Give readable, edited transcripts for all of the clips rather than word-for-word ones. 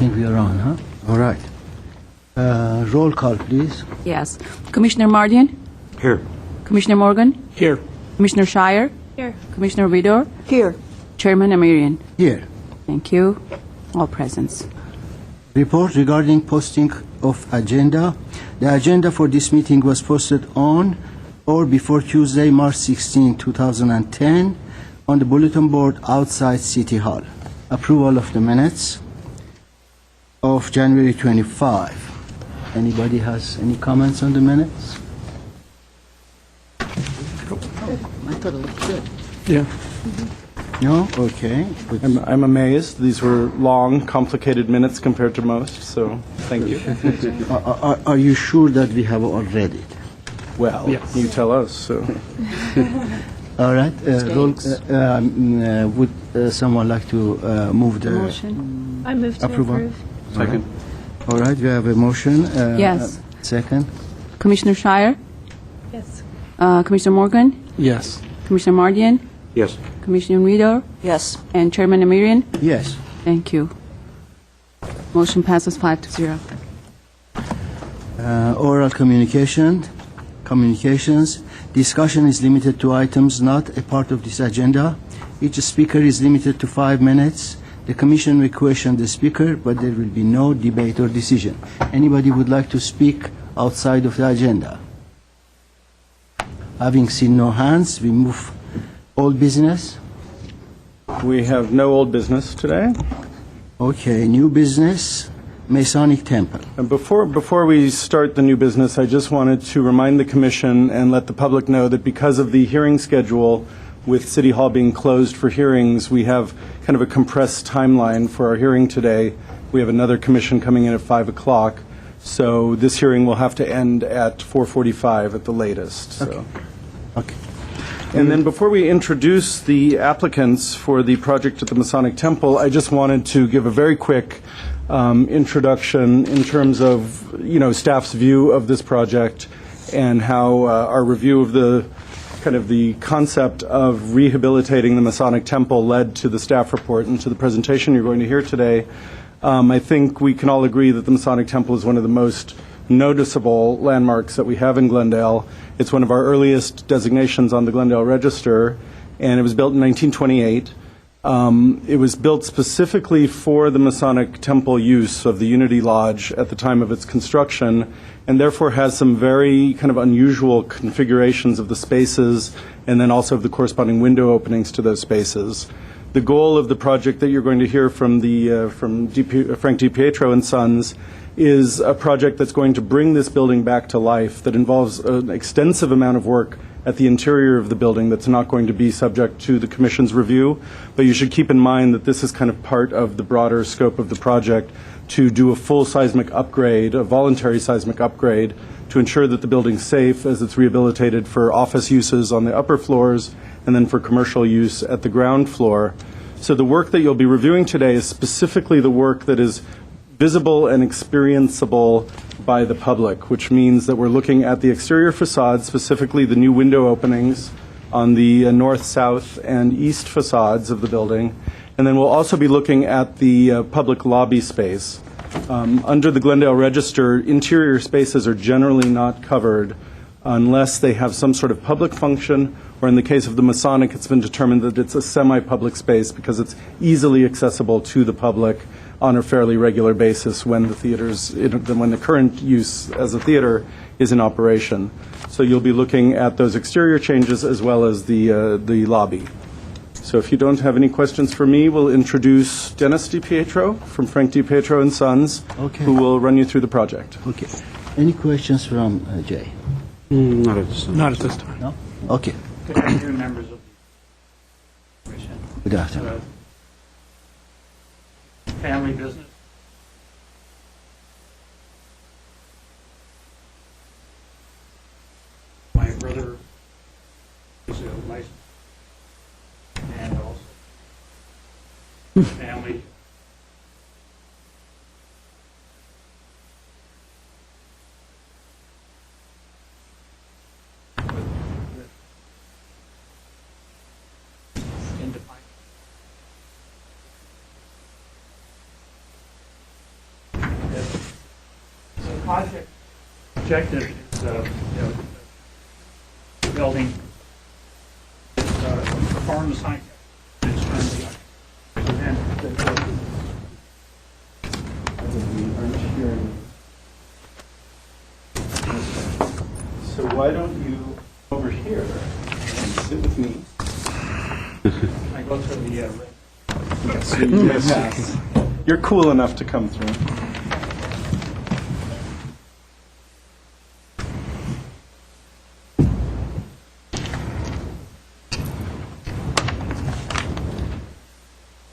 think we are on, huh? All right. Roll call, please. Yes. Commissioner Mardian? Here. Commissioner Morgan? Here. Commissioner Shire? Here. Commissioner Vidor? Here. Chairman Amirian? Here. Thank you. All presents. Report regarding posting of agenda. The agenda for this meeting was posted on or before Tuesday, March 16, 2010, on the bulletin board outside City Hall. Approval of the minutes of January 25. Anybody has any comments on the minutes? I thought it looked good. Yeah. No? Okay. I'm amazed. These were long, complicated minutes compared to most, so thank you. Are you sure that we have all read it? Well, Yes. you tell us, so. All right. Would someone like to move the Motion? I move to approval? approve. Second. All right. We have a motion. Yes. Second. Commissioner Shire? Yes. Commissioner Morgan? Yes. Commissioner Mardian? Yes. Commissioner Vidor? Yes. And Chairman Amirian? Yes. Thank you. Motion passes 5-0. Oral communications. Discussion is limited to items not a part of this agenda. Each speaker is limited to 5 minutes. The Commission will question the speaker, but there will be no debate or decision. Anybody would like to speak outside of the agenda? Having seen no hands, we move old business. We have no old business today. Okay, new business, Masonic Temple. And before we start the new business, I just wanted to remind the Commission and let the public know that because of the hearing schedule, with City Hall being closed for hearings, we have kind of a compressed timeline for our hearing today. We have another commission coming in at 5 o'clock, so this hearing will have to end at 4:45 at the latest. So. Okay. And then before we introduce the applicants for the project at the Masonic Temple, I just wanted to give a very quick introduction in terms of, staff's view of this project and how our review of the concept of rehabilitating the Masonic Temple led to the staff report and to the presentation you're going to hear today. I think we can all agree that the Masonic Temple is one of the most noticeable landmarks that we have in Glendale. It's one of our earliest designations on the Glendale Register, and it was built in 1928. It was built specifically for the Masonic Temple use of the Unity Lodge at the time of its construction, and therefore has some very kind of unusual configurations of the spaces and then also of the corresponding window openings to those spaces. The goal of the project that you're going to hear from Frank DiPietro and Sons is a project that's going to bring this building back to life, that involves an extensive amount of work at the interior of the building that's not going to be subject to the Commission's review. But you should keep in mind that this is kind of part of the broader scope of the project to do a full seismic upgrade, a voluntary seismic upgrade, to ensure that the building's safe as it's rehabilitated for office uses on the upper floors and then for commercial use at the ground floor. So the work that you'll be reviewing today is specifically the work that is visible and experienceable by the public, which means that we're looking at the exterior facade, specifically the new window openings on the north, south, and east facades of the building. And then we'll also be looking at the public lobby space. Under the Glendale Register, interior spaces are generally not covered unless they have some sort of public function, or in the case of the Masonic, it's been determined that it's a semi-public space because it's easily accessible to the public on a fairly regular basis when the current use as a theater is in operation. So you'll be looking at those exterior changes as well as the lobby. So if you don't have any questions for me, we'll introduce Dennis DiPietro from Frank DiPietro and Sons, Okay. who will run you through the project. Okay. Any questions from Jay? Not at this time. Not at this time. No? Okay. Good afternoon, members of the Commission. Good afternoon. Family business. My brother is a licensed and also family. project objective is, building, perform the science. It's currently So why don't you over here and sit with me? I go through the Yes. You're cool enough to come through.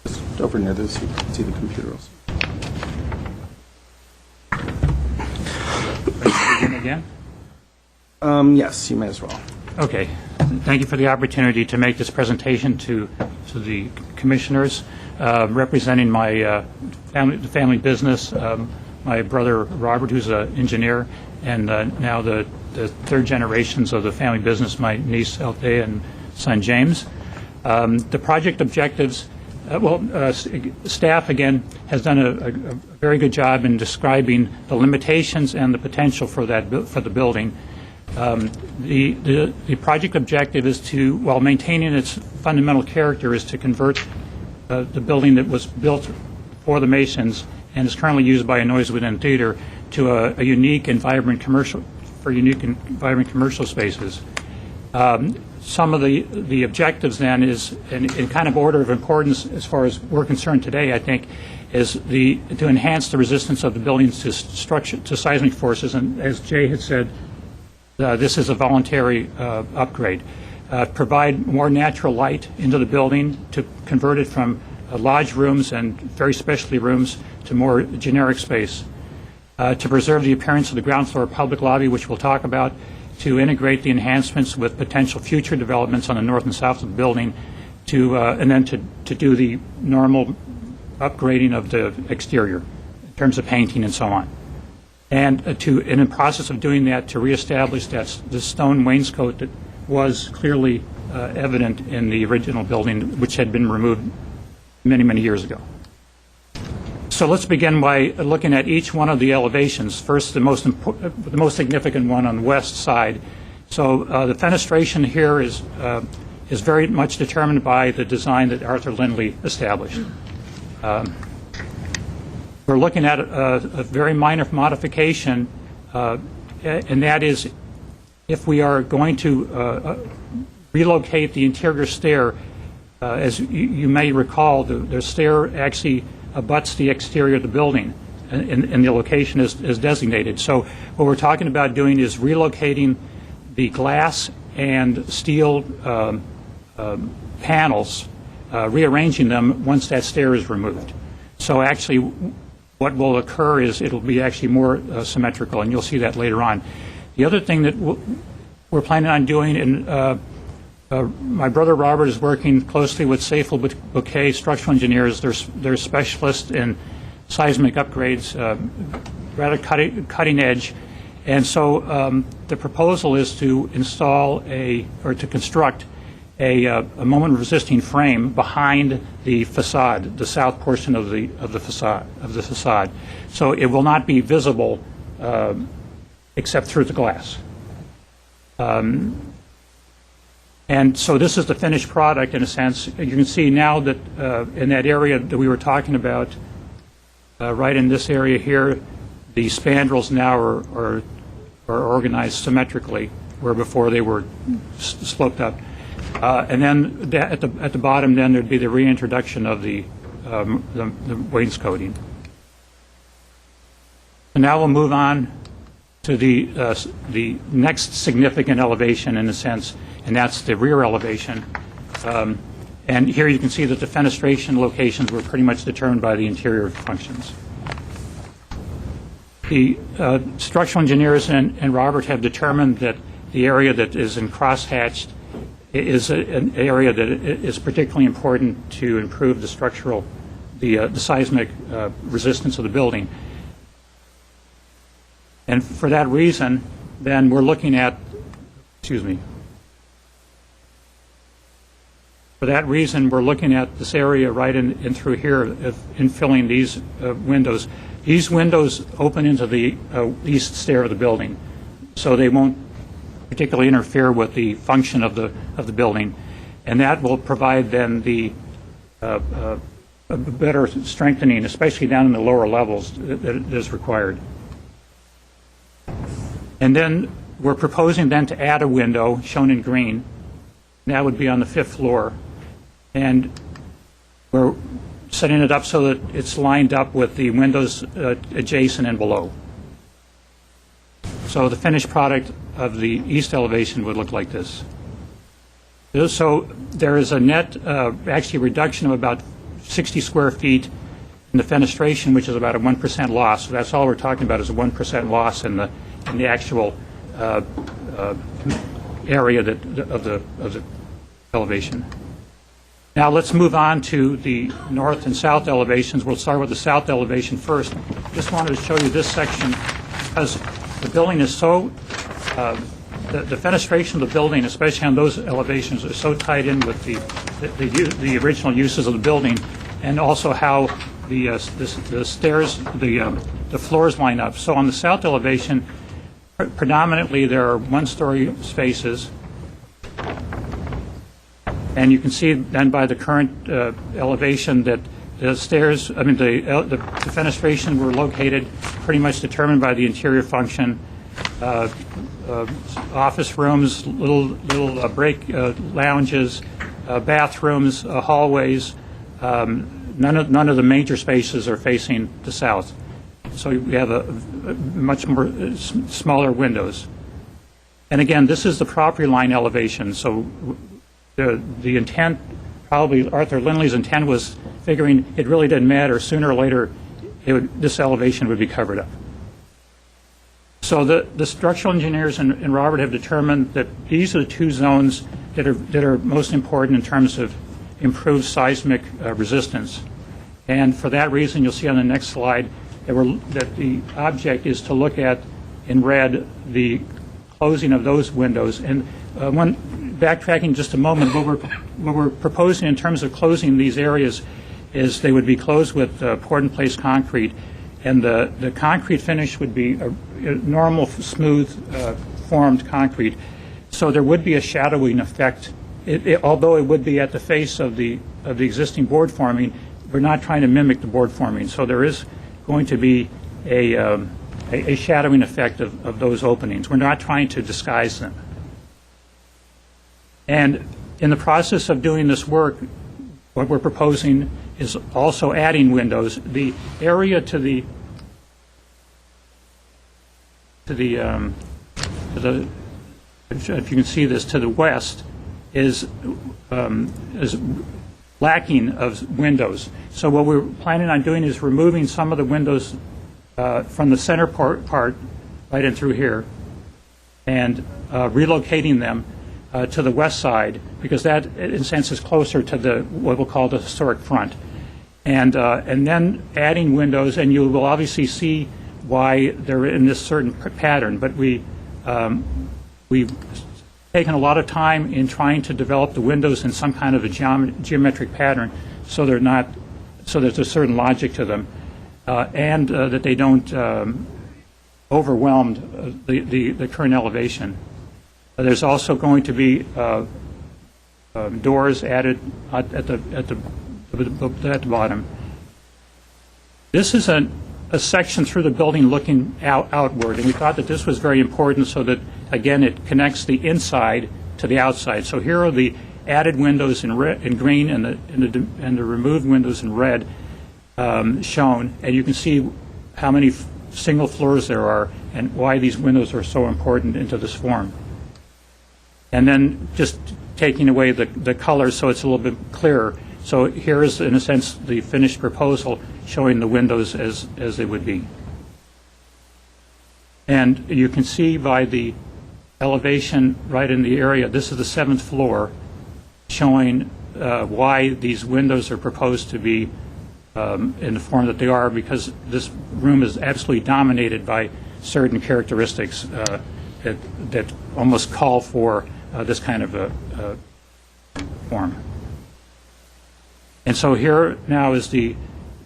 Just over near this, you can see the computer also. begin again. Yes, you may as well. Okay. Thank you for the opportunity to make this presentation to the commissioners, representing my family business, my brother Robert, who's an engineer, and now the third generations of the family business, my niece Althea and son James. The project objectives, staff, again, has done a very good job in describing the limitations and the potential for the building. The project objective is to, while maintaining its fundamental character, is to convert the building that was built for the Masons and is currently used by a Noise Within Theater to a unique and vibrant commercial spaces. Some of the objectives then is, in kind of order of importance as far as we're concerned today, I think, is to enhance the resistance of the buildings to seismic forces, and as Jay had said, this is a voluntary upgrade. Provide more natural light into the building, to convert it from lodge rooms and very specialty rooms to more generic space. To preserve the appearance of the ground floor public lobby, which we'll talk about. To integrate the enhancements with potential future developments on the north and south of the building. And then to do the normal upgrading of the exterior in terms of painting and so on. And in the process of doing that, to reestablish the stone wainscot that was clearly evident in the original building, which had been removed many, many years ago. So let's begin by looking at each one of the elevations. First, the most significant one on the west side. So the fenestration here is very much determined by the design that Arthur Lindley established. We're looking at a very minor modification, and that is if we are going to relocate the interior stair. As you may recall, the stair actually abuts the exterior of the building, and the location is designated. So what we're talking about doing is relocating the glass and steel panels, rearranging them once that stair is removed. So actually what will occur is it'll be actually more symmetrical, and you'll see that later on. The other thing that we're planning on doing, and my brother Robert is working closely with Safel Bouquet structural engineers. They're specialists in seismic upgrades, rather cutting edge. And so the proposal is to install to construct a moment-resisting frame behind the facade, the south portion of the facade. So it will not be visible except through the glass. And so this is the finished product, in a sense. You can see now that in that area that we were talking about, right in this area here, the spandrels now are organized symmetrically, where before they were sloped up. And then at the bottom, then there'd be the reintroduction of the wainscoting. And now we'll move on to the next significant elevation, in a sense, and that's the rear elevation. And here you can see that the fenestration locations were pretty much determined by the interior functions. The structural engineers and Robert have determined that the area that is in crosshatched is an area that is particularly important to improve the seismic resistance of the building. And for that reason, then we're looking at, For that reason, we're looking at this area right in through here, of infilling these windows. These windows open into the east stair of the building, so they won't particularly interfere with the function of the building, and that will provide then the a better strengthening, especially down in the lower levels, that is required. And then we're proposing then to add a window shown in green. That would be on the 5th floor. And we're setting it up so that it's lined up with the windows adjacent and below. So the finished product of the east elevation would look like this. So there is a net, actually reduction of about 60 square feet in the fenestration, which is about a 1% loss. So that's all we're talking about, is a 1% loss in the actual area of the elevation. Now let's move on to the north and south elevations. We'll start with the south elevation first. Just wanted to show you this section because the building is so, the fenestration of the building, especially on those elevations, are so tied in with the original uses of the building, and also how the stairs, the floors line up. So on the south elevation, predominantly there are one-story spaces. And you can see then by the current elevation that the stairs, I mean, the fenestration were located pretty much determined by the interior function. Office rooms, little break lounges, bathrooms, hallways. None of the major spaces are facing the south. So we have a much more smaller windows. And again, this is the property line elevation. So the intent, probably Arthur Lindley's intent, was figuring it really didn't matter. Sooner or later, this elevation would be covered up. So the structural engineers and Robert have determined that these are the two zones that are most important in terms of improved seismic resistance. And for that reason, you'll see on the next slide that the object is to look at, in red, the closing of those windows. And backtracking just a moment, what we're proposing in terms of closing these areas is they would be closed with poured-in-place concrete, and the concrete finish would be a normal, smooth, formed concrete. So there would be a shadowing effect. Although it would be at the face of the existing board forming, we're not trying to mimic the board forming. So there is going to be a shadowing effect of those openings. We're not trying to disguise them. And in the process of doing this work, what we're proposing is also adding windows. The area if you can see this, to the west is lacking of windows. So what we're planning on doing is removing some of the windows from the center part right in through here, and relocating them to the west side, because that, in a sense, is closer to what we'll call the historic front. And then adding windows, and you will obviously see why they're in this certain pattern. But we've taken a lot of time in trying to develop the windows in some kind of a geometric pattern, so so there's a certain logic to them, and that they don't overwhelm the current elevation. There's also going to be doors added at the bottom. This is a section through the building looking outward, and we thought that this was very important so that, again, it connects the inside to the outside. So here are the added windows in green and the removed windows in red shown, and you can see how many single floors there are and why these windows are so important into this form. And then just taking away the colors so it's a little bit clearer. So here is, in a sense, the finished proposal showing the windows as they would be. And you can see by the elevation right in the area, this is the 7th floor, showing why these windows are proposed to be in the form that they are, because this room is absolutely dominated by certain characteristics that almost call for this kind of a form. And so here now is the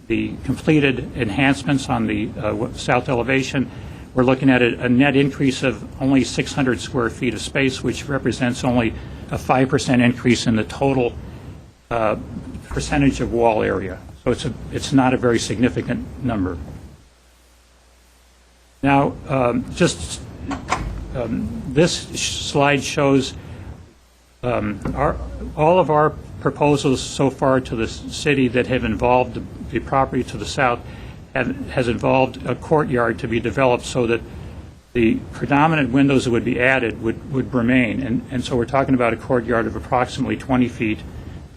completed enhancements on the south elevation. We're looking at a net increase of only 600 square feet of space, which represents only a 5% increase in the total percentage of wall area. So it's not a very significant number. Now, this slide shows all of our proposals so far to the city that have involved the property to the south has involved a courtyard to be developed so that the predominant windows that would be added would remain. And so we're talking about a courtyard of approximately 20 feet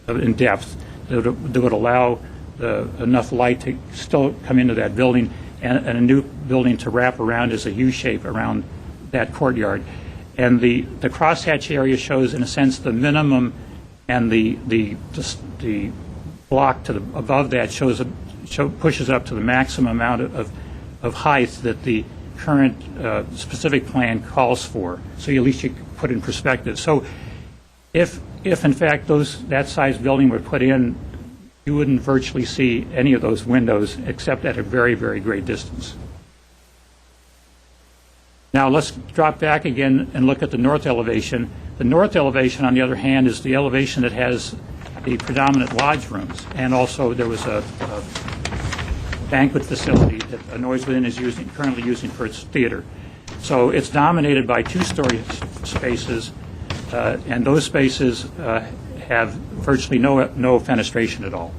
in depth that would allow enough light to still come into that building and a new building to wrap around as a U shape around that courtyard. And the crosshatch area shows, in a sense, the minimum, and the block to the above that pushes up to the maximum amount of height that the current specific plan calls for. So at least you can put in perspective. So if in fact that size building were put in, you wouldn't virtually see any of those windows except at a very, very great distance. Now let's drop back again and look at the north elevation. The north elevation, on the other hand, is the elevation that has the predominant lodge rooms, and also there was a banquet facility that a Noise Within is currently using for its theater. So it's dominated by two-story spaces, and those spaces have virtually no fenestration at all.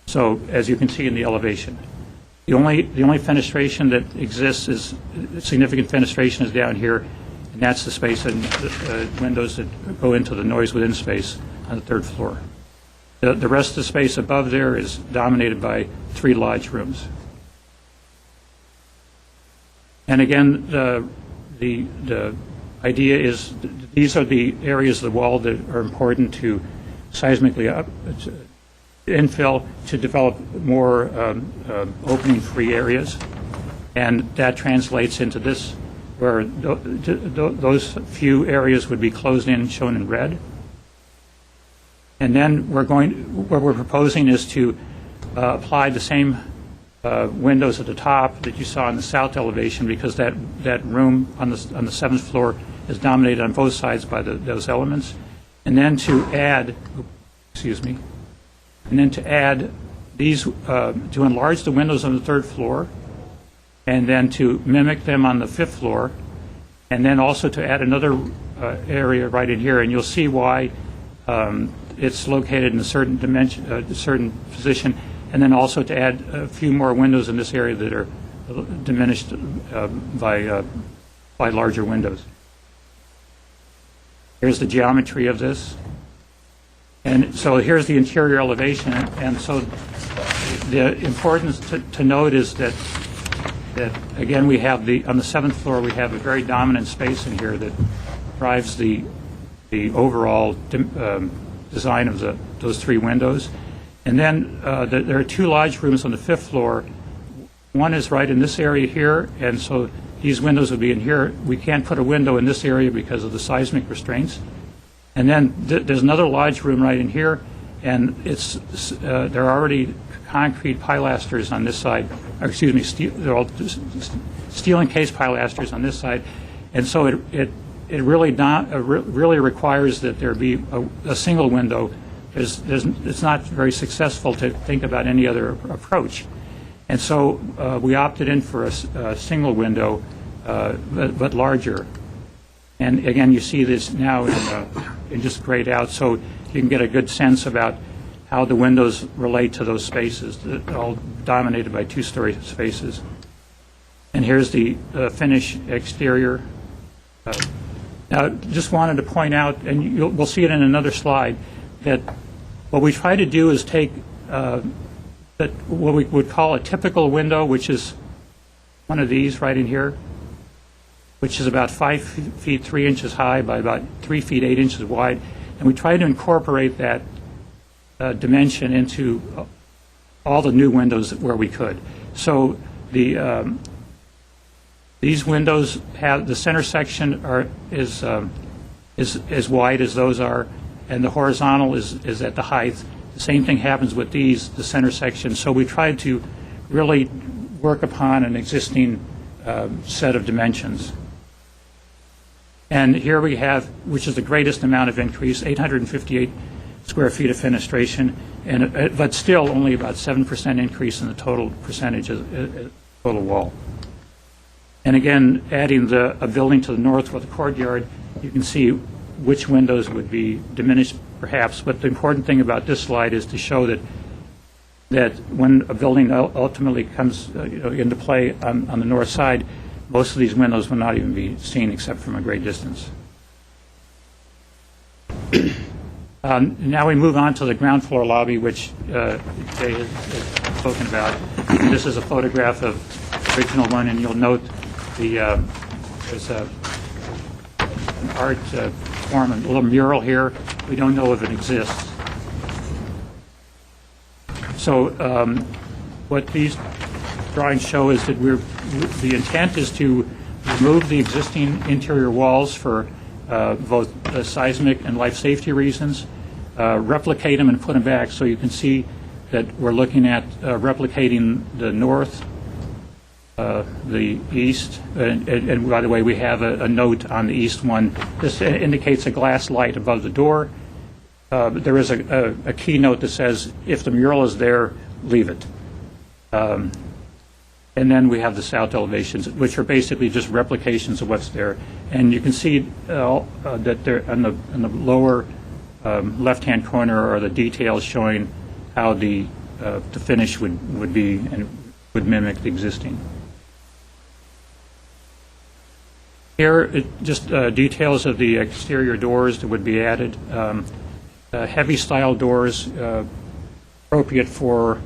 So as you can see in the elevation, the only fenestration that exists is significant fenestration is down here, and that's the space and windows that go into the Noise Within space on the third floor. The rest of the space above there is dominated by 3 lodge rooms. And again, the idea is these are the areas of the wall that are important to seismically infill to develop more opening-free areas. And that translates into this, where those few areas would be closed in, shown in red. And then what we're proposing is to apply the same windows at the top that you saw in the south elevation, because that room on the 7th floor is dominated on both sides by those elements. And then to add, these, to enlarge the windows on the 3rd floor, and then to mimic them on the 5th floor, and then also to add another area right in here. And you'll see why it's located in a certain dimension, a certain position, and then also to add a few more windows in this area that are diminished by larger windows. Here's the geometry of this. And so here's the interior elevation. And so the importance to note is that again, we have on the 7th floor, we have a very dominant space in here that drives the overall design of those 3 windows. And then there are 2 lodge rooms on the 5th floor. One is right in this area here, and so these windows would be in here. We can't put a window in this area because of the seismic restraints. And then there's another lodge room right in here, and there are already concrete pilasters on this side. Or excuse me, they're all steel encased pilasters on this side, and so it really requires that there be a single window. It's not very successful to think about any other approach. And so we opted in for a single window, but larger. And again, you see this now in just grayed out, so you can get a good sense about how the windows relate to those spaces, all dominated by 2-story spaces. And here's the finish exterior. Now, just wanted to point out, and we'll see it in another slide, that what we try to do is take what we would call a typical window, which is one of these right in here, which is about 5 feet 3 inches high by about 3 feet 8 inches wide, and we try to incorporate that dimension into all the new windows where we could. So these windows have the center section is as wide as those are, and the horizontal is at the height. The same thing happens with these, the center section. So we tried to really work upon an existing set of dimensions. And here we have, which is the greatest amount of increase, 858 square feet of fenestration, but still only about 7% increase in the total percentage of total wall. And again, adding a building to the north with a courtyard, you can see which windows would be diminished perhaps. But the important thing about this slide is to show that when a building ultimately comes into play on the north side, most of these windows will not even be seen except from a great distance. Now we move on to the ground floor lobby, which Jay has spoken about. And this is a photograph of the original one, and you'll note there's an art form, a little mural here. We don't know if it exists. So what these drawings show is that the intent is to remove the existing interior walls for both seismic and life safety reasons, replicate them and put them back. So you can see that we're looking at replicating the north, the east, and by the way, we have a note on the east one. This indicates a glass light above the door. There is a keynote that says, if the mural is there, leave it. And then we have the south elevations, which are basically just replications of what's there. And you can see that they're on the lower left-hand corner are the details showing how the finish would be and would mimic the existing. Here, just details of the exterior doors that would be added. Heavy style doors, appropriate for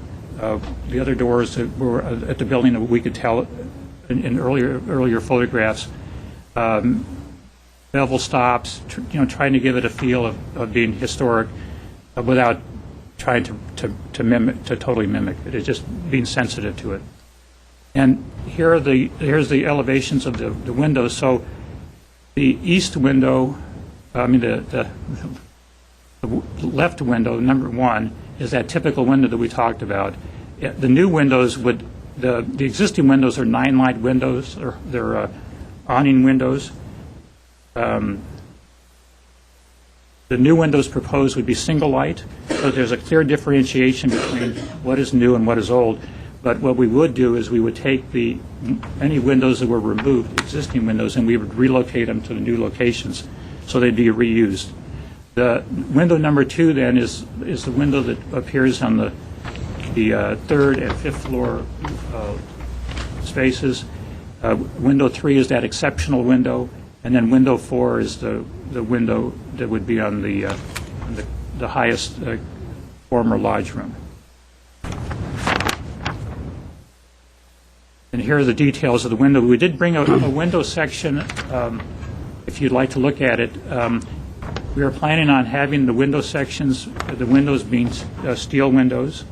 the other doors that were at the building that we could tell in earlier photographs. Bevel stops, trying to give it a feel of being historic without trying to totally mimic it. It's just being sensitive to it. And here's the elevations of the windows. So the east window, the left window, number one, is that typical window that we talked about. The new windows the existing windows are 9-light windows, or they're awning windows. The new windows proposed would be single light, so there's a clear differentiation between what is new and what is old. But what we would do is we would take any windows that were removed, existing windows, and we would relocate them to the new locations so they'd be reused. The window number 2 then is the window that appears on the third and fifth floor spaces. Window 3 is that exceptional window, and then window 4 is the window that would be on the highest former lodge room. And here are the details of the window. We did bring a window section, if you'd like to look at it. We are planning on having the window sections, the windows being steel windows.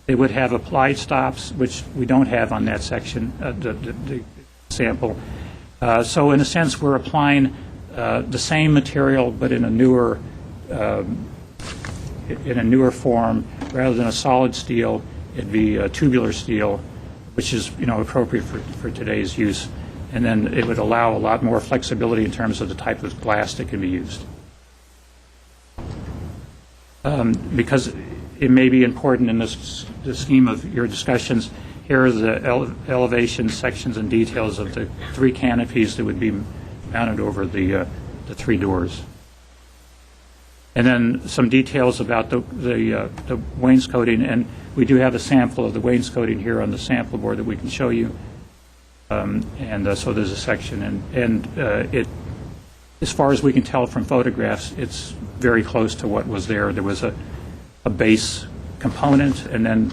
They would have applied stops, which we don't have on that section, the sample. So in a sense, we're applying the same material, but in a newer form. Rather than a solid steel, it'd be a tubular steel, which is appropriate for today's use. And then it would allow a lot more flexibility in terms of the type of glass that can be used. Because it may be important in the scheme of your discussions, here are the elevation sections and details of the 3 canopies that would be mounted over the 3 doors. And then some details about the wainscoting, and we do have a sample of the wainscoting here on the sample board that we can show you. So there's a section, and it, as far as we can tell from photographs, it's very close to what was there. There was a base component and then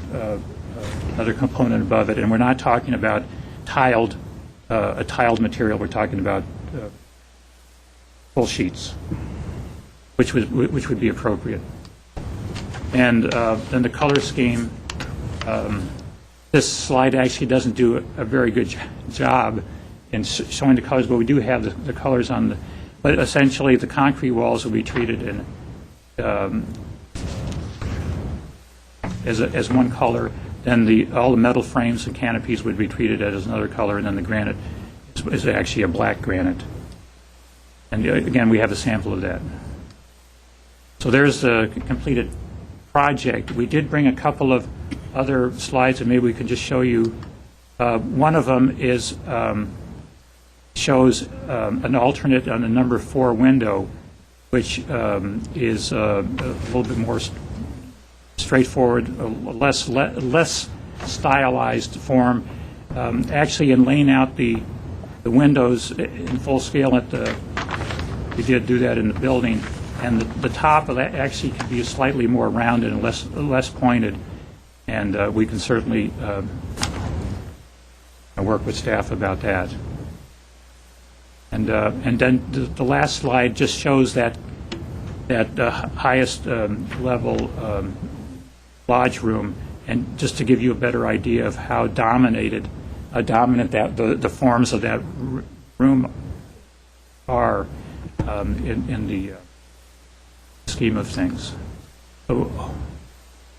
another component above it, and we're not talking about a tiled material. We're talking about full sheets, which would be appropriate. And then the color scheme. This slide actually doesn't do a very good job in showing the colors, but we do have the colors on the. But essentially, the concrete walls will be treated in as one color, then all the metal frames and canopies would be treated as another color, and then the granite is actually a black granite. And again, we have a sample of that. So there's the completed project. We did bring a couple of other slides, and maybe we could just show you. One of them is shows an alternate on the number 4 window, which is a little bit more straightforward, a less stylized form. Actually, in laying out the windows in full scale, we did do that in the building, and the top of that actually can be slightly more rounded and less pointed, and we can certainly work with staff about that. And then the last slide just shows that highest level lodge room, and just to give you a better idea of how dominant that the forms of that room are in the scheme of things. So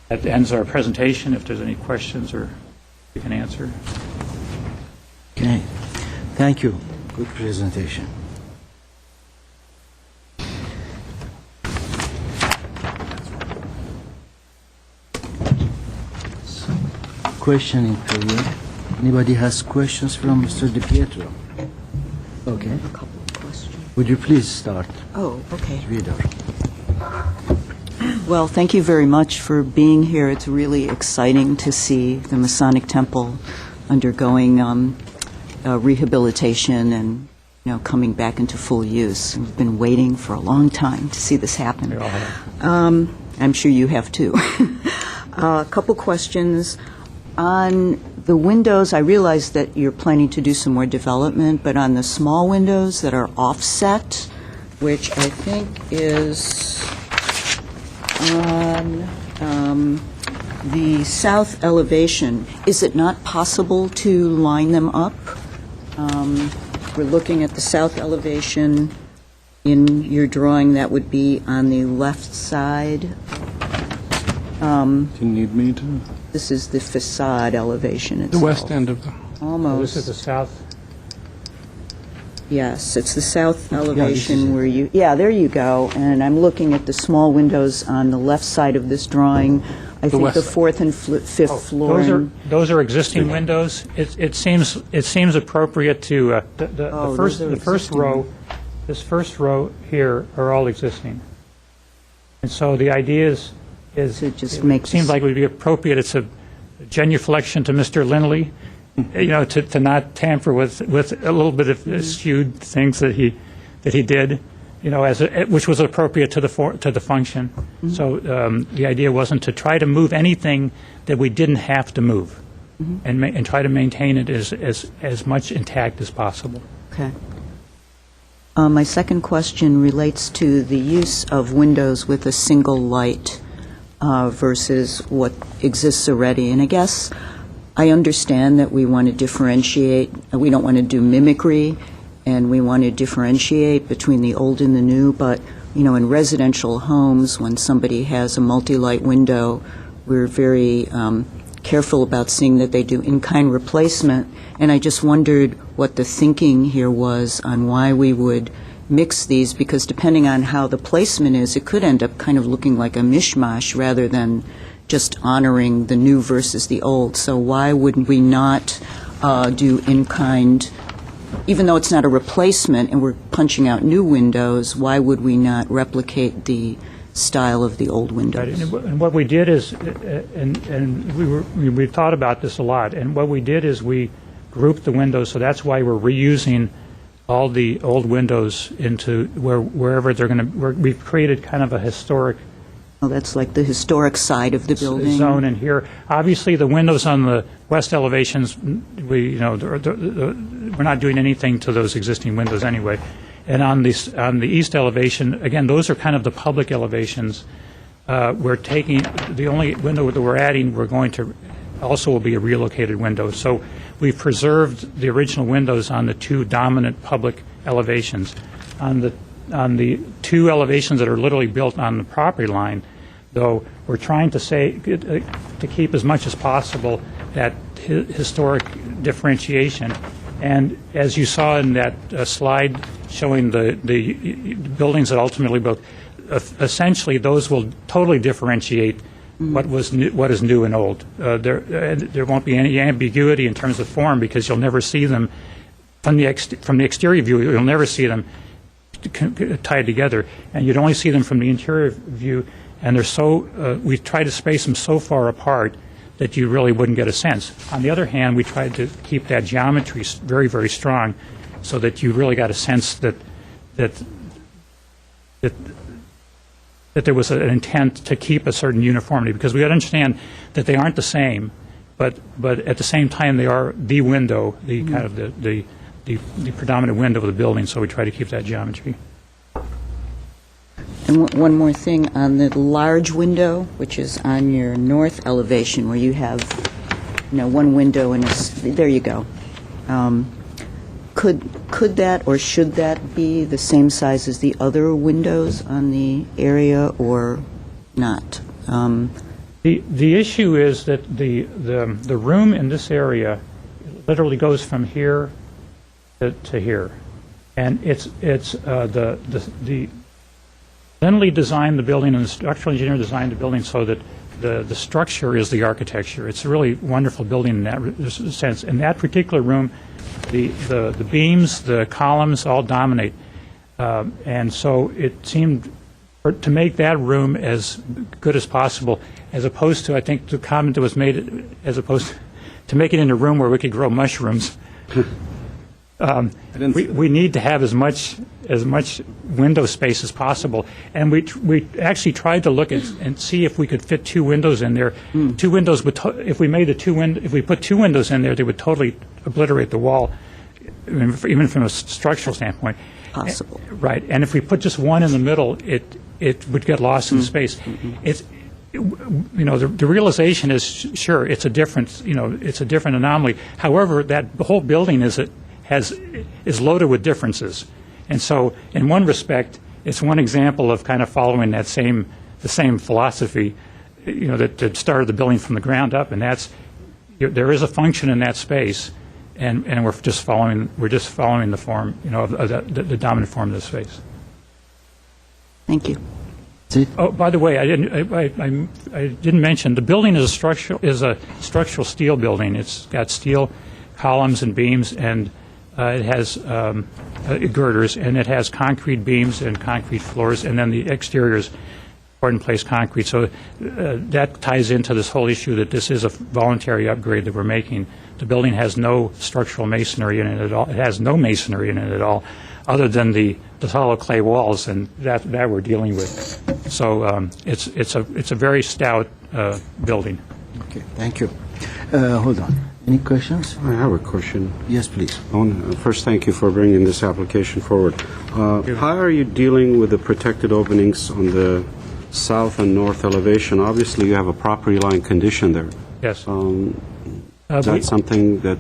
that ends our presentation. If there's any questions or we can answer. Okay. Thank you. Good presentation. Questioning period. Anybody has questions from Mr. DiPietro? Okay. I have a couple of questions. Would you please start, Oh, okay. reader? Well, thank you very much for being here. It's really exciting to see the Masonic Temple undergoing rehabilitation and, coming back into full use. We've been waiting for a long time to see this happen. We all have. I'm sure you have too. A couple questions. On the windows, I realize that you're planning to do some more development, but on the small windows that are offset, which I think is on the south elevation, is it not possible to line them up? We're looking at the south elevation in your drawing. That would be on the left side. Do you need me to? This is the facade elevation itself. The west end of the... Almost. This is the south. Yes, it's the south this is elevation it. where you... Yeah, there you go. And I'm looking at the small windows on the left side of this drawing. I think west the side. fourth and fifth floor. Those are existing windows. It seems appropriate to the Oh, first those are the first existing. row. This first row here are all existing, and so the idea is To just it make seems this- like it would be appropriate. It's a genuflection to Mr. Lindley, to not tamper with a little bit of skewed things that he did, which was appropriate to the function. Mm-hmm. So the idea wasn't to try to move anything that we didn't have to move, Mm-hmm. and try to maintain it as much intact as possible. Okay. My second question relates to the use of windows with a single light versus what exists already. And I guess I understand that we want to differentiate, we don't want to do mimicry, and we want to differentiate between the old and the new, but, in residential homes, when somebody has a multi-light window, we're very careful about seeing that they do in-kind replacement, and I just wondered what the thinking here was on why we would mix these, because depending on how the placement is, it could end up kind of looking like a mishmash rather than just honoring the new versus the old. So why wouldn't we not do in-kind, even though it's not a replacement and we're punching out new windows, why would we not replicate the style of the old Right. windows? And what we did is, we thought about this a lot, and what we did is we grouped the windows, so that's why we're reusing all the old windows into wherever they're going to. We've created kind of a historic Oh, that's like the historic side of the building. zone in here. Obviously, the windows on the west elevations, we're not doing anything to those existing windows anyway. And on the east elevation, again, those are kind of the public elevations. We're taking the only window that we're adding. We're going to also will be a relocated window. So we've preserved the original windows on the two dominant public elevations. On the two elevations that are literally built on the property line, though, we're trying to to keep as much as possible that historic differentiation. And as you saw in that slide showing the buildings that ultimately built, essentially those will totally differentiate what is new and old. There won't be any ambiguity in terms of form because you'll never see them from the exterior view. You'll never see them tied together, and you'd only see them from the interior view. And they're so we try to space them so far apart that you really wouldn't get a sense. On the other hand, we tried to keep that geometry very, very strong, so that you really got a sense that there was an intent to keep a certain uniformity, because we got to understand that they aren't the same, but at the same time they are the window, the kind of the predominant window of the building. So we try to keep that geometry. And one more thing, on the large window, which is on your north elevation, where you have, one window and there you go. Could that or should that be the same size as the other windows on the area or not? The issue is that the room in this area literally goes from here to here, and it's the Lindley designed the building, and the structural engineer designed the building so that the structure is the architecture. It's a really wonderful building in that sense. In that particular room, the beams, the columns all dominate, and so it seemed to make that room as good as possible, as opposed to, I think the comment that was made, as opposed to make it in a room where we could grow mushrooms. We need to have as much window space as possible, and we actually tried to look at and see if we could fit two windows in there. Two windows would if we put two windows in there, they would totally obliterate the wall, even from a structural standpoint. Possible. Right, and if we put just one in the middle, it would get lost in space. It's the realization is, sure, it's a different anomaly. However, the whole building is loaded with differences, and so in one respect, it's one example of kind of following the same philosophy, that started the building from the ground up, and there is a function in that space, and we're just following the form, of the dominant form of the space. Thank you. Oh, by the way, I didn't mention the building is a structural steel building. It's got steel columns and beams, and it has girders, and it has concrete beams and concrete floors, and then the exterior is poured-in-place concrete. So that ties into this whole issue that this is a voluntary upgrade that we're making. The building has no structural masonry in it at all. It has no masonry in it at all, other than the hollow clay walls, and that we're dealing with. So it's a very stout building. Okay, thank you. Hold on. Any questions? I have a question. Yes, please. First, thank you for bringing this application forward. How are you dealing with the protected openings on the south and north elevation? Obviously, you have a property line condition there. Yes. Is that something that,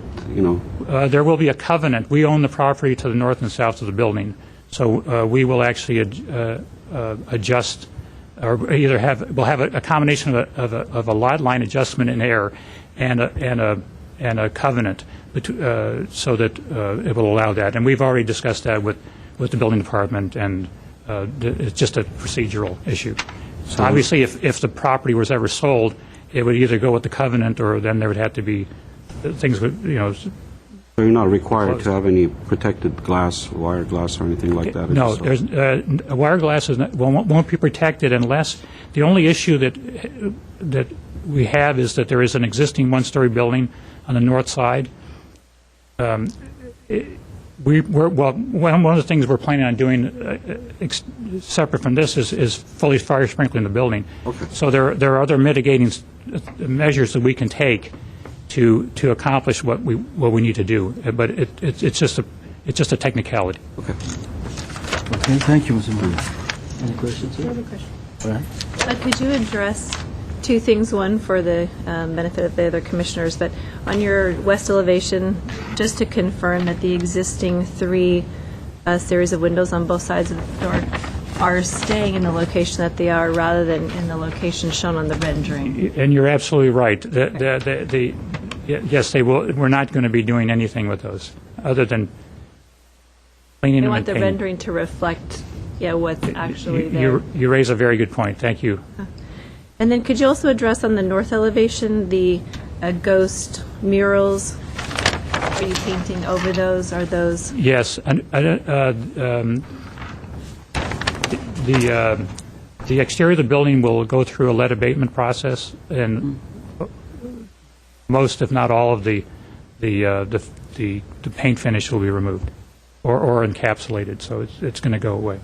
there will be a covenant. We own the property to the north and south of the building, so we will actually adjust, or we'll have a combination of a lot line adjustment in air and a covenant, so that it will allow that. And we've already discussed that with the building department, and it's just a procedural issue. So obviously, if the property was ever sold, it would either go with the covenant, or then there would have to be things with, So you're not required to have any protected glass, wire glass, or anything like that? No, there's wire glass won't be protected unless the only issue that we have is that there is an existing one-story building on the north side. One of the things we're planning on doing separate from this is fully fire sprinkling the building. Okay. So there are other mitigating measures that we can take to accomplish what we need to do, but it's just a technicality. Okay. Okay, thank you, Mr. Mayor. Any questions? I have a question. All right. Could you address two things? One, for the benefit of the other commissioners, but on your west elevation, just to confirm that the existing three series of windows on both sides of the door are staying in the location that they are rather than in the location shown on the rendering. And you're absolutely right. Yes, they will. We're not going to be doing anything with those other than cleaning They them want and the painting. rendering to reflect, what's actually there. You raise a very good point. Thank you. And then could you also address on the north elevation, the ghost murals? Are you painting over those? Are those? Yes. The exterior of the building will go through a lead abatement process, and most, if not all, of the paint finish will be removed or encapsulated, so it's going to go away.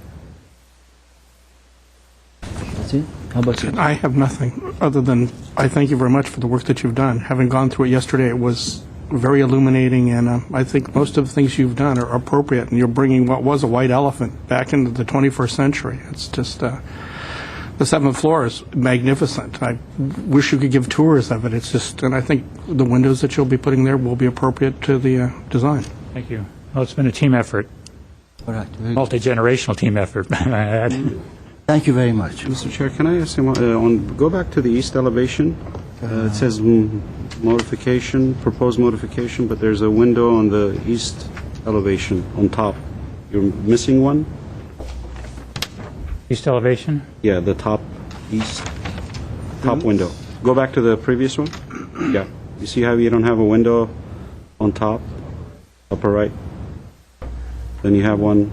That's it? How about you? I have nothing other than I thank you very much for the work that you've done. Having gone through it yesterday, it was very illuminating, and I think most of the things you've done are appropriate, and you're bringing what was a white elephant back into the 21st century. It's just, the 7th floor is magnificent. I wish you could give tours of it. It's just, and I think the windows that you'll be putting there will be appropriate to the design. Thank you. Well, it's been a team effort, All right. Very good. multi-generational team effort. Thank you very much. Mr. Chair, can I ask him, go back to the east elevation. It says modification, proposed modification, but there's a window on the east elevation on top. You're missing one? East elevation? Yeah, the top east, top window. Go back to the previous one. Yeah. You see how you don't have a window on top, upper right? Then you have one.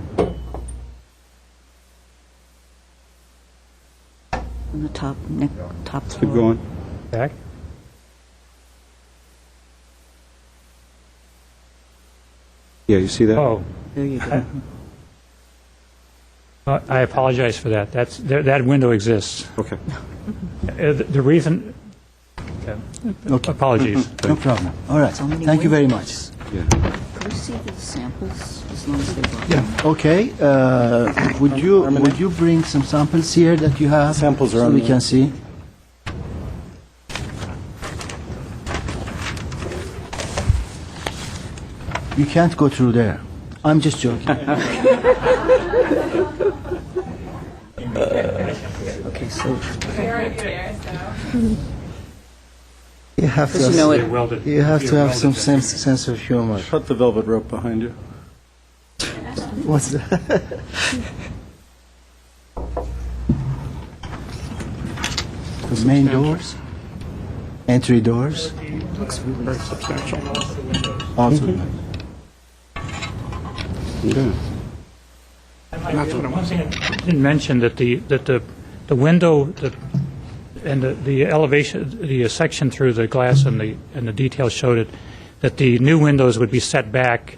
On the top floor. Keep going. Back? Yeah, you see that? Oh. There you go. I apologize for that. That window exists. Okay. The reason... Okay. Apologies. No problem. All right. So many Thank you very much. windows. Yeah. Can we see the samples as long as they brought them? Okay. Would you bring some samples here that you have? Samples are so on we the- can see. You can't go through there. I'm just joking. Okay, so You have to Because have, you know it- you have to have some sense of humor. Shut the velvet rope behind you. What's that? The main doors, entry doors, looks really Very substantial. also. Yeah. That's what I One want. thing I didn't mention, that the window and the elevation, the section through the glass and the details showed it, that the new windows would be set back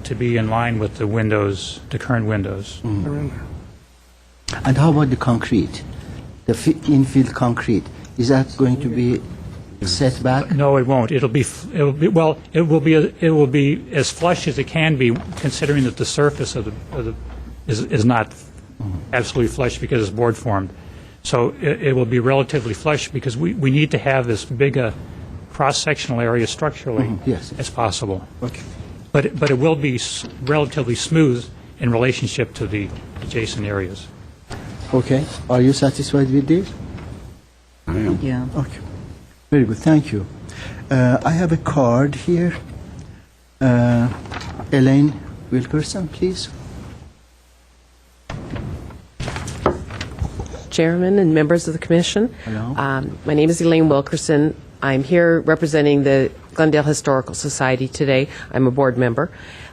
to be in line with the windows, the current windows. They're in there. And how about the concrete? The infill concrete, is that going to be set back? No, it won't. It will be as flush as it can be, considering that the surface of the is not absolutely flush because it's board formed. So it will be relatively flush because we need to have as big a cross-sectional area structurally Yes. as possible. Okay. But it will be relatively smooth in relationship to the adjacent areas. Okay. Are you satisfied with this? I am. Yeah. Okay. Very good. Thank you. I have a card here. Elaine Wilkerson, please. Chairman and members of the Commission. Hello. My name is Elaine Wilkerson. I'm here representing the Glendale Historical Society today. I'm a board member.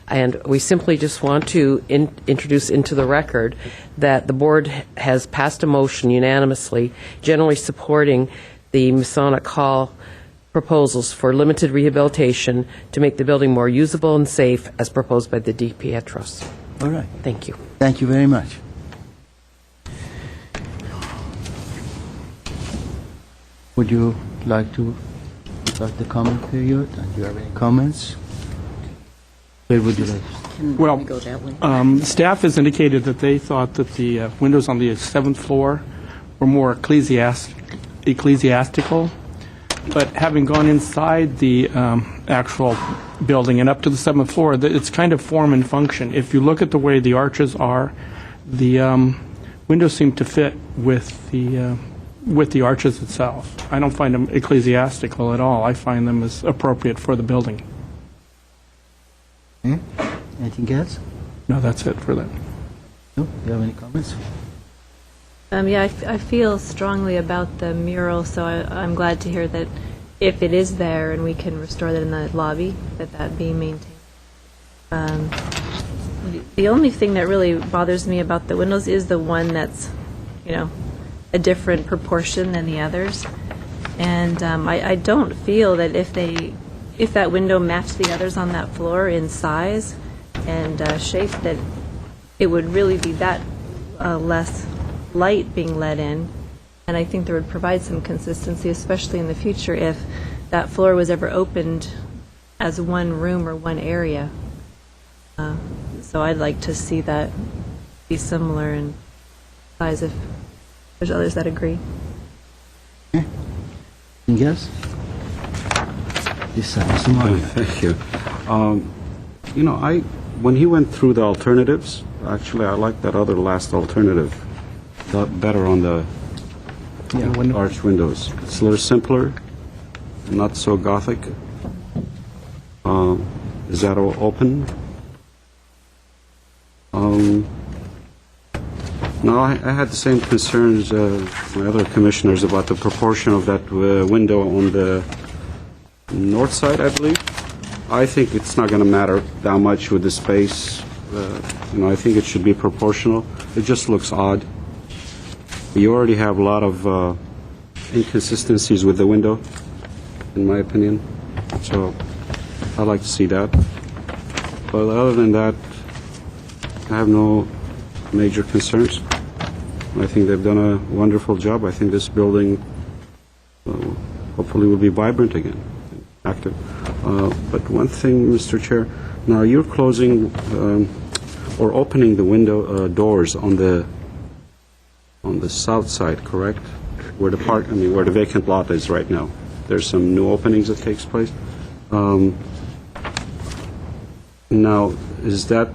And we simply just want to introduce into the record that the board has passed a motion unanimously, generally supporting the Masonic Hall proposals for limited rehabilitation to make the building more usable and safe as proposed by the DiPietros. All right. Thank you. Thank you very much. Would you like to start the comment period? And do you have any comments? Where would you like? Can Well, we go that way? Staff has indicated that they thought that the windows on the 7th floor were more ecclesiastical, but having gone inside the actual building and up to the 7th floor, it's kind of form and function. If you look at the way the arches are, the windows seem to fit with the arches itself. I don't find them ecclesiastical at all. I find them as appropriate for the building. Okay. Anything else? No, that's it for that. No? Do you have any comments? Yeah, I feel strongly about the mural, so I'm glad to hear that if it is there and we can restore that in the lobby, that be maintained. The only thing that really bothers me about the windows is the one that's, a different proportion than the others. And I don't feel that if that window matched the others on that floor in size and shape, that it would really be that less light being let in. And I think there would provide some consistency, especially in the future, if that floor was ever opened as one room or one area. So I'd like to see that be similar in size if there's others that agree. Anything else? This side, Mr. Morgan. Thank you. When he went through the alternatives, actually, I like that other last alternative better on the arch windows. It's a little simpler, not so Gothic. Is that all open? No, I had the same concerns my other commissioners about the proportion of that window on the north side, I believe. I think it's not going to matter that much with the space. I think it should be proportional. It just looks odd. You already have a lot of inconsistencies with the window, in my opinion. So I'd like to see that. But other than that, I have no major concerns. I think they've done a wonderful job. I think this building hopefully will be vibrant again, active. But one thing, Mr. Chair, now you're closing or opening the window doors on the south side, correct? Where the vacant lot is right now. There's some new openings that takes place. Now, is that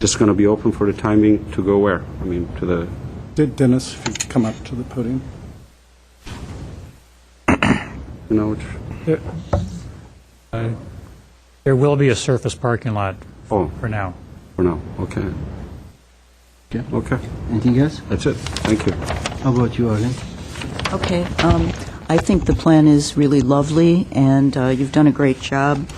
just going to be open for the time being to go where? To the... Dennis, if you could come up to the podium. There will be a surface parking lot for now. For now, okay. Okay. Anything else? That's it. Thank you. How about you, Arlene? Okay. I think the plan is really lovely, and you've done a great job.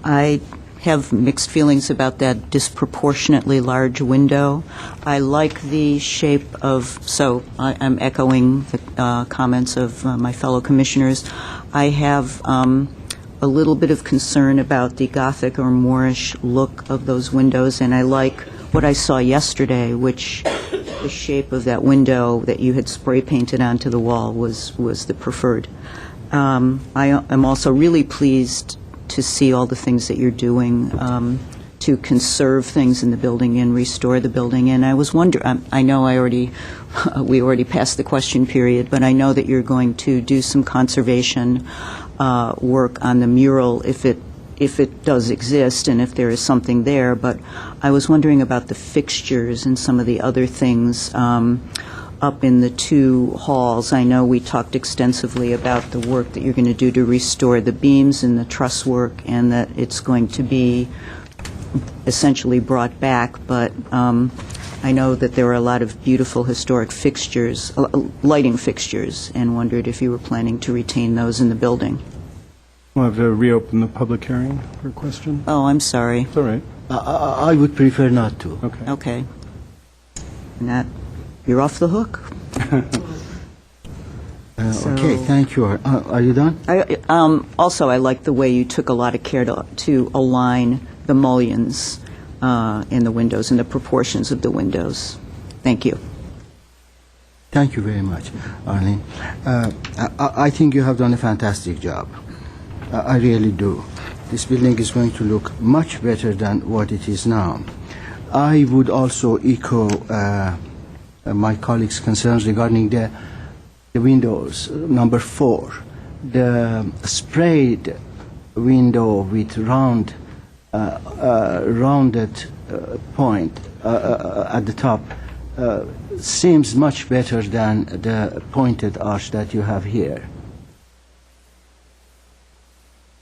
I have mixed feelings about that disproportionately large window. I like the shape of, so I'm echoing the comments of my fellow commissioners. I have a little bit of concern about the Gothic or Moorish look of those windows, and I like what I saw yesterday, which the shape of that window that you had spray painted onto the wall was the preferred. I am also really pleased to see all the things that you're doing to conserve things in the building and restore the building. And I was wondering, I know we already passed the question period, but I know that you're going to do some conservation work on the mural if it does exist and if there is something there. But I was wondering about the fixtures and some of the other things up in the two halls. I know we talked extensively about the work that you're going to do to restore the beams and the truss work, and that it's going to be essentially brought back, but I know that there are a lot of beautiful historic fixtures, lighting fixtures, and wondered if you were planning to retain those in the building. We'll have to reopen the public hearing for a question. Oh, I'm sorry. It's all right. I would prefer not to. Okay. Okay. And that, you're off the hook. Okay, thank you. Are you done? Also, I like the way you took a lot of care to align the mullions in the windows and the proportions of the windows. Thank you. Thank you very much, Arlene. I think you have done a fantastic job. I really do. This building is going to look much better than what it is now. I would also echo my colleagues' concerns regarding the windows. Number 4, the sprayed window with rounded point at the top seems much better than the pointed arch that you have here.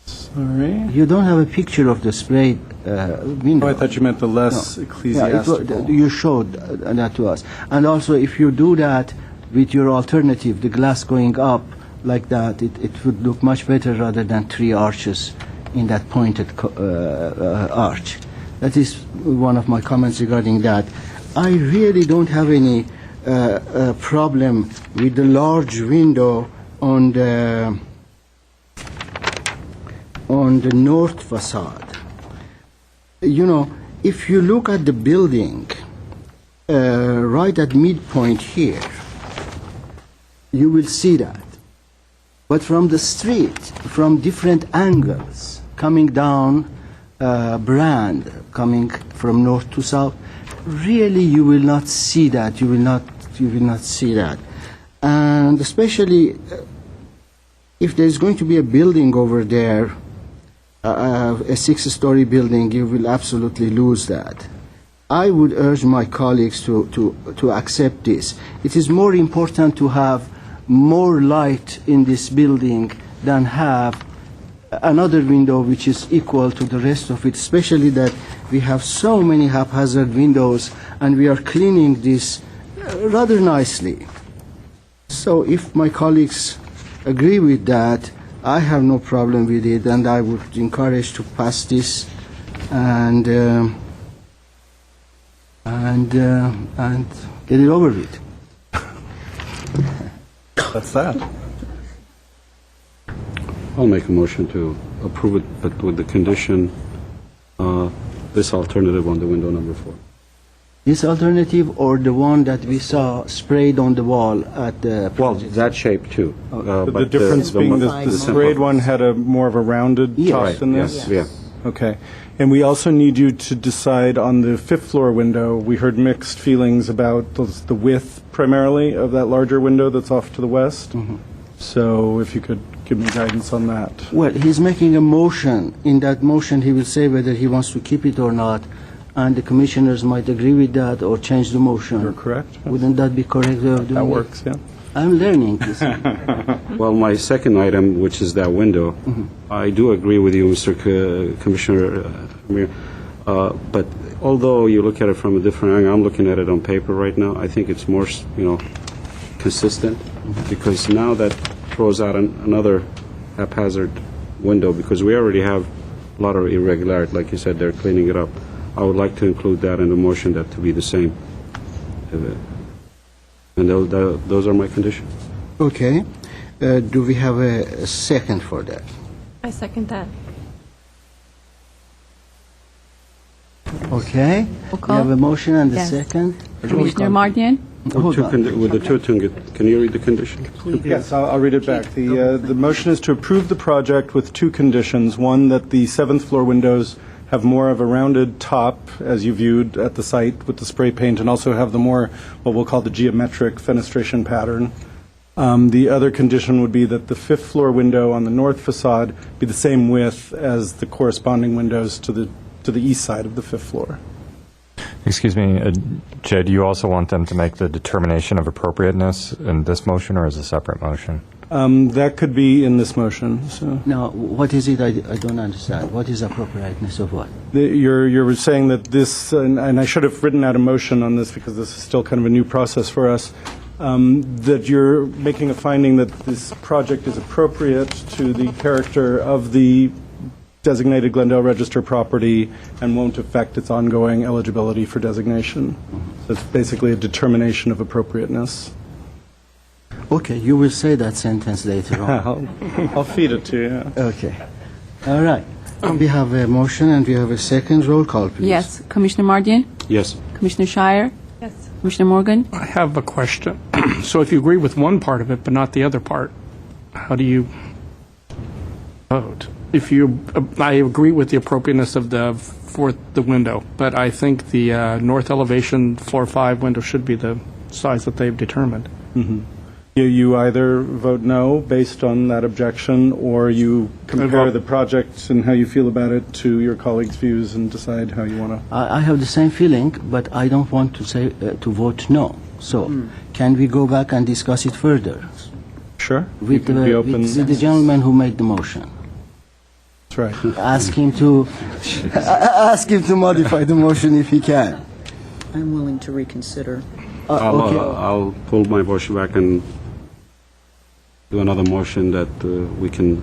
Sorry. You don't have a picture of the sprayed window. Oh, I thought you meant the less Yeah, ecclesiastical. you showed that to us. And also, if you do that with your alternative, the glass going up like that, it would look much better rather than three arches in that pointed arch. That is one of my comments regarding that. I really don't have any problem with the large window on the north facade. You know, if you look at the building right at midpoint here, you will see that. But from the street, from different angles, coming down Brand, coming from north to south, really you will not see that. You will not see that. And especially if there's going to be a building over there, a six-story building, you will absolutely lose that. I would urge my colleagues to accept this. It is more important to have more light in this building than have another window which is equal to the rest of it, especially that we have so many haphazard windows and we are cleaning this rather nicely. So if my colleagues agree with that, I have no problem with it, and I would encourage to pass this and get it over with. That's that. I'll make a motion to approve it, but with the condition, this alternative on the window number 4. This alternative or the one that we saw sprayed on the wall at the Well, project? that shape too. The difference being the sprayed one had a more of a rounded top Right, than this? yes, yeah. Okay. And we also need you to decide on the fifth floor window. We heard mixed feelings about the width primarily of that larger window that's off to the west. So if you could give me guidance on that. Well, he's making a motion. In that motion, he will say whether he wants to keep it or not, and the commissioners might agree with that or change the motion. You're correct. Wouldn't that be correct way of doing That it? works, yeah. I'm learning this. Well, my second item, which is that window, I do agree with you, Mr. Commissioner Amir, but although you look at it from a different angle, I'm looking at it on paper right now, I think it's more, consistent, because now that throws out another haphazard window, because we already have a lot of irregularity, like you said, they're cleaning it up. I would like to include that in the motion, that to be the same. And those are my conditions. Okay. Do we have a second for that? I second that. Okay. Roll We call. have a motion and a Yes. second. Commissioner Mardian? Hold on. With the two, can you read the condition? Yes, I'll read it back. The motion is to approve the project with two conditions. One, that the seventh floor windows have more of a rounded top, as you viewed at the site with the spray paint, and also have the more, what we'll call the geometric fenestration pattern. The other condition would be that the fifth floor window on the north facade be the same width as the corresponding windows to the east side of the fifth floor. Excuse me, Jay, do you also want them to make the determination of appropriateness in this motion or as a separate motion? That could be in this motion. So Now, what is it? I don't understand. What is appropriateness of what? you're saying that this, and I should have written out a motion on this because this is still kind of a new process for us, that you're making a finding that this project is appropriate to the character of the designated Glendale Register property and won't affect its ongoing eligibility for designation. So it's basically a determination of appropriateness. Okay, you will say that sentence later on. I'll feed it to you. Okay. All right. We have a motion and we have a second. Roll call, please. Yes. Commissioner Mardian? Yes. Commissioner Shire? Yes. Commissioner Morgan? I have a question. So if you agree with one part of it but not the other part, how do you vote? I agree with the appropriateness of for the window, but I think the north elevation floor 5 window should be the size that they've determined. You either vote no based on that objection, or you compare the project and how you feel about it to your colleagues' views and decide how you want to. I have the same feeling, but I don't want to say to vote no. So, can we go back and discuss it further Sure. You with, can be open. with the gentleman who made the motion? That's right. Ask him to modify the motion if he can. I'm willing to reconsider. Okay. I'll pull my motion back and do another motion that we can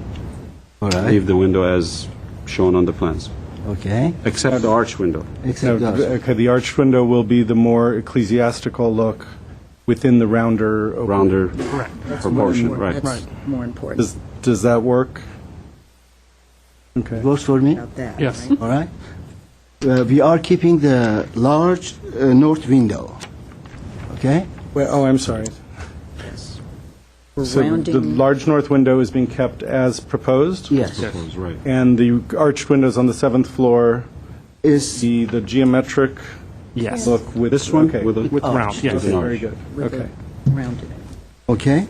All right. leave the window as shown on the plans, Okay. except the arch window. Except No, us. okay, the arched window will be the more ecclesiastical look within the rounder. Rounder proportion, right. That's more important Does that work? Okay. Works for me. about that. Yes. right? All right. We are keeping the large north window. Okay. Well, oh, I'm sorry. We're So the rounding, large north window is being kept as proposed? Yes. Proposed, right. And the arched windows on the 7th floor, Is the geometric Yes. look with... This one Okay. with a... With round, yes. Okay, very good. with Okay. the rounded. okay.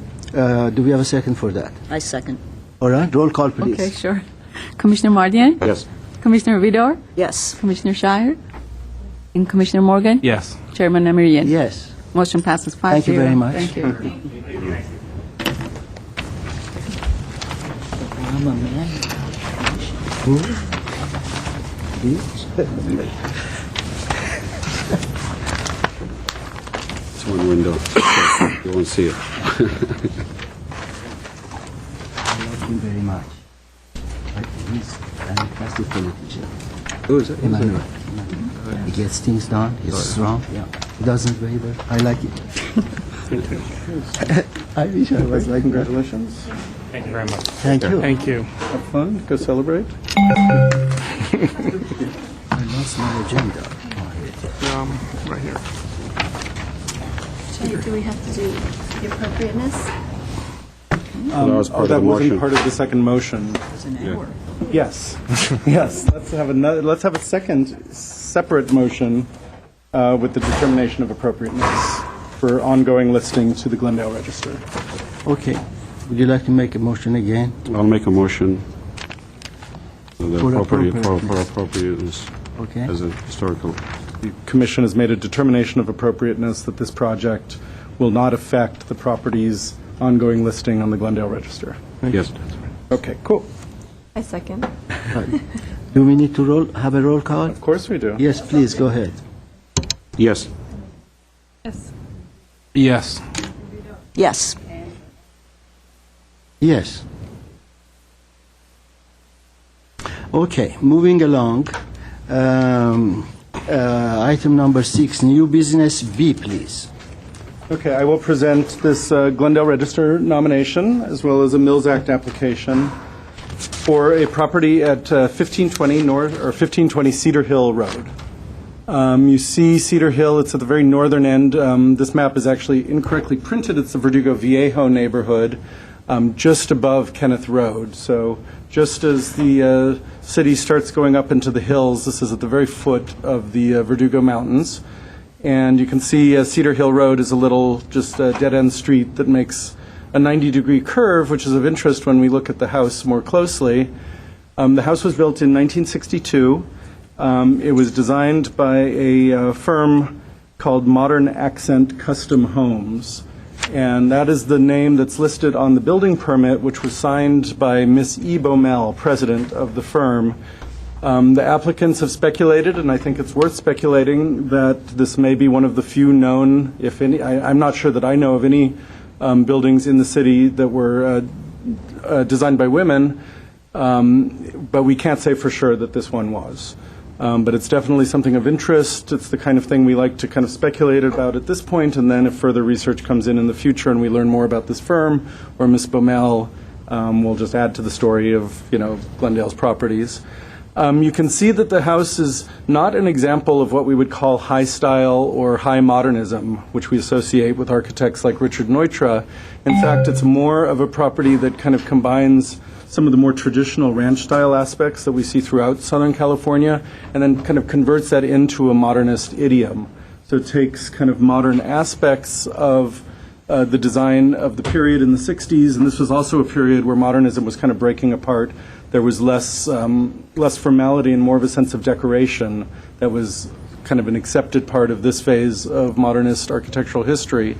Do we have a second for that? I second. All right. Roll call, please. Okay, sure. Commissioner Mardian? Yes. Commissioner Vidor? Yes. Commissioner Shire? And Commissioner Morgan? Yes. Chairman Namirian? Yes. Motion passes 5-0. Thank you very much. Thank you. I'm a man. It's one window. You won't see it. Thank you very much. He's a fantastic politician. Who is it? Emmanuel. He gets things done. He's strong. Yeah. He doesn't waver. I like it. I wish I was like that. Congratulations. Thank you very much. Thank you. Thank you. Have fun. Go celebrate. I lost my agenda. Right here. Do we have to do the appropriateness? That was part of the That wasn't motion. part of the second motion. It's an hour. Yes. Yes. Let's have a second separate motion with the determination of appropriateness for ongoing listing to the Glendale Register. Okay. Would you like to make a motion again? I'll make a motion for the For property, for appropriateness. appropriateness Okay. as a historical. The commission has made a determination of appropriateness that this project will not affect the property's ongoing listing on the Glendale Register. Yes. Okay, cool. I second. Do we need to have a roll call? Of course we do. Yes, please, go ahead. Yes. Yes. Yes. Yes. Yes. Okay, moving along. Item number 6, new business B, please. Okay, I will present this Glendale Register nomination as well as a Mills Act application for a property at 1520 North or 1520 Cedar Hill Road. You see Cedar Hill, it's at the very northern end. This map is actually incorrectly printed. It's the Verdugo Viejo neighborhood, just above Kenneth Road. So just as the city starts going up into the hills, this is at the very foot of the Verdugo Mountains. And you can see Cedar Hill Road is a little just dead-end street that makes a 90-degree curve, which is of interest when we look at the house more closely. The house was built in 1962. It was designed by a firm called Modern Accent Custom Homes, and that is the name that's listed on the building permit, which was signed by Miss E. Baumel, president of the firm. The applicants have speculated, and I think it's worth speculating, that this may be one of the few known, if any, I'm not sure that I know of any buildings in the city that were designed by women, but we can't say for sure that this one was. But it's definitely something of interest. It's the kind of thing we like to kind of speculate about at this point, and then if further research comes in the future and we learn more about this firm or Ms. Baumel, we'll just add to the story of, Glendale's properties. You can see that the house is not an example of what we would call high style or high modernism, which we associate with architects like Richard Neutra. In fact, it's more of a property that kind of combines some of the more traditional ranch-style aspects that we see throughout Southern California, and then kind of converts that into a modernist idiom. So it takes kind of modern aspects of the design of the period in the 60s, and this was also a period where modernism was kind of breaking apart. There was less formality and more of a sense of decoration that was kind of an accepted part of this phase of modernist architectural history.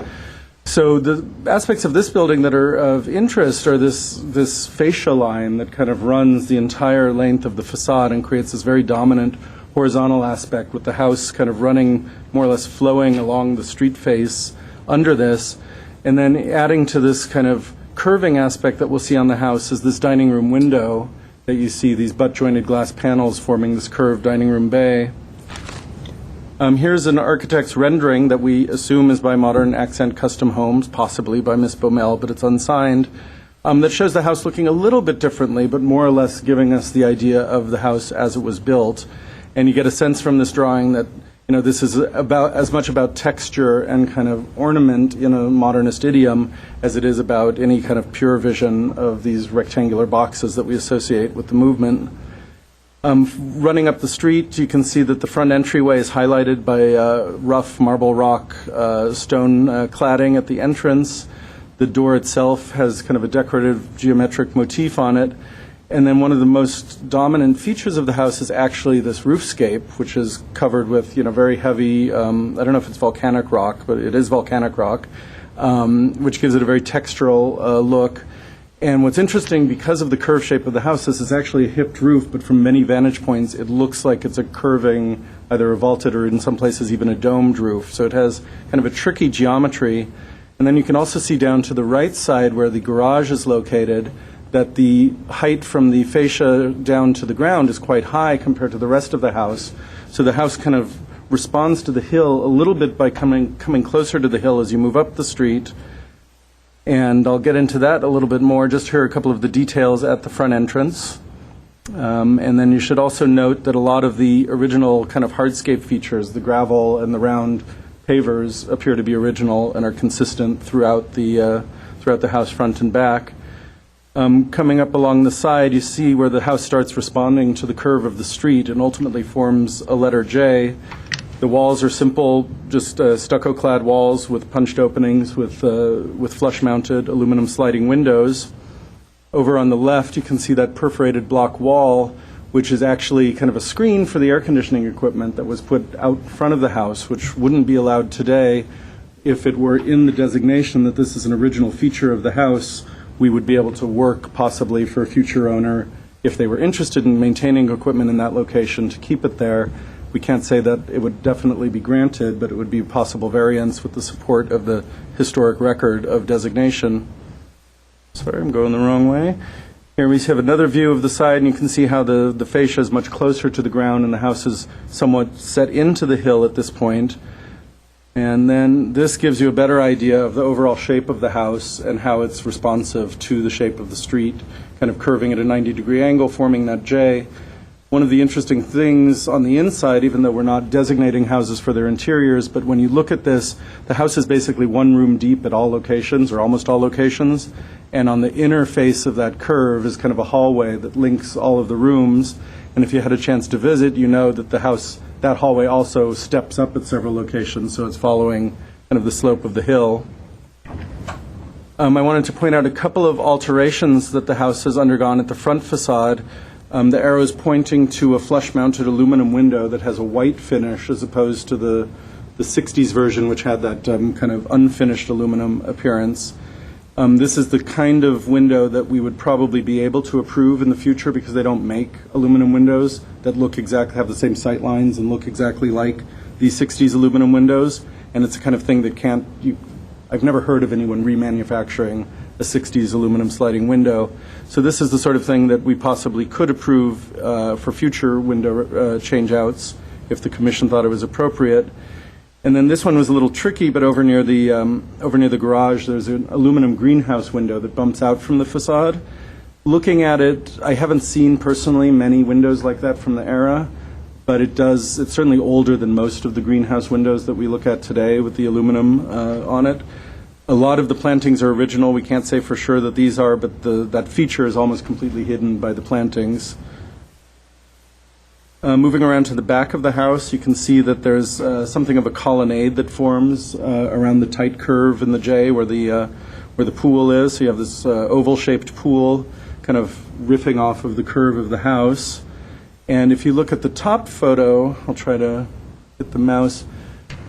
So the aspects of this building that are of interest are this fascia line that kind of runs the entire length of the facade and creates this very dominant horizontal aspect with the house kind of running, more or less flowing along the street face under this. And then adding to this kind of curving aspect that we'll see on the house is this dining room window that you see, these butt-jointed glass panels forming this curved dining room bay. Here's an architect's rendering that we assume is by Modern Accent Custom Homes, possibly by Miss Baumel, but it's unsigned, that shows the house looking a little bit differently, but more or less giving us the idea of the house as it was built. And you get a sense from this drawing that this is about as much about texture and kind of ornament in a modernist idiom as it is about any kind of pure vision of these rectangular boxes that we associate with the movement. Running up the street, you can see that the front entryway is highlighted by rough marble rock stone cladding at the entrance. The door itself has kind of a decorative geometric motif on it. And then one of the most dominant features of the house is actually this roofscape, which is covered with, very heavy, I don't know if it's volcanic rock, but it is volcanic rock, which gives it a very textural look. And what's interesting, because of the curved shape of the house, this is actually a hipped roof, but from many vantage points, it looks like it's a curving, either a vaulted or in some places even a domed roof. So it has kind of a tricky geometry. And then you can also see down to the right side where the garage is located, that the height from the fascia down to the ground is quite high compared to the rest of the house. So the house kind of responds to the hill a little bit by coming closer to the hill as you move up the street. And I'll get into that a little bit more. Just here are a couple of the details at the front entrance. And then you should also note that a lot of the original kind of hardscape features, the gravel and the round pavers, appear to be original and are consistent throughout the house front and back. Coming up along the side, you see where the house starts responding to the curve of the street and ultimately forms a letter J. The walls are simple, just stucco-clad walls with punched openings with flush-mounted aluminum sliding windows. Over on the left, you can see that perforated block wall, which is actually kind of a screen for the air conditioning equipment that was put out front of the house, which wouldn't be allowed today if it were in the designation that this is an original feature of the house. We would be able to work possibly for a future owner if they were interested in maintaining equipment in that location to keep it there. We can't say that it would definitely be granted, but it would be a possible variance with the support of the historic record of designation. Sorry, I'm going the wrong way. Here we have another view of the side, and you can see how the fascia is much closer to the ground, and the house is somewhat set into the hill at this point. And then this gives you a better idea of the overall shape of the house and how it's responsive to the shape of the street, kind of curving at a 90-degree angle, forming that J. One of the interesting things on the inside, even though we're not designating houses for their interiors, but when you look at this, the house is basically one room deep at all locations, or almost all locations, and on the inner face of that curve is kind of a hallway that links all of the rooms. And if you had a chance to visit, you know that the house, that hallway also steps up at several locations, so it's following kind of the slope of the hill. I wanted to point out a couple of alterations that the house has undergone at the front facade. The arrow is pointing to a flush-mounted aluminum window that has a white finish as opposed to the 60s version, which had that kind of unfinished aluminum appearance. This is the kind of window that we would probably be able to approve in the future because they don't make aluminum windows that look exactly, have the same sight lines and look exactly like the 60s aluminum windows. And it's the kind of thing that I've never heard of anyone remanufacturing a 60s aluminum sliding window. So this is the sort of thing that we possibly could approve for future window change-outs if the commission thought it was appropriate. And then this one was a little tricky, but over near the garage, there's an aluminum greenhouse window that bumps out from the facade. Looking at it, I haven't seen personally many windows like that from the era, but it's certainly older than most of the greenhouse windows that we look at today with the aluminum on it. A lot of the plantings are original. We can't say for sure that these are, but that feature is almost completely hidden by the plantings. Moving around to the back of the house, you can see that there's something of a colonnade that forms around the tight curve in the J where the pool is. So you have this oval-shaped pool kind of riffing off of the curve of the house. And if you look at the top photo, I'll try to hit the mouse,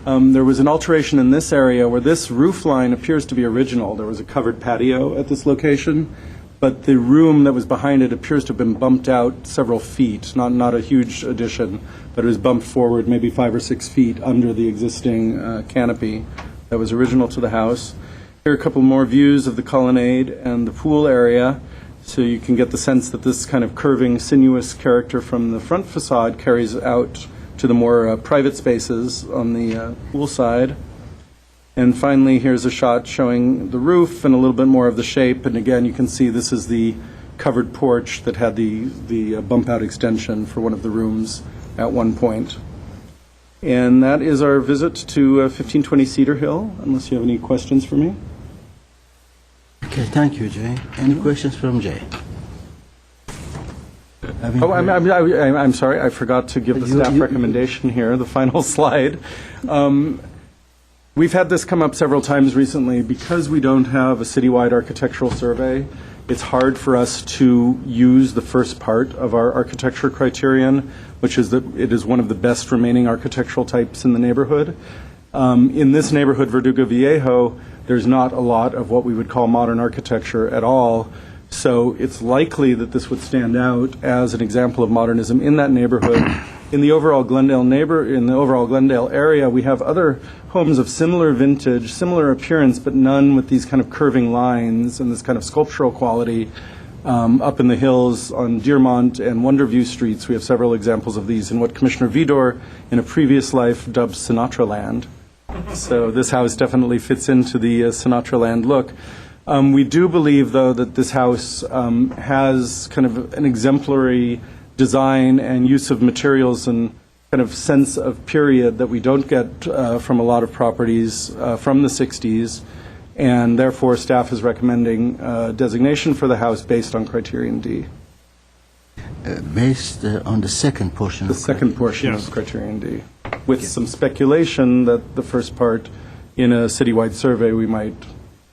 there was an alteration in this area where this roof line appears to be original. There was a covered patio at this location, but the room that was behind it appears to have been bumped out several feet, not a huge addition, but it was bumped forward maybe 5 or 6 feet under the existing canopy that was original to the house. Here are a couple more views of the colonnade and the pool area, so you can get the sense that this kind of curving, sinuous character from the front facade carries out to the more private spaces on the pool side. And finally, here's a shot showing the roof and a little bit more of the shape. And again, you can see this is the covered porch that had the bump-out extension for one of the rooms at one point. And that is our visit to 1520 Cedar Hill, unless you have any questions for me. Okay, thank you, Jay. Any questions from Jay? Oh, I'm sorry, I forgot to give the staff recommendation here, the final slide. We've had this come up several times recently. Because we don't have a citywide architectural survey, it's hard for us to use the first part of our architecture criterion, which is that it is one of the best remaining architectural types in the neighborhood. In this neighborhood, Verdugo Viejo, there's not a lot of what we would call modern architecture at all. So it's likely that this would stand out as an example of modernism in that neighborhood. In the overall Glendale area, we have other homes of similar vintage, similar appearance, but none with these kind of curving lines and this kind of sculptural quality. Up in the hills on Deermont and Wonderview Streets, we have several examples of these in what Commissioner Vidor, in a previous life, dubbed Sinatra Land. So this house definitely fits into the Sinatra Land look. We do believe, though, that this house has kind of an exemplary design and use of materials and kind of sense of period that we don't get from a lot of properties from the 60s, and therefore staff is recommending designation for the house based on Criterion D. Based on the second portion. The second portion of Criterion D, with some speculation that the first part in a citywide survey we might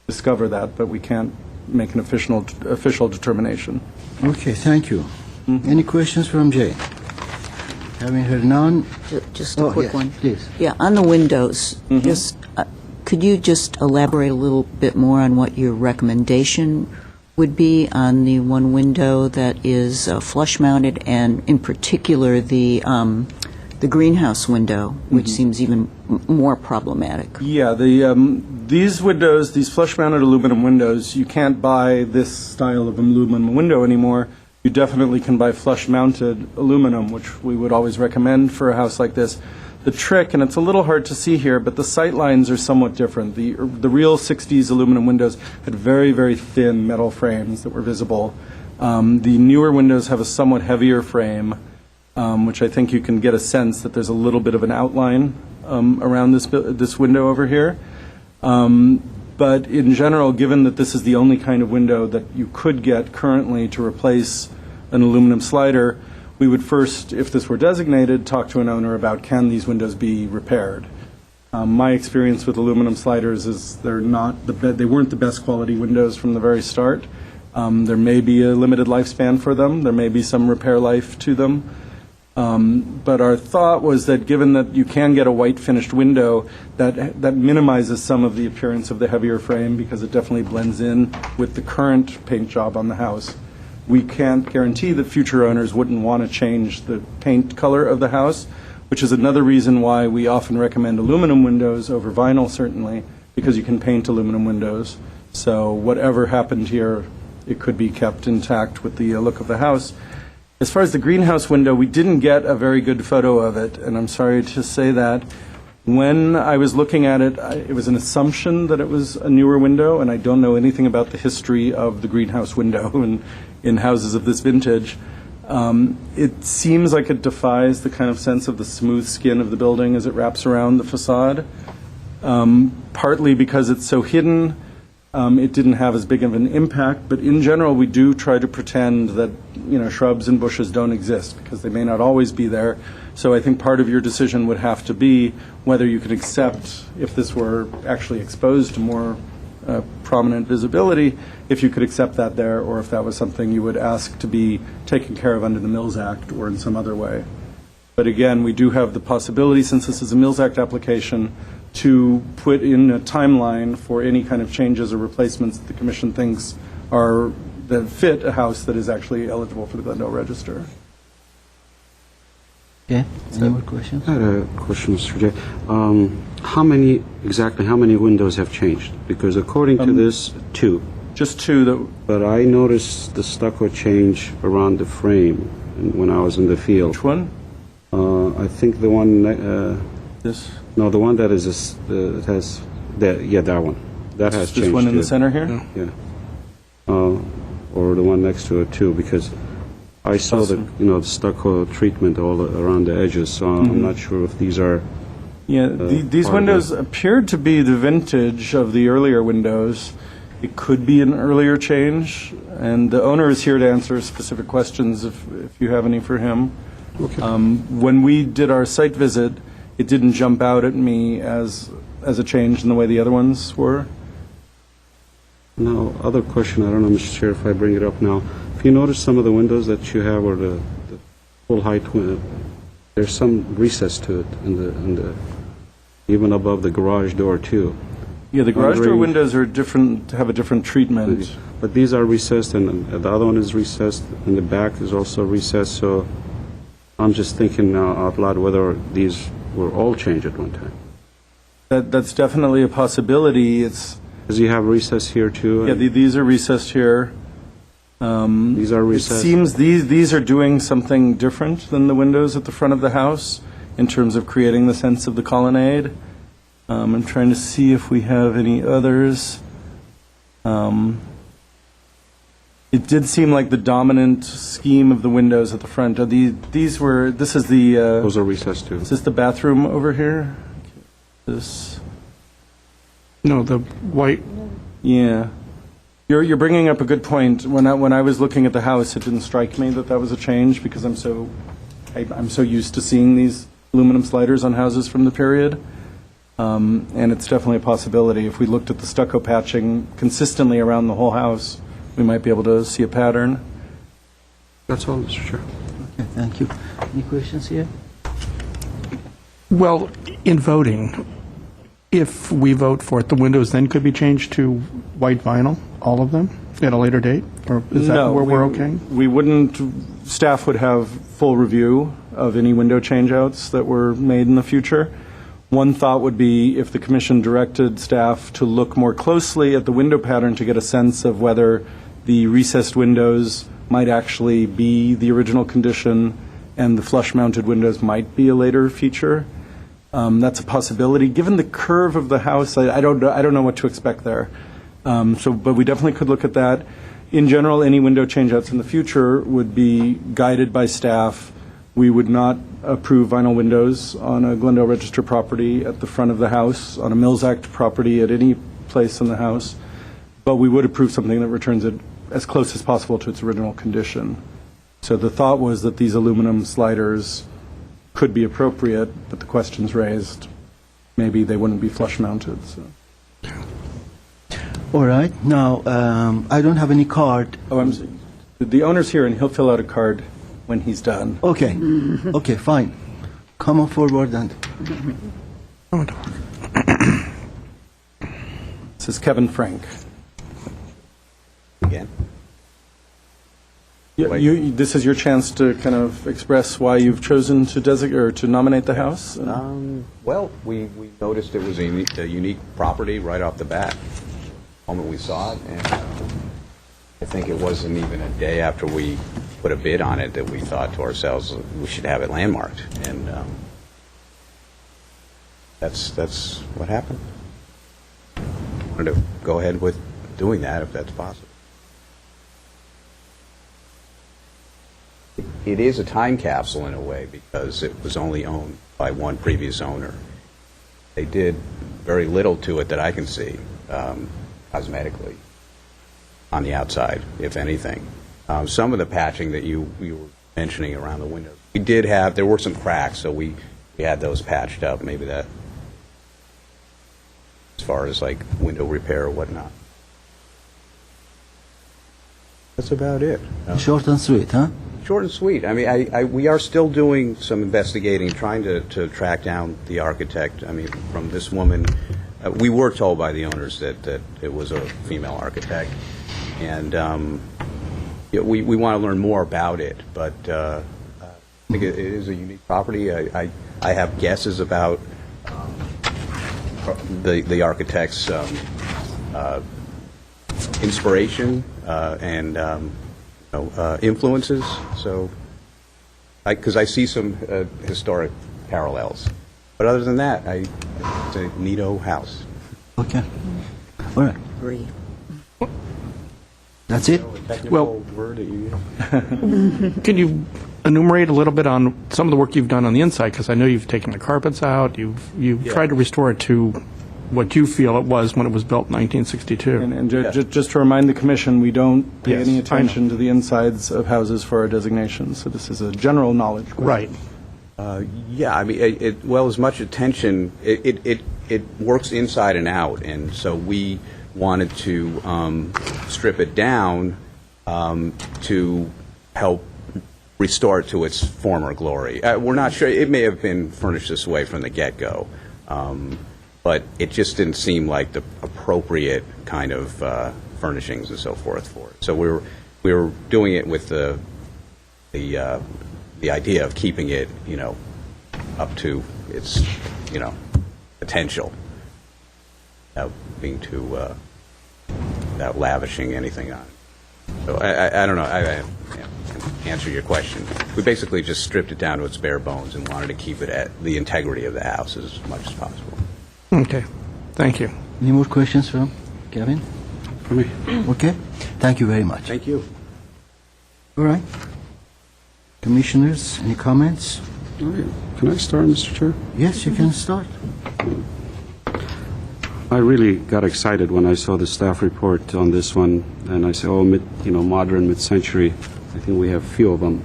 discover that, but we can't make an official determination. Okay, thank you. Any questions from Jay? Having heard none. Just a quick yes, one. please. Yeah, on the windows, just could you just elaborate a little bit more on what your recommendation would be on the one window that is flush-mounted, and in particular the greenhouse window, which seems even more problematic? Yeah, these windows, these flush-mounted aluminum windows, you can't buy this style of aluminum window anymore. You definitely can buy flush-mounted aluminum, which we would always recommend for a house like this. The trick, and it's a little hard to see here, but the sight lines are somewhat different. The real 60s aluminum windows had very, very thin metal frames that were visible. The newer windows have a somewhat heavier frame, which I think you can get a sense that there's a little bit of an outline around this window over here. But in general, given that this is the only kind of window that you could get currently to replace an aluminum slider, we would first, if this were designated, talk to an owner about can these windows be repaired. My experience with aluminum sliders is they weren't the best quality windows from the very start. There may be a limited lifespan for them. There may be some repair life to them. But our thought was that given that you can get a white finished window, that minimizes some of the appearance of the heavier frame because it definitely blends in with the current paint job on the house. We can't guarantee that future owners wouldn't want to change the paint color of the house, which is another reason why we often recommend aluminum windows over vinyl, certainly, because you can paint aluminum windows. So whatever happened here, it could be kept intact with the look of the house. As far as the greenhouse window, we didn't get a very good photo of it, and I'm sorry to say that. When I was looking at it, it was an assumption that it was a newer window, and I don't know anything about the history of the greenhouse window in houses of this vintage. It seems like it defies the kind of sense of the smooth skin of the building as it wraps around the facade, partly because it's so hidden, it didn't have as big of an impact. But in general, we do try to pretend that, shrubs and bushes don't exist because they may not always be there. So I think part of your decision would have to be whether you could accept, if this were actually exposed to more prominent visibility, if you could accept that there, or if that was something you would ask to be taken care of under the Mills Act or in some other way. But again, we do have the possibility, since this is a Mills Act application, to put in a timeline for any kind of changes or replacements that the Commission thinks that fit a house that is actually eligible for the Glendale Register. Okay, any more questions? I had a question, Mr. J. How many windows have changed? Because according to this, 2. Just 2 that... But I noticed the stucco change around the frame when I was in the field. Which one? I think the one... This? No, the one that is that has... that one. That has changed. This one in the too. center here? Yeah. Or the one next to it, too, because I saw the stucco treatment all around the edges, so I'm not sure if these are... Yeah, these windows appeared to be the vintage of the earlier windows. It could be an earlier change, and the owner is here to answer specific questions if you have any for him. Okay. When we did our site visit, it didn't jump out at me as a change in the way the other ones were. Now, other question, I don't know, Mr. Chair, if I bring it up now. If you notice some of the windows that you have, or the full height window, there's some recess to it, even above the garage door, too. Yeah, the garage door windows are different, have a different treatment. But these are recessed, and the other one is recessed, and the back is also recessed, so I'm just thinking now out loud whether these were all changed at one time. That's definitely a possibility. Does he have recess here, too? Yeah, these are recessed here. These are recessed. It seems these are doing something different than the windows at the front of the house in terms of creating the sense of the colonnade. I'm trying to see if we have any others. It did seem like the dominant scheme of the windows at the front. This is the... Those are recessed, too. Is this the bathroom over here? No, the white, Yeah. You're bringing up a good point. When I was looking at the house, it didn't strike me that was a change because I'm so used to seeing these aluminum sliders on houses from the period. And it's definitely a possibility. If we looked at the stucco patching consistently around the whole house, we might be able to see a pattern. That's all, Mr. Chair. Okay, thank you. Any questions here? well, in voting, if we vote for it, the windows then could be changed to white vinyl, all of them, at a later date? Or is that where we're okay? We wouldn't, staff would have full review of any window changeouts that were made in the future. One thought would be if the commission directed staff to look more closely at the window pattern to get a sense of whether the recessed windows might actually be the original condition and the flush-mounted windows might be a later feature. That's a possibility. Given the curve of the house, I don't know what to expect there. But we definitely could look at that. In general, any window changeouts in the future would be guided by staff. We would not approve vinyl windows on a Glendale Register property at the front of the house, on a Mills Act property at any place in the house. But we would approve something that returns it as close as possible to its original condition. So the thought was that these aluminum sliders could be appropriate, but the questions raised, maybe they wouldn't be flush mounted. So. All right. Now, I don't have any card. The owner's here, and he'll fill out a card when he's done. Okay. Okay, fine. Come on forward and... This is Kevin Frank. Again. This is your chance to kind of express why you've chosen to designate or to nominate the house. Well, we noticed it was a unique property right off the bat, the moment we saw it, and I think it wasn't even a day after we put a bid on it that we thought to ourselves we should have it landmarked, and that's what happened. I wanted to go ahead with doing that if that's possible. It is a time capsule in a way because it was only owned by one previous owner. They did very little to it that I can see. cosmetically on the outside, if anything. Some of the patching that you were mentioning around the windows, there were some cracks, so we had those patched up. Maybe that, as far as like window repair or whatnot. That's about it. Short and sweet, huh? Short and sweet. I mean, we are still doing some investigating, trying to track down the architect. I mean, from this woman, we were told by the owners that it was a female architect, and we want to learn more about it. But I think it is a unique property. I have guesses about the architect's inspiration and influences. So, because I see some historic parallels, but other than that, it's a neato house. Okay. All right. Agree. That's it? Well, Word that you can you enumerate a little bit on some of the work you've done on the inside? Because I know you've taken the carpets out, you've tried to restore it to what you feel it was when it was built in 1962. And just to remind the commission, we don't pay Yes, any I attention to the insides of houses for our designation, so this is a general knowledge question. Right. Yeah, I mean, well, as much attention, it works inside and out, and so we wanted to strip it down to help restore it to its former glory. We're not sure. It may have been furnished this way from the get-go, but it just didn't seem like the appropriate kind of furnishings and so forth for it. So we were doing it with the idea of keeping it, up to its, potential, without being too, without lavishing anything on it. So I don't know. I can't answer your question. We basically just stripped it down to its bare bones and wanted to keep it at the integrity of the house as much as possible. Okay. Thank you. Any more questions from Kevin? For me. Okay. Thank you very much. Thank you. All right. Commissioners, any comments? All right. Can I start, Mr. Chair? Yes, you can start. I really got excited when I saw the staff report on this one, and I said, modern, mid-century. I think we have a few of them.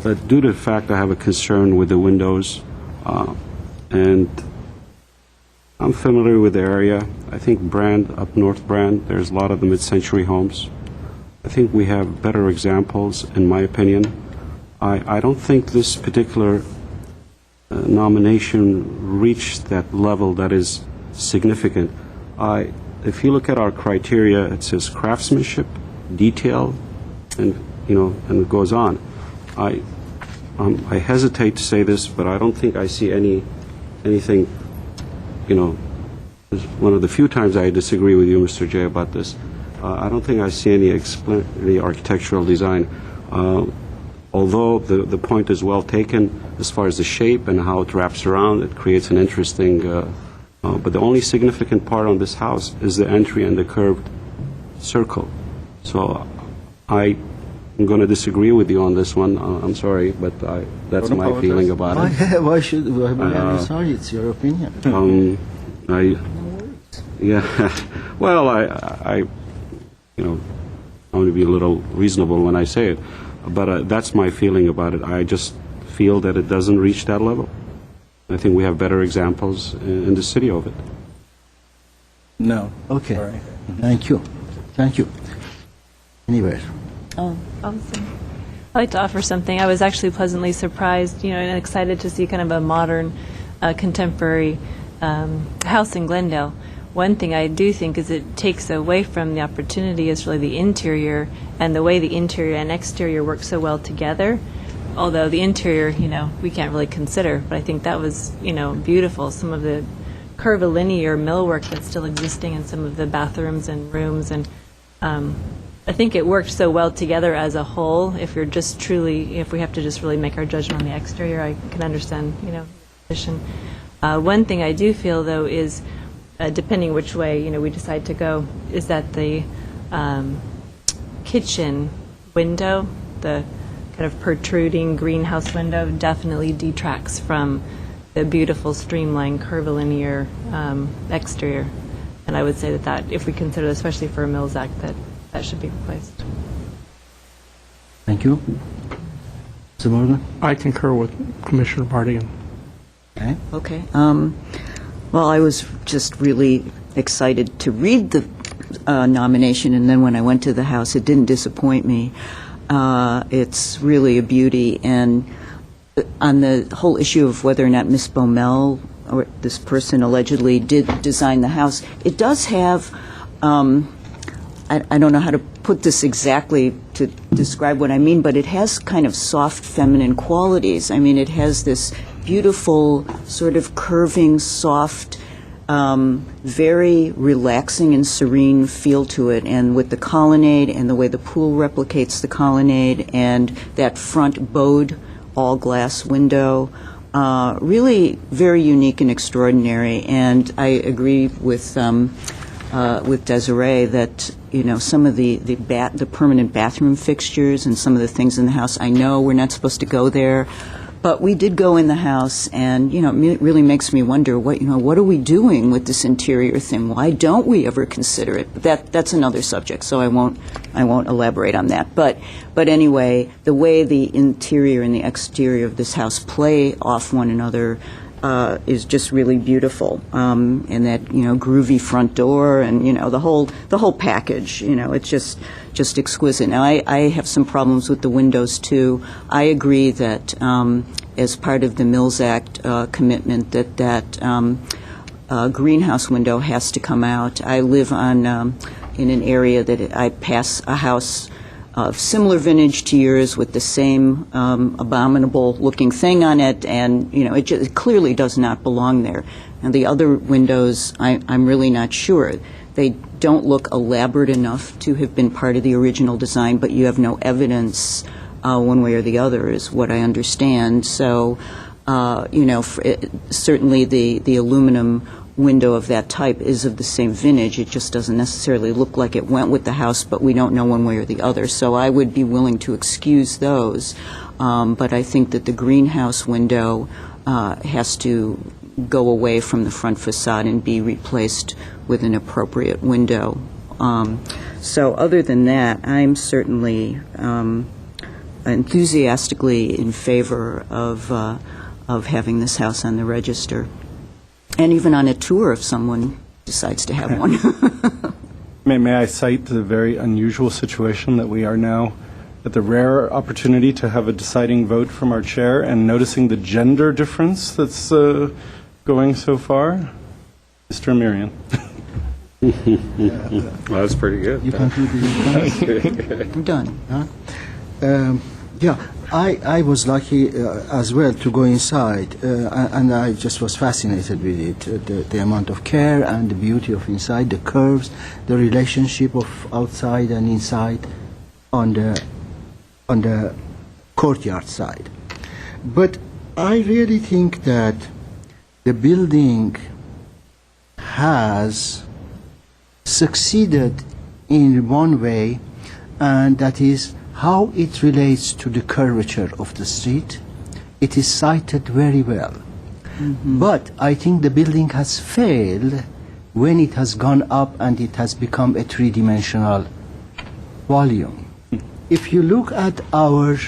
But due to the fact I have a concern with the windows, and I'm familiar with the area. I think up north Brand, there's a lot of the mid-century homes. I think we have better examples, in my opinion. I don't think this particular nomination reached that level that is significant. If you look at our criteria, it says craftsmanship, detail, and it goes on. I hesitate to say this, but I don't think I see anything. One of the few times I disagree with you, Mr. J, about this. I don't think I see any architectural design. Although the point is well taken as far as the shape and how it wraps around, it creates an interesting, but the only significant part on this house is the entry and the curved circle. So I'm going to disagree with you on this one. I'm sorry, but that's Don't my apologize. feeling about it. Why should I'm sorry, it's your opinion. Well, I want to be a little reasonable when I say it. But that's my feeling about it. I just feel that it doesn't reach that level. I think we have better examples in the city of it. No. Okay. Sorry. Thank you. Thank you. Anywhere? Awesome. I'd like to offer something. I was actually pleasantly surprised, and excited to see kind of a modern, contemporary house in Glendale. One thing I do think is it takes away from the opportunity is really the interior and the way the interior and exterior work so well together. Although the interior, we can't really consider, but I think that was, beautiful. Some of the curvilinear millwork that's still existing in some of the bathrooms and rooms, and I think it worked so well together as a whole. If we have to just really make our judgment on the exterior, I can understand, position. One thing I do feel though is, depending which way we decide to go, is that the kitchen window, the kind of protruding greenhouse window, definitely detracts from the beautiful streamlined curvilinear exterior. And I would say that if we consider, especially for a Mills Act, that should be replaced. Thank you. Mr. Morgan? I concur with Commissioner Bardigan. Okay. Okay. Well, I was just really excited to read the nomination, and then when I went to the house, it didn't disappoint me. It's really a beauty, and on the whole issue of whether or not Miss Baumel, or this person allegedly did design the house, it does have, I don't know how to put this exactly to describe what I mean, but it has kind of soft feminine qualities. I mean, it has this beautiful sort of curving, soft, very relaxing and serene feel to it, and with the colonnade and the way the pool replicates the colonnade and that front bowed all-glass window, really very unique and extraordinary. And I agree with Desiree that, you know, some of the permanent bathroom fixtures and some of the things in the house, I know we're not supposed to go there, but we did go in the house, and, you know, it really makes me wonder, what are we doing with this interior thing? Why don't we ever consider it? But that's another subject, so I won't elaborate on that. But anyway, the way the interior and the exterior of this house play off one another is just really beautiful. And that, you know, groovy front door, and, you know, the whole package, you know, it's just exquisite. Now, I have some problems with the windows, too. I agree that as part of the Mills Act commitment that greenhouse window has to come out. I live in an area that I pass a house of similar vintage to yours with the same abominable-looking thing on it, and, you know, it clearly does not belong there. And the other windows, I'm really not sure. They don't look elaborate enough to have been part of the original design, but you have no evidence one way or the other, is what I understand. So, you know, certainly the aluminum window of that type is of the same vintage. It just doesn't necessarily look like it went with the house, but we don't know one way or the other. So I would be willing to excuse those. But I think that the greenhouse window has to go away from the front facade and be replaced with an appropriate window. So other than that, I'm certainly enthusiastically in favor of having this house on the register, and even on a tour if someone decides to have one. May I cite the very unusual situation that we are now at the rare opportunity to have a deciding vote from our chair, and noticing the gender difference that's going so far? Mr. Miriam. Well, that's pretty good. You concluded? I'm done. Huh? Yeah, I was lucky as well to go inside, and I just was fascinated with it, the amount of care and the beauty of inside, the curves, the relationship of outside and inside on the courtyard side. But I really think that the building has succeeded in one way, and that is how it relates to the curvature of the street. It is cited very well. Mm-hmm. But I think the building has failed when it has gone up and it has become a three-dimensional volume. If you look at our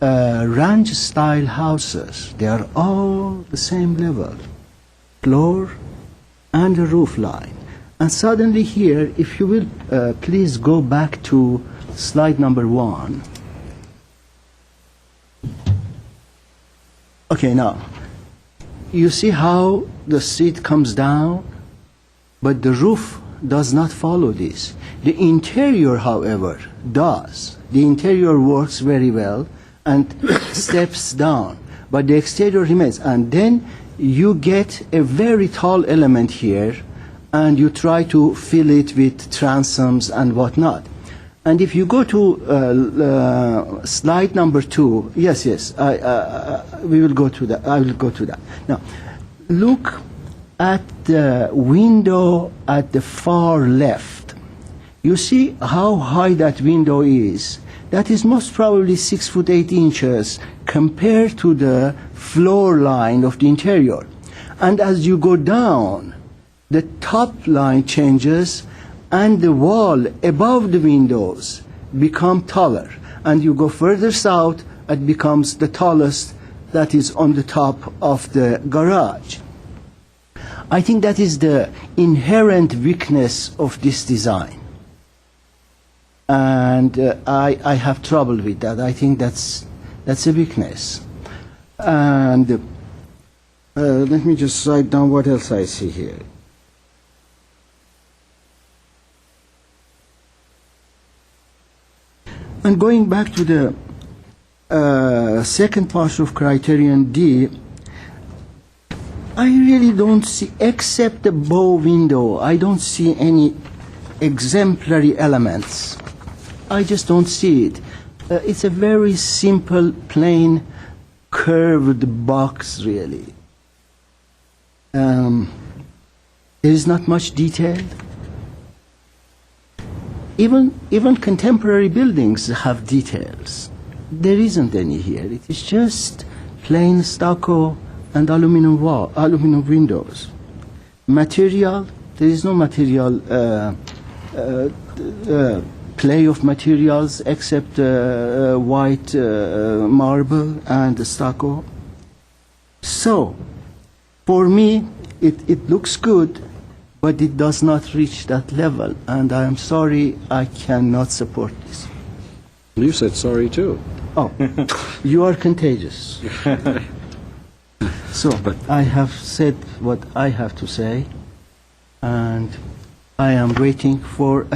ranch-style houses, they are all the same level, floor and the roof line. And suddenly here, if you will please go back to slide number 1. Okay, now, you see how the street comes down, but the roof does not follow this. The interior, however, does. The interior works very well and steps down, but the exterior remains. And then you get a very tall element here, and you try to fill it with transoms and whatnot. And if you go to slide number 2, yes, we will go to that. I will go to that. Now, look at the window at the far left. You see how high that window is. That is most probably 6 foot 8 inches compared to the floor line of the interior. And as you go down, the top line changes and the wall above the windows become taller. And you go further south, it becomes the tallest that is on the top of the garage. I think that is the inherent weakness of this design. And I have trouble with that. I think that's a weakness. And let me just write down what else I see here. And going back to the second part of criterion D, I really don't see, except the bow window, I don't see any exemplary elements. I just don't see it. It's a very simple, plain, curved box, really. There is not much detail. Even contemporary buildings have details. There isn't any here. It is just plain stucco and aluminum windows. Material, there is no material play of materials except white marble and stucco. So, for me, it looks good, but it does not reach that level, and I am sorry I cannot support this. You said sorry too. Oh, you are contagious. So, I have said what I have to say, and I am waiting for...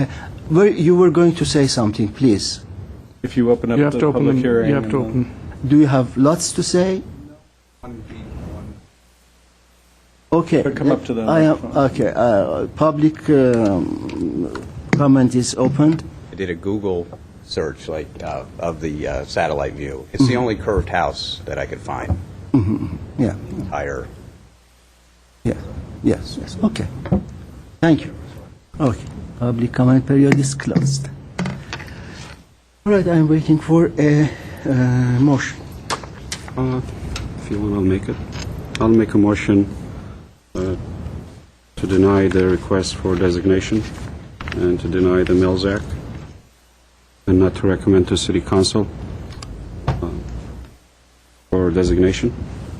you were going to say something, please. If you open up You have the to open public them, hearing. you have to and then- open. Do you have lots to say? Okay. But come up to the I am, microphone. okay, public comment is opened. I did a Google search of the satellite view. It's the only curved house that I could find. Yeah, Entire. yes, okay. Thank you. Okay, public comment period is closed. All right, I'm waiting for a motion. If you want, I'll make it. I'll make a motion to deny the request for designation and to deny the Mills Act and not to recommend to City Council for designation.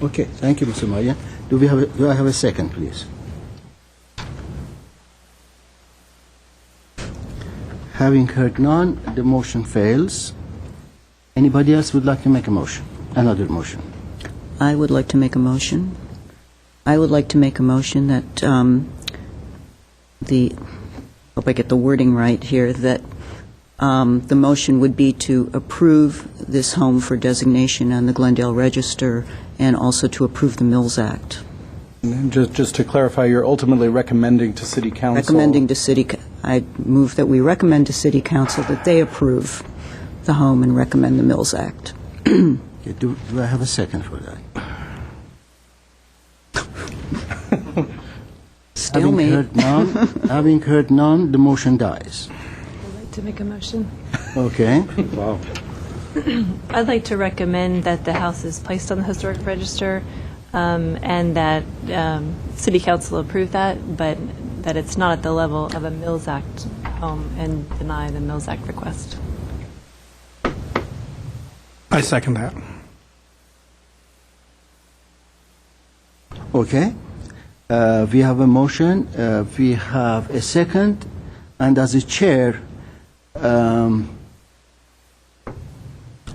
Okay, thank you, Mr. Maria. Do I have a second, please? Having heard none, the motion fails. Anybody else would like to make a motion? Another motion? I would like to make a motion. I would like to make a motion that hope I get the wording right here, that the motion would be to approve this home for designation on the Glendale Register and also to approve the Mills Act. And just to clarify, you're ultimately recommending to City Council. Recommending to I move that we recommend to City Council that they approve the home and recommend the Mills Act. Okay, do I have a second for that? Stalemate. Having heard none, the motion dies. I'd like to make a motion. Okay. Wow. I'd like to recommend that the house is placed on the Historic Register and that City Council approve that, but that it's not at the level of a Mills Act home and deny the Mills Act request. I second that. Okay. We have a motion, we have a second, and as a chair, I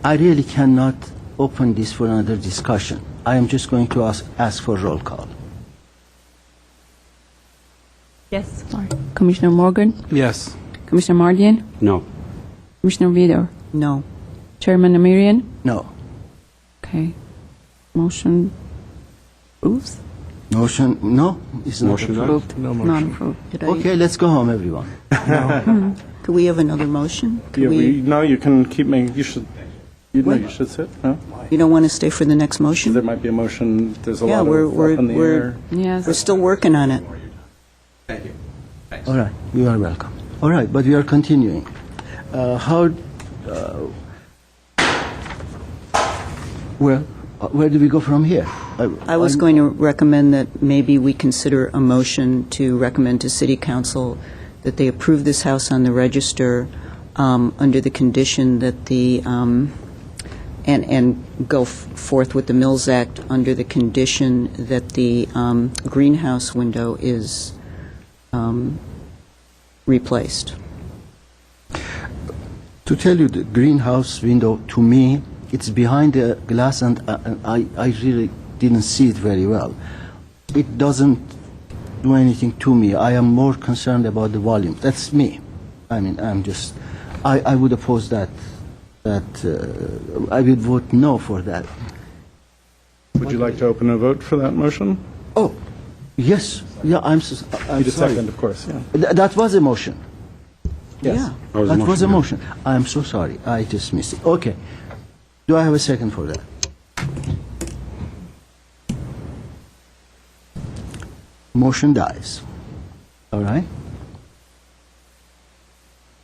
really cannot open this for another discussion. I am just going to ask for roll call. Yes. Sorry. Commissioner Morgan? Yes. Commissioner Mardian? No. Commissioner Vidor? No. Chairman Amirian? No. Okay. Motion approves? Motion, no? It's not Motion approved. died? No Not motion. approved. Did I? Okay, let's go home, everyone. Could we have another motion? Could Yeah, no, you can keep making, you should sit, no? You don't want to stay for the next motion? There might be a motion, there's a Yeah, lot of up in the air. Yes. We're still working on it. All right, you are welcome. All right, but we are continuing. Where do we go from here? I was going to recommend that maybe we consider a motion to recommend to City Council that they approve this house on the register under the condition that the, and go forth with the Mills Act under the condition that the greenhouse window is replaced. To tell you, the greenhouse window, to me, it's behind the glass, and I really didn't see it very well. It doesn't do anything to me. I am more concerned about the volume. That's me. I mean, I would oppose that. I would vote no for that. Would you like to open a vote for that motion? Oh, yes. Yeah, I'm Need a sorry. second, of course, yeah. That was a motion. Yes. Yeah, was a that was a motion, motion. I'm so sorry. I just missed it. Okay. Do I have a second for that? Motion dies. All right?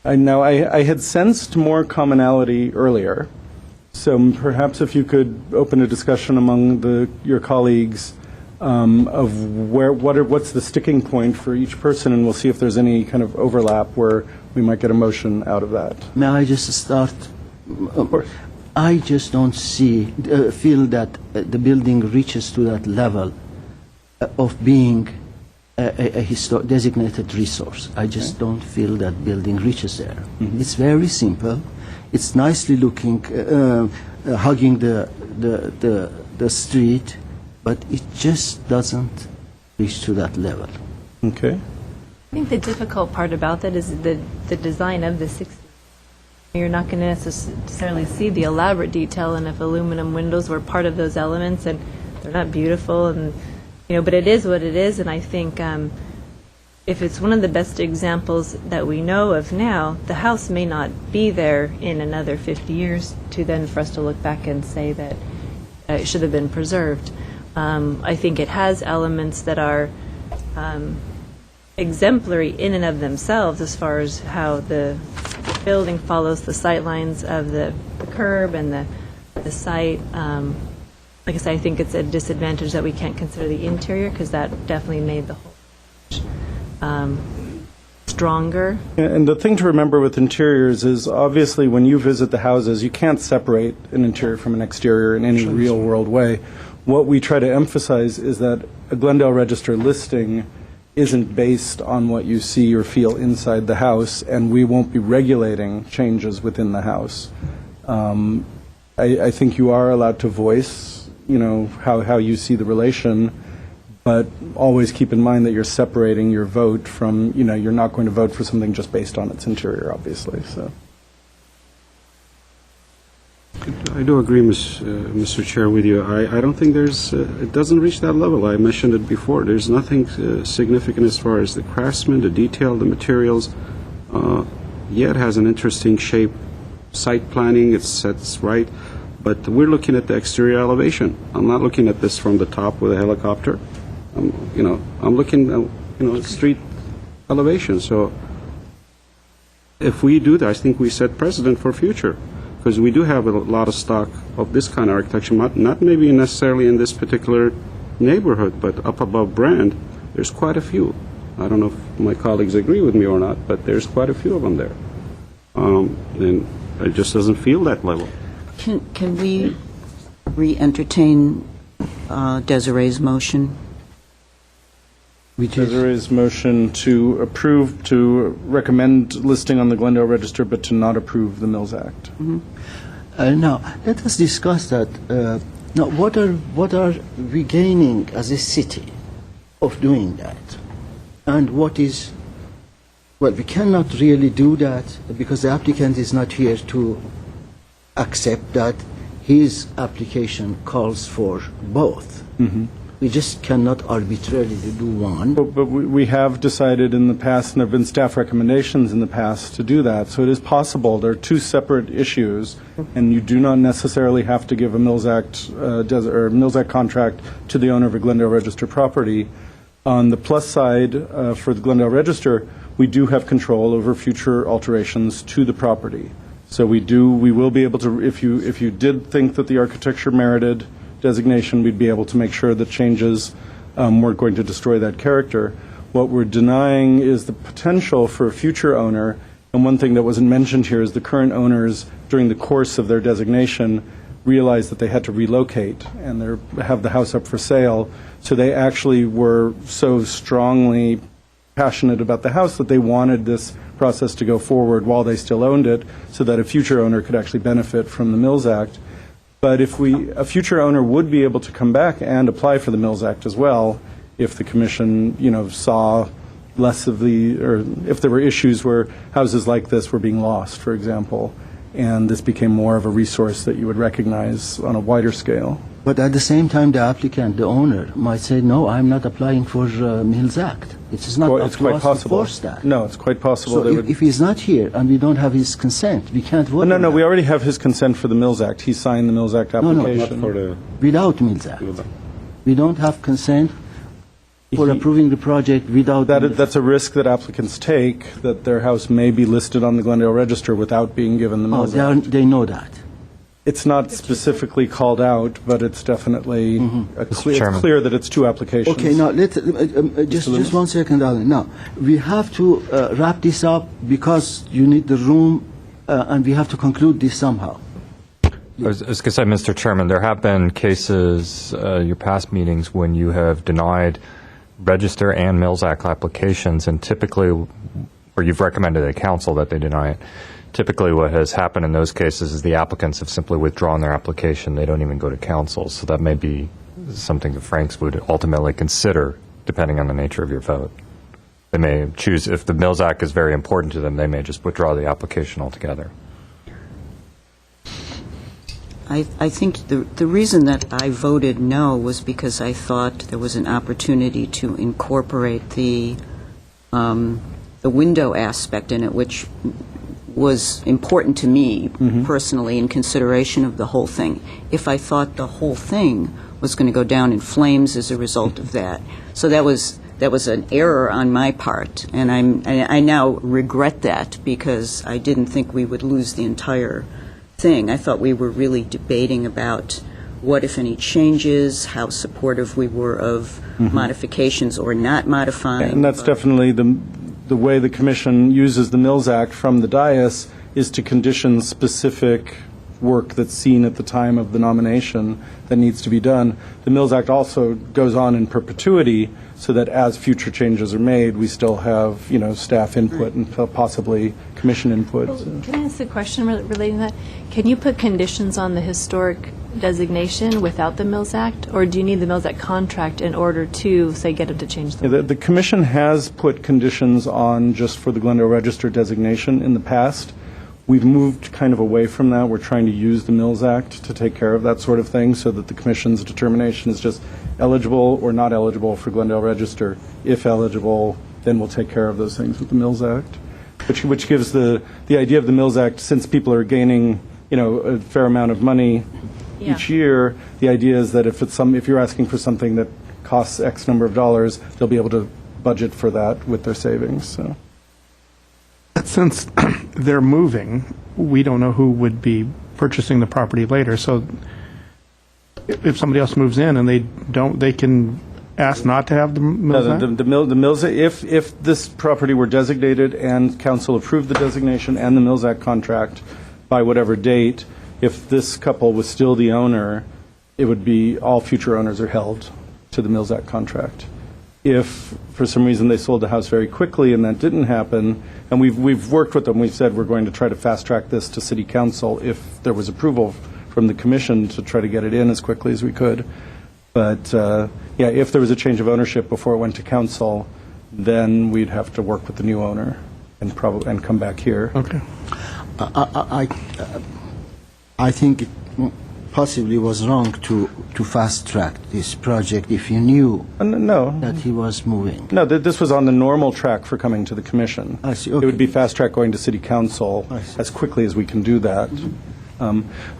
Now, I had sensed more commonality earlier, so perhaps if you could open a discussion among your colleagues of what's the sticking point for each person, and we'll see if there's any kind of overlap where we might get a motion out of that. May I just start? Of course. I just don't feel that the building reaches to that level of being a designated resource. I just don't feel that building reaches there. Mm-hmm. It's very simple. It's nicely looking, hugging the street, but it just doesn't reach to that level. Okay. I think the difficult part about that is the design of the 60s. You're not going to necessarily see the elaborate detail, and if aluminum windows were part of those elements, and they're not beautiful, and but it is what it is, and I think if it's one of the best examples that we know of now, the house may not be there in another 50 years for us to look back and say that it should have been preserved. I think it has elements that are exemplary in and of themselves as far as how the building follows the sight lines of the curb and the site. Like I said, I think it's a disadvantage that we can't consider the interior, because that definitely made the whole stronger. And the thing to remember with interiors is, obviously, when you visit the houses, you can't separate an interior from an exterior in any real-world way. What we try to emphasize is that a Glendale Register listing isn't based on what you see or feel inside the house, and we won't be regulating changes within the house. I think you are allowed to voice, how you see the relation, but always keep in mind that you're separating your vote from, you're not going to vote for something just based on its interior, obviously. So. I do agree, Mr. Chair, with you. I don't think it doesn't reach that level. I mentioned it before. There's nothing significant as far as the craftsman, the detail, the materials. Yeah, it has an interesting shape, site planning, it sets right, but we're looking at the exterior elevation. I'm not looking at this from the top with a helicopter. I'm looking at, street elevation. So if we do that, I think we set precedent for future, because we do have a lot of stock of this kind of architecture, not maybe necessarily in this particular neighborhood, but up above Brand, there's quite a few. I don't know if my colleagues agree with me or not, but there's quite a few of them there. And it just doesn't feel that level. Can we re-entertain Desiree's motion? Desiree's motion to recommend listing on the Glendale Register, but to not approve the Mills Act. Mm-hmm. Now, let us discuss that. Now, what are we gaining as a city of doing that? And what is... Well, we cannot really do that because the applicant is not here to accept that his application calls for both. Mm-hmm. We just cannot arbitrarily do one. But we have decided in the past, and there have been staff recommendations in the past to do that. So it is possible. There are two separate issues, and you do not necessarily have to give a Mills Act Mills Act contract to the owner of a Glendale Register property. On the plus side, for the Glendale Register, we do have control over future alterations to the property. So we will be able to, if you did think that the architecture merited designation, we'd be able to make sure that changes weren't going to destroy that character. What we're denying is the potential for a future owner, and one thing that wasn't mentioned here is the current owners, during the course of their designation, realized that they had to relocate and have the house up for sale. So they actually were so strongly passionate about the house that they wanted this process to go forward while they still owned it, so that a future owner could actually benefit from the Mills Act. But a future owner would be able to come back and apply for the Mills Act as well if the commission, saw less of or if there were issues where houses like this were being lost, for example, and this became more of a resource that you would recognize on a wider scale. But at the same time, the applicant, the owner, might say, no, I'm not applying for Mills Act. It's not up It's to quite us possible. to force that. No, it's quite possible. So if he's not here and we don't have his consent, we can't vote No, on no, that. we already have his consent for the Mills Act. He signed the Mills Act no, application. Not for the, Without Mills Act. We don't have consent for approving the project without... That's a risk that applicants take, that their house may be listed on the Glendale Register without being given the Oh, Mills Act. they know that. It's not specifically called out, but it's definitely it's Chairman. clear that it's two applications. Okay, now just 1 second, Alan. Now, we have to wrap this up because you need the room, and we have to conclude this somehow. I was going to say, Mr. Chairman, there have been cases, your past meetings, when you have denied Register and Mills Act applications, and typically, or you've recommended to council that they deny it. Typically, what has happened in those cases is the applicants have simply withdrawn their application. They don't even go to council. So that may be something the Franks would ultimately consider, depending on the nature of your vote. They may choose, if the Mills Act is very important to them, they may just withdraw the application altogether. I think the reason that I voted no was because I thought there was an opportunity to incorporate the window aspect in it, which was important to me personally in consideration of the whole thing. If I thought the whole thing was going to go down in flames as a result of that. So that was an error on my part, and I now regret that because I didn't think we would lose the entire thing. I thought we were really debating about what, if any, changes, how supportive we were of modifications or not modifying. And that's definitely the way the commission uses the Mills Act from the dais is to condition specific work that's seen at the time of the nomination that needs to be done. The Mills Act also goes on in perpetuity so that as future changes are made, we still have, staff input and possibly commission input. Can I ask a question relating to that? Can you put conditions on the historic designation without the Mills Act, or do you need the Mills Act contract in order to, say, get them to change the The commission has put conditions on just for the Glendale Register designation in the past. We've moved kind of away from that. We're trying to use the Mills Act to take care of that sort of thing so that the commission's determination is just eligible or not eligible for Glendale Register. If eligible, then we'll take care of those things with the Mills Act, which gives the idea of the Mills Act, since people are gaining, a fair amount of money each year, the idea is that if you're asking for something that costs X number of dollars, they'll be able to budget for that with their savings. So. Since they're moving, we don't know who would be purchasing the property later. So if somebody else moves in and they can ask not to have the Mills Act? The Mills, if this property were designated and council approved the designation and the Mills Act contract by whatever date, if this couple was still the owner, it would be all future owners are held to the Mills Act contract. If for some reason they sold the house very quickly and that didn't happen, and we've worked with them, we've said we're going to try to fast track this to City Council if there was approval from the Commission to try to get it in as quickly as we could. But if there was a change of ownership before it went to Council, then we'd have to work with the new owner and come back here. Okay. I think it possibly was wrong to fast track this project if you knew No. that he was moving. No, this was on the normal track for coming to the Commission. I see, It okay. would be fast track going to City Council I see. as quickly as we can do that.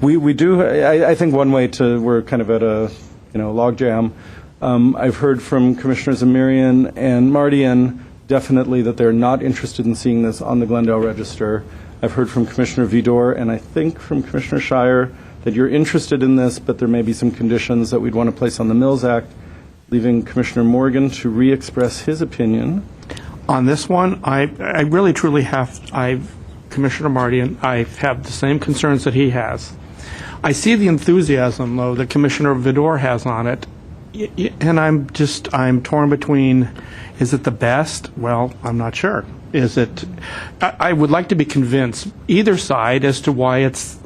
We do, I think one way we're kind of at a log jam. I've heard from Commissioners Amirian and Mardian definitely that they're not interested in seeing this on the Glendale Register. I've heard from Commissioner Vidor and I think from Commissioner Shire that you're interested in this, but there may be some conditions that we'd want to place on the Mills Act, leaving Commissioner Morgan to re-express his opinion. On this one, I really truly Commissioner Mardian, I have the same concerns that he has. I see the enthusiasm, though, that Commissioner Vidor has on it, and I'm torn between, is it the best? Well, I'm not sure. Is it, I would like to be convinced either side as to why it's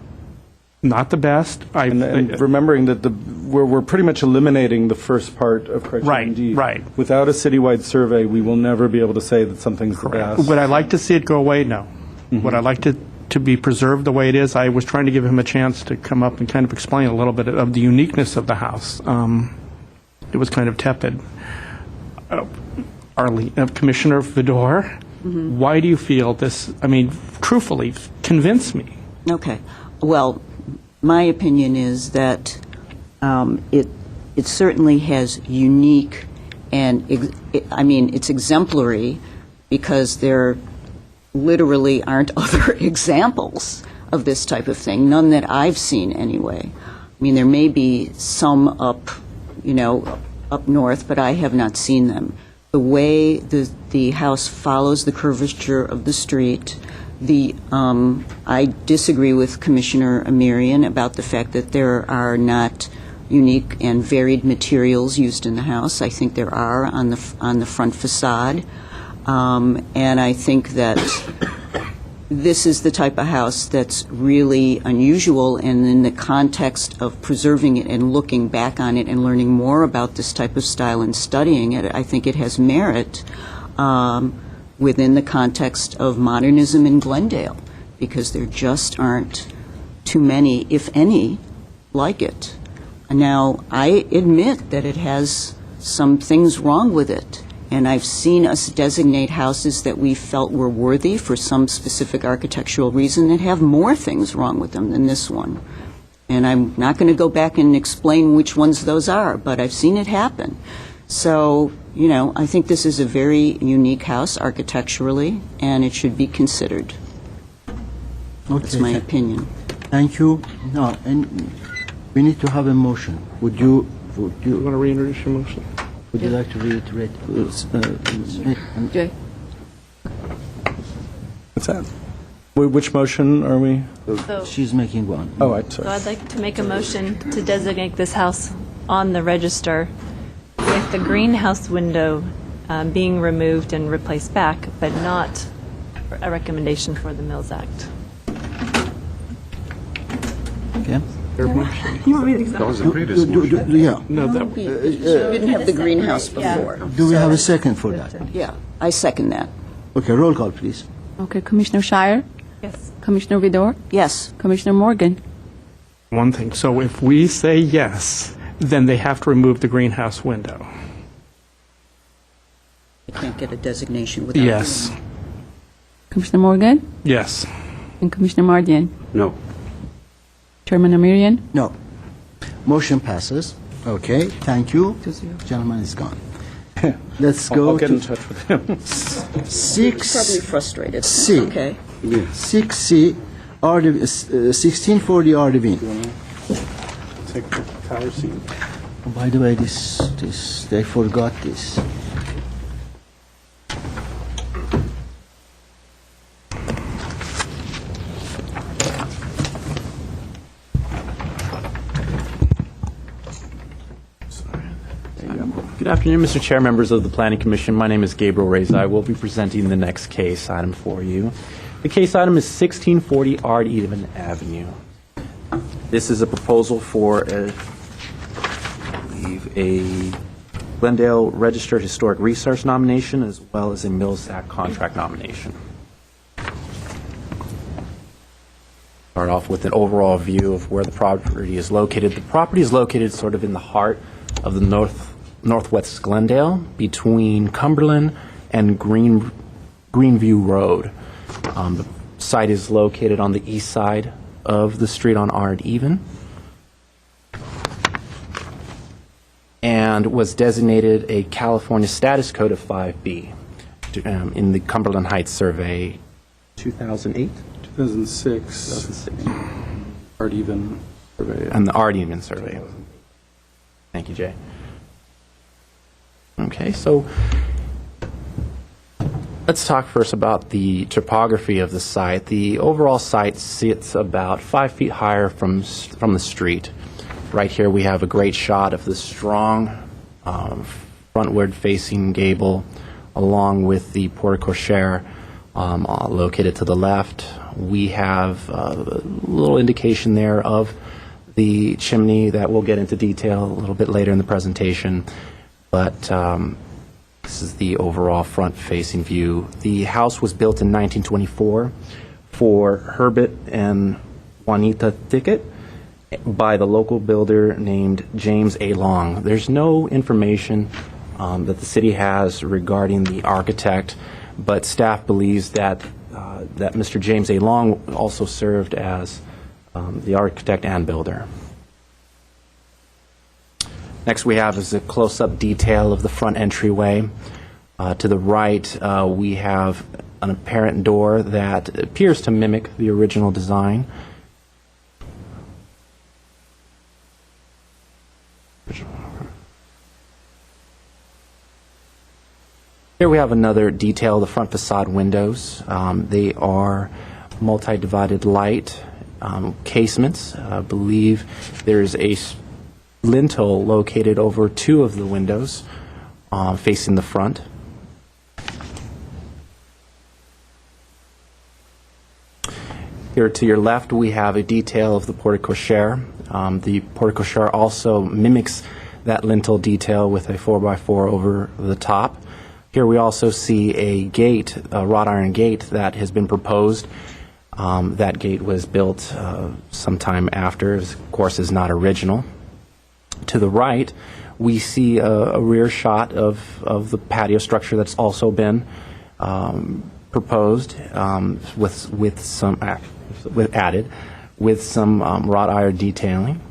not the best. And remembering that we're pretty much eliminating the first part of Criterion D. Right. Without a citywide survey, we will never be able to say that something's the best. Would I like to see it go away? No. Would I like to be preserved the way it is? I was trying to give him a chance to come up and kind of explain a little bit of the uniqueness of the house. It was kind of tepid. Commissioner Vidor, why do you feel this? I mean, truthfully, convince me. Okay. Well, my opinion is that it certainly has unique and, it's exemplary because there literally aren't other examples of this type of thing, none that I've seen anyway. I mean, there may be some up north, but I have not seen them. The way the house follows the curvature of the street, I disagree with Commissioner Amirian about the fact that there are not unique and varied materials used in the house. I think there are on the front facade. And I think that this is the type of house that's really unusual, and in the context of preserving it and looking back on it and learning more about this type of style and studying it, I think it has merit within the context of modernism in Glendale, because there just aren't too many, if any, like it. Now, I admit that it has some things wrong with it. And I've seen us designate houses that we felt were worthy for some specific architectural reason that have more things wrong with them than this one. And I'm not going to go back and explain which ones those are, but I've seen it happen. So, I think this is a very unique house architecturally, and it should be considered. That's my opinion. Thank you. No, and we need to have a motion. Would you Want to reintroduce your motion? Would you like to reiterate? Jay? What's that? Which motion are we? She's making one. Oh, I'm So sorry. I'd like to make a motion to designate this house on the register with the greenhouse window being removed and replaced back, but not a recommendation for the Mills Act. Okay. You want me to That was the previous motion. Yeah. No, We didn't have the greenhouse before. Do we have a second for that? Yeah, I second that. Okay, roll call, please. Okay, Commissioner Shire? Yes. Commissioner Vidor? Yes. Commissioner Morgan? one thing. So if we say yes, then they have to remove the greenhouse window. You can't get a designation without Yes. doing Commissioner Morgan? Yes. And Commissioner Mardian? No. Chairman Amirian? No. Motion passes. Okay, thank you. Gentleman is gone. Let's go I'll get in to touch with him. Probably frustrated. C. Okay. 6C, 1640 Ardevine. Take the tower seat. Oh, by the way, they forgot this. Good afternoon, Mr. Chair, members of the Planning Commission. My name is Gabriel Reza. I will be presenting the next case item for you. The case item is 1640 Ardevine Avenue. This is a proposal for a Glendale Registered Historic Resource nomination as well as a Mills Act contract nomination. Start off with an overall view of where the property is located. The property is located sort of in the heart of the northwest Glendale, between Cumberland and Greenview Road. The site is located on the east side of the street on Ardevine, and was designated a California Status Code of 5B in the Cumberland Heights Survey 2008? 2006. Ardevine. And the Ardian survey. Thank you, Jay. Okay, so let's talk first about the topography of the site. The overall site sits about 5 feet higher from the street. Right here we have a great shot of the strong frontward-facing gable along with the porte cochere located to the left. We have a little indication there of the chimney that we'll get into detail a little bit later in the presentation. But this is the overall front-facing view. The house was built in 1924 for Herbert and Juanita Ticket by the local builder named James A. Long. There's no information that the city has regarding the architect, but staff believes that Mr. James A. Long also served as the architect and builder. Next we have is a close-up detail of the front entryway. To the right, we have an apparent door that appears to mimic the original design. Here we have another detail, the front facade windows. They are multi-divided light casements. I believe there's a lintel located over two of the windows facing the front. Here to your left we have a detail of the porte cochere. The porte cochere also mimics that lintel detail with a 4x4 over the top. Here we also see a gate, a wrought iron gate that has been proposed. That gate was built sometime after, of course is not original. To the right, we see a rear shot of the patio structure that's also been proposed with some wrought iron detailing.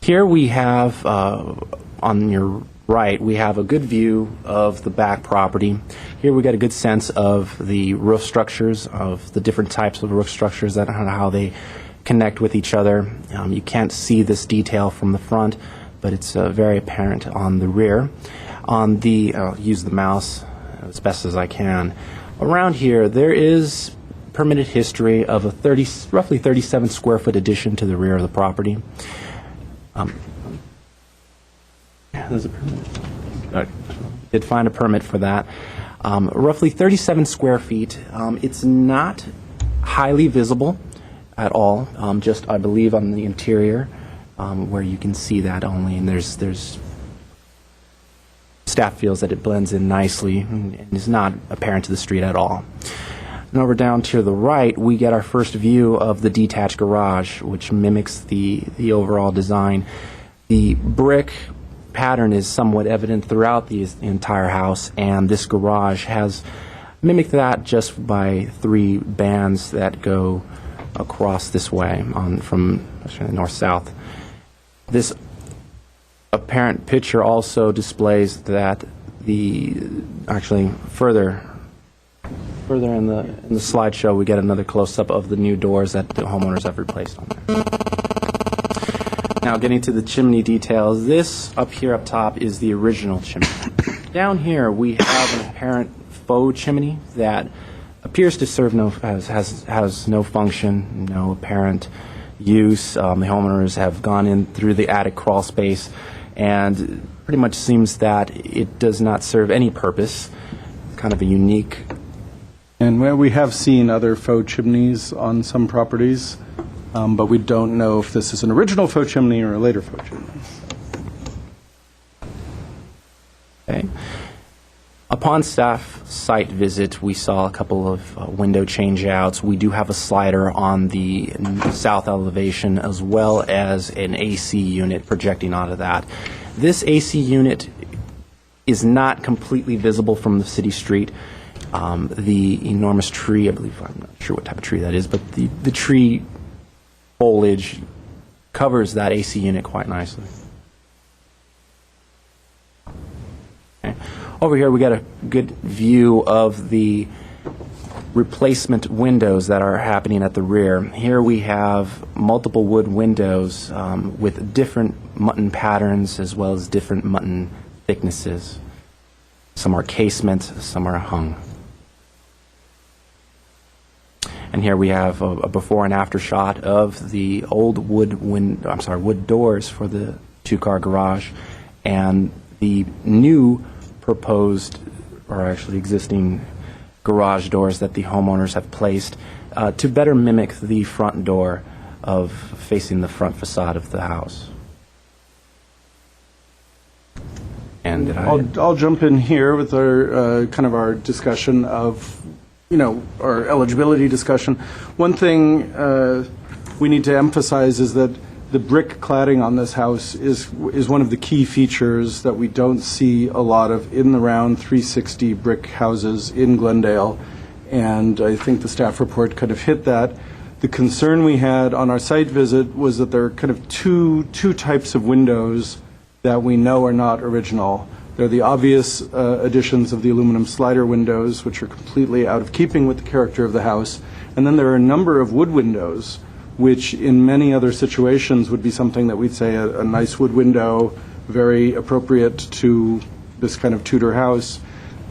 Here we have on your right, we have a good view of the back property. Here we get a good sense of the roof structures, of the different types of roof structures and how they connect with each other. You can't see this detail from the front, but it's very apparent on the rear. On the, I'll use the mouse as best as I can. Around here, there is permitted history of a roughly 37 square foot addition to the rear of the property. There's a permit. Did find a permit for that. Roughly 37 square feet. It's not highly visible at all. Just, I believe, on the interior, where you can see that only. And there's staff feels that it blends in nicely and is not apparent to the street at all. And over down to the right, we get our first view of the detached garage, which mimics the overall design. The brick pattern is somewhat evident throughout the entire house, and this garage has mimicked that just by 3 bands that go across this way from north-south. This apparent picture also displays that actually further in the slideshow we get another close-up of the new doors that the homeowners have replaced on there. Now getting to the chimney details, this up here up top is the original chimney. Down here we have an apparent faux chimney that appears to serve has no function, no apparent use. The homeowners have gone in through the attic crawl space, and pretty much seems that it does not serve any purpose. Kind of a unique. And where we have seen other faux chimneys on some properties, but we don't know if this is an original faux chimney or a later faux chimney. Okay. Upon staff site visit, we saw a couple of window change-outs. We do have a slider on the south elevation as well as an AC unit projecting out of that. This AC unit is not completely visible from the city street. The enormous tree, I believe, I'm not sure what type of tree that is, but the tree foliage covers that AC unit quite nicely. Okay. Over here we got a good view of the replacement windows that are happening at the rear. Here we have multiple wood windows with different mutton patterns as well as different mutton thicknesses. Some are casement, some are hung. And here we have a before and after shot of the old wood doors for the two-car garage and the new proposed, or actually existing, garage doors that the homeowners have placed to better mimic the front door of facing the front facade of the house. And I'll jump in here with our kind of our discussion of, our eligibility discussion. One thing we need to emphasize is that the brick cladding on this house is one of the key features that we don't see a lot of in the round 360 brick houses in Glendale, and I think the staff report kind of hit that. The concern we had on our site visit was that there are kind of two types of windows that we know are not original. They're the obvious additions of the aluminum slider windows, which are completely out of keeping with the character of the house, and then there are a number of wood windows which in many other situations would be something that we'd say a nice wood window, very appropriate to this kind of Tudor house.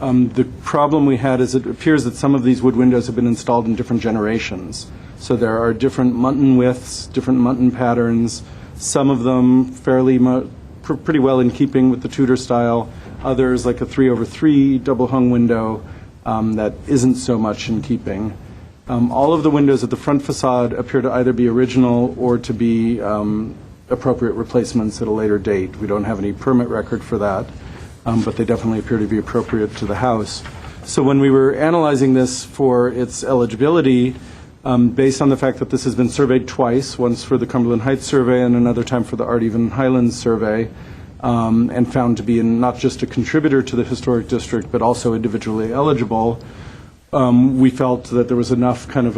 The problem we had is it appears that some of these wood windows have been installed in different generations. So there are different mutton widths, different mutton patterns, some of them pretty well in keeping with the Tudor style, others like a 3/3 double hung window that isn't so much in keeping. All of the windows at the front facade appear to either be original or to be appropriate replacements at a later date. We don't have any permit record for that, but they definitely appear to be appropriate to the house. So when we were analyzing this for its eligibility, based on the fact that this has been surveyed twice, once for the Cumberland Heights survey and another time for the Ardeven Highlands survey, and found to be not just a contributor to the historic district, but also individually eligible, we felt that there was enough kind of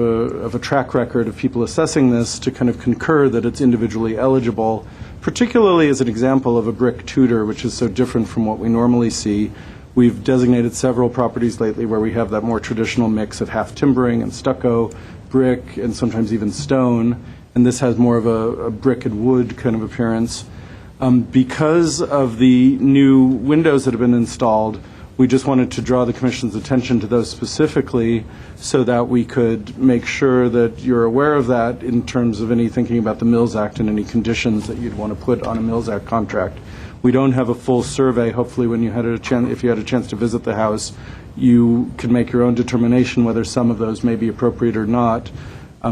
a track record of people assessing this to kind of concur that it's individually eligible, particularly as an example of a brick Tudor, which is so different from what we normally see. We've designated several properties lately where we have that more traditional mix of half timbering and stucco, brick, and sometimes even stone, and this has more of a brick and wood kind of appearance. Because of the new windows that have been installed, we just wanted to draw the Commission's attention to those specifically so that we could make sure that you're aware of that in terms of any thinking about the Mills Act and any conditions that you'd want to put on a Mills Act contract. We don't have a full survey. Hopefully when you had if you had a chance to visit the house, you can make your own determination whether some of those may be appropriate or not.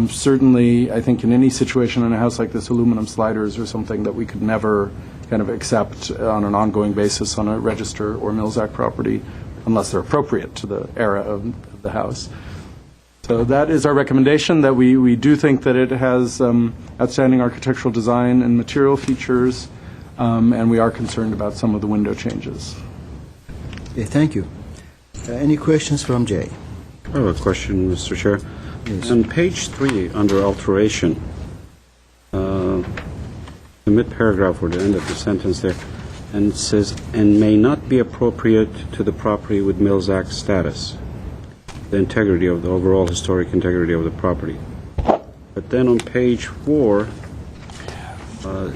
Certainly, I think in any situation in a house like this, aluminum sliders are something that we could never kind of accept on an ongoing basis on a register or Mills Act property unless they're appropriate to the era of the house. So that is our recommendation, that we do think that it has outstanding architectural design and material features, and we are concerned about some of the window changes. Okay, thank you. Any questions from Jay? I have a question, Mr. Chair. Yes. On page 3, under alteration, the mid-paragraph or the end of the sentence there, and it says, and may not be appropriate to the property with Mills Act status, the integrity of the overall historic integrity of the property. But then on page 4,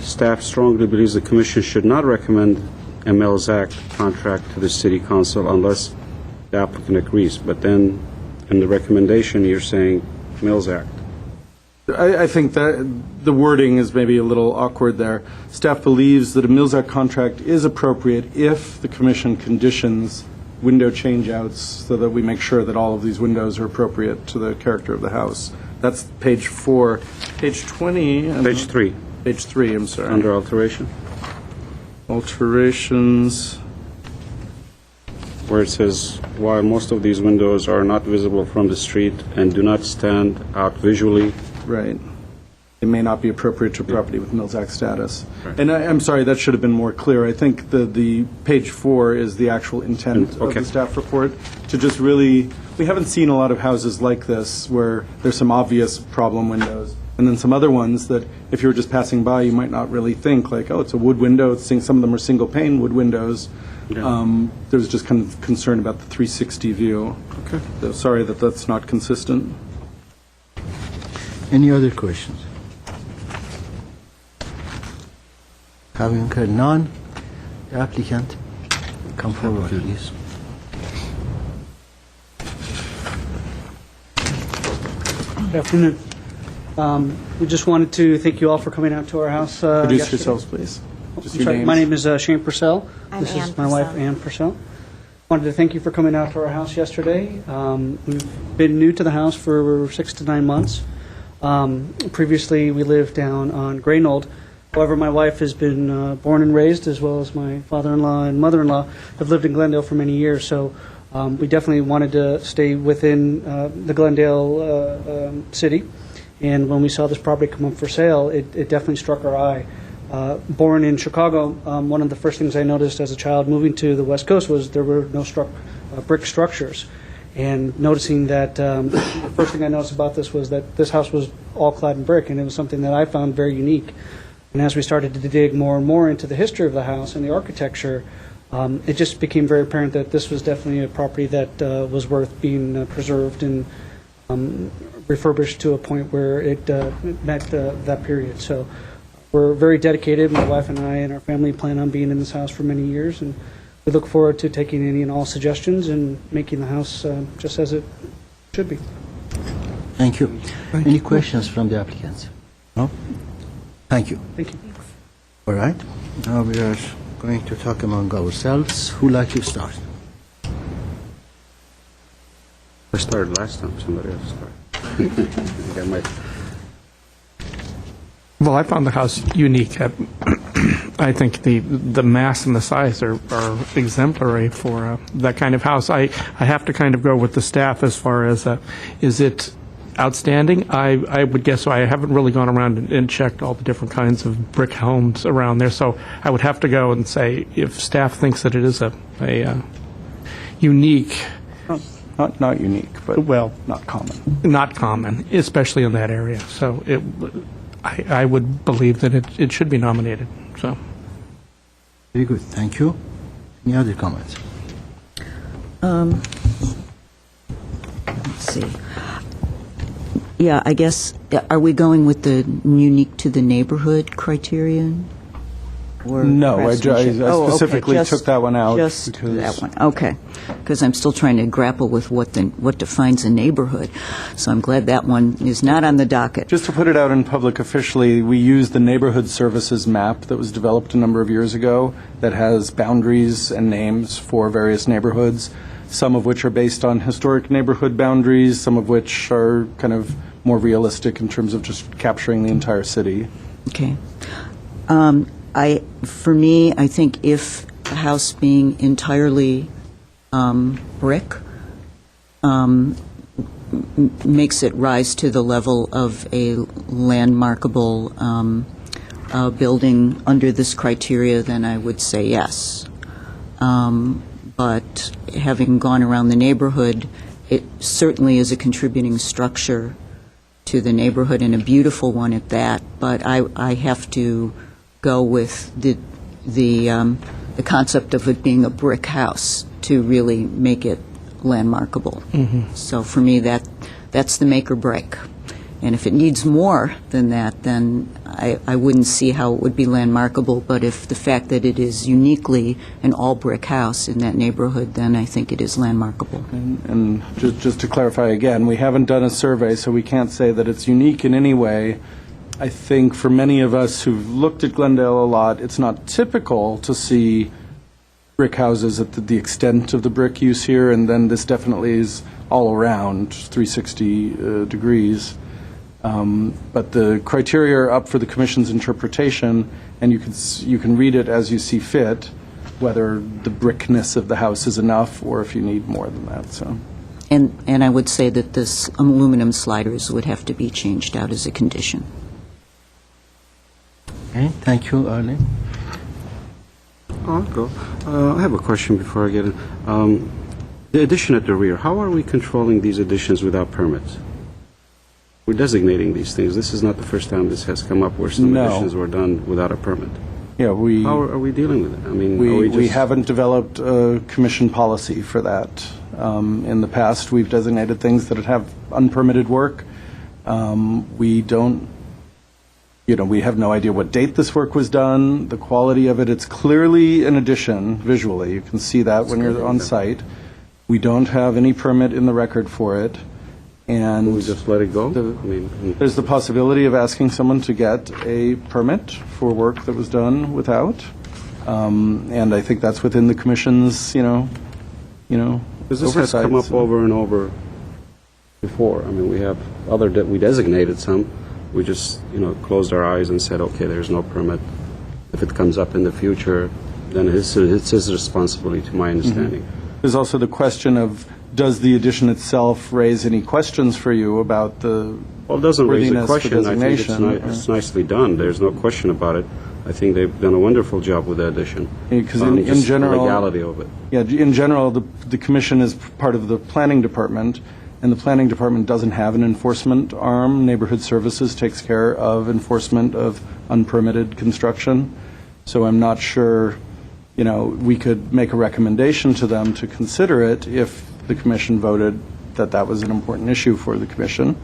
staff strongly believes the Commission should not recommend a Mills Act contract to the City Council unless the applicant agrees. But then in the recommendation, you're saying Mills Act. I think that the wording is maybe a little awkward there. Staff believes that a Mills Act contract is appropriate if the Commission conditions window changeouts so that we make sure that all of these windows are appropriate to the character of the house. That's page 4. Page 20. Page 3. Page 3, I'm sorry. Under alteration. Alterations. Where it says, while most of these windows are not visible from the street and do not stand out visually. Right. It may not be appropriate to a property with Mills Act status. Right. And I'm sorry, that should have been more clear. I think the page 4 is the actual intent of the staff report to just really, we haven't seen a lot of houses like this where there's some obvious problem windows and then some other ones that if you were just passing by, you might not really think like, oh, it's a wood window. Some of them are single pane wood windows. There was just kind of concern about the 360 view. Okay. So sorry that that's not consistent. Any other questions? Having heard none, the applicant, come forward, please. Good afternoon. We just wanted to thank you all for coming out to our house Introduce yesterday. yourselves, please. Just I'm your sorry, names. my name is Shane Purcell. I'm This Ann is my wife, Purcell. Ann Purcell. Wanted to thank you for coming out to our house yesterday. We've been new to the house for 6 to 9 months. Previously, we lived down on Graynold. However, my wife has been born and raised, as well as my father-in-law and mother-in-law have lived in Glendale for many years. So we definitely wanted to stay within the Glendale city. And when we saw this property come up for sale, it definitely struck our eye. Born in Chicago, one of the first things I noticed as a child moving to the West Coast was there were no brick structures. And noticing that, the first thing I noticed about this was that this house was all clad in brick, and it was something that I found very unique. And as we started to dig more and more into the history of the house and the architecture, it just became very apparent that this was definitely a property that was worth being preserved and refurbished to a point where it met that period. So we're very dedicated. My wife and I and our family plan on being in this house for many years, and we look forward to taking any and all suggestions and making the house just as it should be. Thank you. Any questions from the applicants? No? Thank you. Thank you. All right. Now we are going to talk among ourselves. Who like to start? I started last time, somebody else started. I got my- Well, I found the house unique. I think the mass and the size are exemplary for that kind of house. I have to kind of go with the staff as far as, is it outstanding? I would guess so. I haven't really gone around and checked all the different kinds of brick homes around there, so I would have to go and say if staff thinks that it is a unique, Not unique, but well, not common. not common, especially in that area. So I would believe that it should be nominated. So. Very good. Thank you. Any other comments? Let's see. Yeah, I guess, are we going with the unique to the neighborhood criterion? Or No, I perhaps we should- I Oh, okay, specifically just- took that one out. Just because- that one, okay. Because I'm still trying to grapple with what defines a neighborhood. So I'm glad that one is not on the docket. Just to put it out in public officially, we use the neighborhood services map that was developed a number of years ago that has boundaries and names for various neighborhoods, some of which are based on historic neighborhood boundaries, some of which are kind of more realistic in terms of just capturing the entire city. Okay. For me, I think if a house being entirely brick makes it rise to the level of a landmarkable building under this criteria, then I would say yes. But having gone around the neighborhood, it certainly is a contributing structure to the neighborhood, and a beautiful one at that. But I have to go with the concept of it being a brick house to really make it landmarkable. So for me, that's the make or break. And if it needs more than that, then I wouldn't see how it would be landmarkable. But if the fact that it is uniquely an all-brick house in that neighborhood, then I think it is landmarkable. And just to clarify again, we haven't done a survey, so we can't say that it's unique in any way. I think for many of us who've looked at Glendale a lot, it's not typical to see brick houses at the extent of the brick use here, and then this definitely is all around 360 degrees. But the criteria are up for the Commission's interpretation, and you can read it as you see fit, whether the brickness of the house is enough or if you need more than that. So. And I would say that this aluminum sliders would have to be changed out as a condition. Okay. Thank you, Arlene. I'll go. I have a question before I get in. The addition at the rear, how are we controlling these additions without permits? We're designating these things. This is not the first time this has come up where some No. additions were done without a permit. Yeah, How are we dealing with it? I mean, are we just- haven't developed a commission policy for that. In the past, we've designated things that have unpermitted work. We don't, we have no idea what date this work was done, the quality of it. It's clearly an addition visually. You can see that when you're on site. We don't have any permit in the record for it. And Can we just let it go? there's the possibility of asking someone to get a permit for work that was done without. And I think that's within the commission's, Because this has oversight. come up over and over before. I mean, we have we designated some. We just, closed our eyes and said, okay, there's no permit. If it comes up in the future, then it's his responsibility, to my understanding. There's also the question of, does the addition itself raise any questions for you about the Well, it doesn't raise a worthiness for question. I think designation? it's nicely done. There's no question about it. I think they've done a wonderful job with the addition. Because in Just the general, legality of it. Yeah, in general, the commission is part of the planning department, and the planning department doesn't have an enforcement arm. Neighborhood Services takes care of enforcement of unpermitted construction. So I'm not sure, we could make a recommendation to them to consider it if the commission voted that that was an important issue for the commission.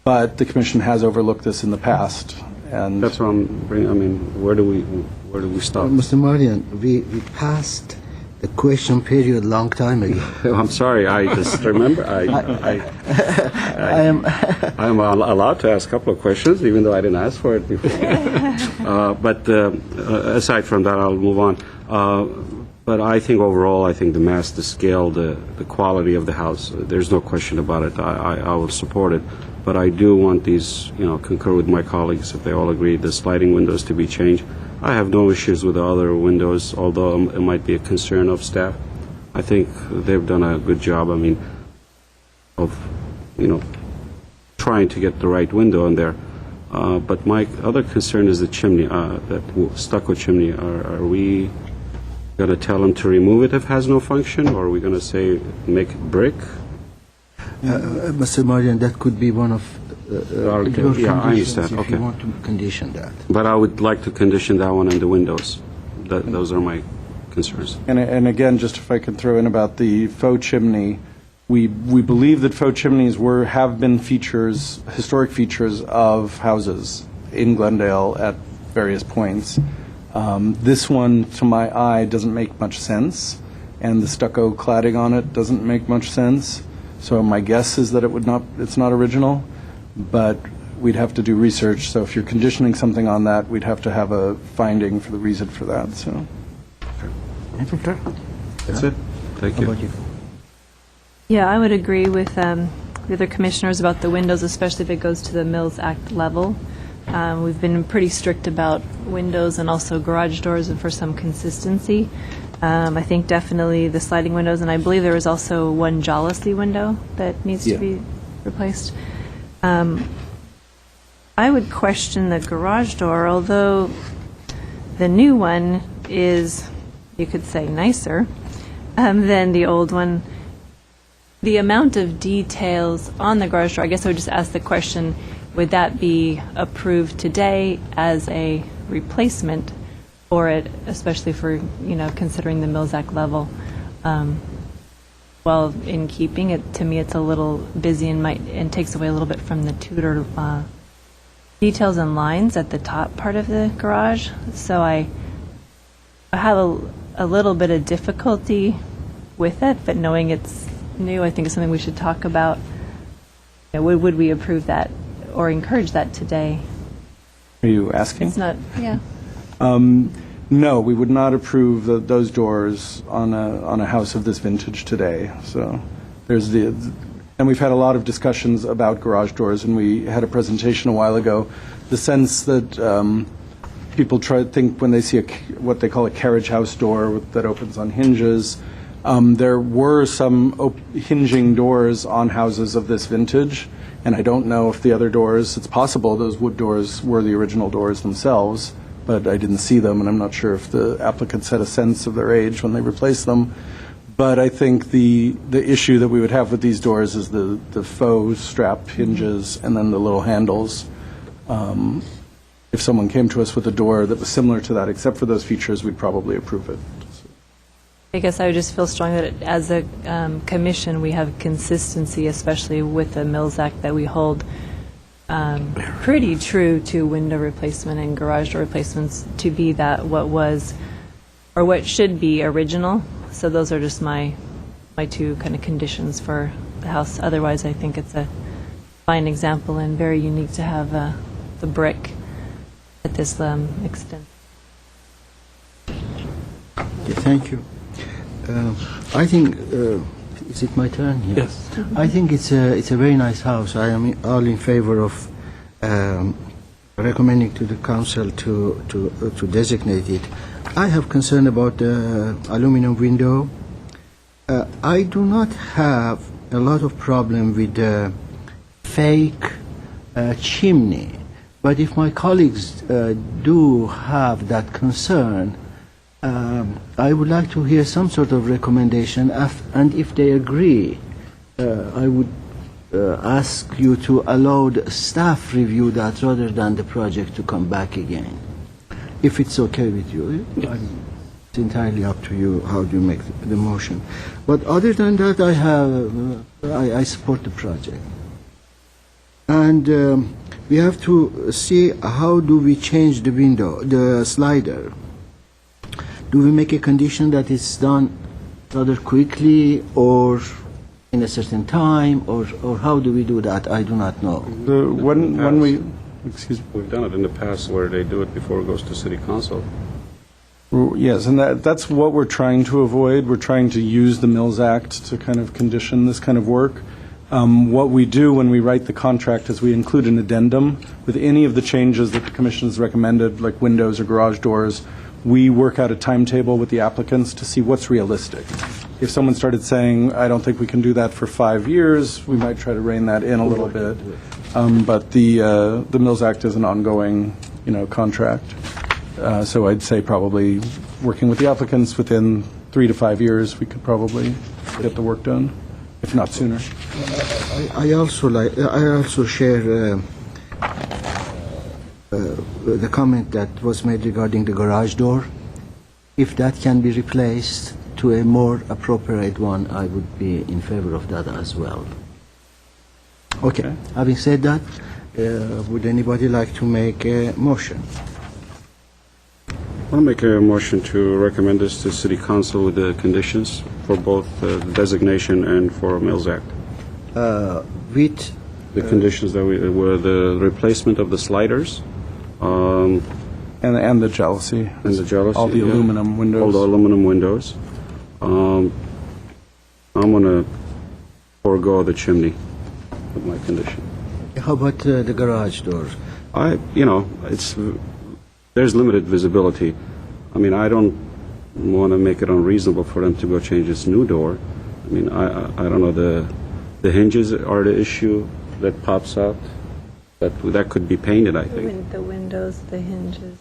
But the commission has overlooked this in the past, and That's what I'm bringing. I mean, where do we stop? Mr. Mardian, we passed the question period long time ago. I'm sorry. I just remember. I'm allowed to ask a couple of questions, even though I didn't ask for it before. But aside from that, I'll move on. But I think overall, the mass, the scale, the quality of the house, there's no question about it. I will support it. But I do want these, concur with my colleagues, if they all agree, the sliding windows to be changed. I have no issues with the other windows, although it might be a concern of staff. I think they've done a good job, of, trying to get the right window in there. But my other concern is the chimney, that stucco chimney. Are we going to tell them to remove it if it has no function, or are we going to say make it brick? Mr. Mardian, that could be one of your yeah, I conditions understand. if Okay. you want to condition that. But I would like to condition that one and the windows. Those are my concerns. And again, just if I could throw in about the faux chimney, we believe that faux chimneys have been historic features of houses in Glendale at various points. This one, to my eye, doesn't make much sense, and the stucco cladding on it doesn't make much sense. So my guess is that it's not original, but we'd have to do research. So if you're conditioning something on that, we'd have to have a finding for the reason for that. So. That's it. Thank How you. about you? Yeah, I would agree with the other commissioners about the windows, especially if it goes to the Mills Act level. We've been pretty strict about windows and also garage doors, and for some consistency. I think definitely the sliding windows, and I believe there was also one jalousie window that needs to be replaced. I would question the garage door, although the new one is, you could say, nicer than the old one. The amount of details on the garage door, I guess I would just ask the question, would that be approved today as a replacement for it, especially for, considering the Mills Act level? Well, in keeping it, to me, it's a little busy and takes away a little bit from the Tudor details and lines at the top part of the garage. So I have a little bit of difficulty with it, but knowing it's new, I think is something we should talk about. Would we approve that or encourage that today? Are you asking? It's not, yeah. No, we would not approve those doors on a house of this vintage today. So and we've had a lot of discussions about garage doors, and we had a presentation a while ago. The sense that people think when they see what they call a carriage house door that opens on hinges. There were some hinging doors on houses of this vintage, and I don't know if the other doors, it's possible those wood doors were the original doors themselves, but I didn't see them, and I'm not sure if the applicants had a sense of their age when they replaced them. But I think the issue that we would have with these doors is the faux strap hinges and then the little handles. if someone came to us with a door that was similar to that, except for those features, we'd probably approve it. I guess I would just feel strong that as a commission, we have consistency, especially with the Mills Act, that we hold pretty true to window replacement and garage door replacements to be that what was, or what should be original. So those are just my two kind of conditions for the house. Otherwise, I think it's a fine example and very unique to have the brick at this extent. Okay, thank you. I think, is it my turn? Yeah. Yes. I think it's a very nice house. I am all in favor of recommending to the council to designate it. I have concern about the aluminum window. I do not have a lot of problem with the fake chimney, but if my colleagues do have that concern, I would like to hear some sort of recommendation, and if they agree, I would ask you to allow the staff review that rather than the project to come back again. If it's okay with you, it's entirely up to you how do you make the motion. But other than that, I support the project. And we have to see how do we change the window, the slider. Do we make a condition that it's done rather quickly or in a certain time, or how do we do that? I do not know. When we, excuse me. We've done it in the past where they do it before it goes to city council. Yes, and that's what we're trying to avoid. We're trying to use the Mills Act to kind of condition this kind of work. What we do when we write the contract is we include an addendum with any of the changes that the commission has recommended, like windows or garage doors. We work out a timetable with the applicants to see what's realistic. If someone started saying, I don't think we can do that for 5 years, we might try to rein that in a little bit. But the Mills Act is an ongoing, contract. So I'd say probably working with the applicants within 3 to 5 years, we could probably get the work done, if not sooner. I also share the comment that was made regarding the garage door. If that can be replaced to a more appropriate one, I would be in favor of that as well. Okay. Having said that, would anybody like to make a motion? I'll make a motion to recommend this to City Council with the conditions for both the designation and for Mills Act. With The conditions that were the replacement of the sliders. And the jealousy. And the jealousy. All the aluminum windows. All the aluminum windows. I'm going to forego the chimney with my condition. how about the garage doors? There's limited visibility. I mean, I don't want to make it unreasonable for them to go change this new door. I mean, I don't know, the hinges are the issue that pops out. That could be painted, I think. The windows, the hinges.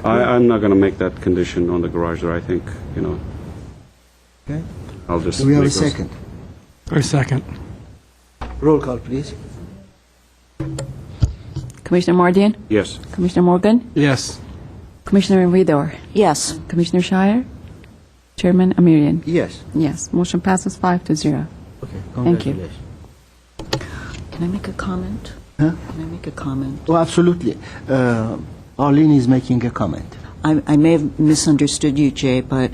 I'm not going to make that condition on the garage door. I think, Okay. I'll just. Do we have a make those- second? Or second. Roll call, please. Commissioner Mardian? Yes. Commissioner Morgan? Yes. Commissioner Vidor? Yes. Commissioner Shire? Chairman Amirian? Yes. Yes. Motion passes 5-0. Okay. Thank you. Congratulations. Can I make a comment? Huh? Can I make a comment? Oh, absolutely. Arlene is making a comment. I may have misunderstood you, Jay, but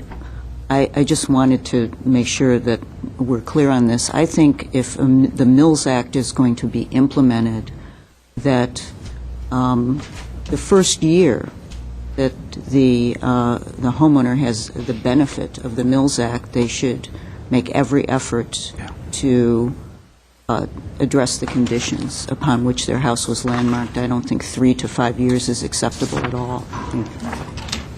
I just wanted to make sure that we're clear on this. I think if the Mills Act is going to be implemented, that the first year that the homeowner has the benefit of the Mills Act, they should make every effort to address the conditions upon which their house was landmarked. I don't think 3 to 5 years is acceptable at all.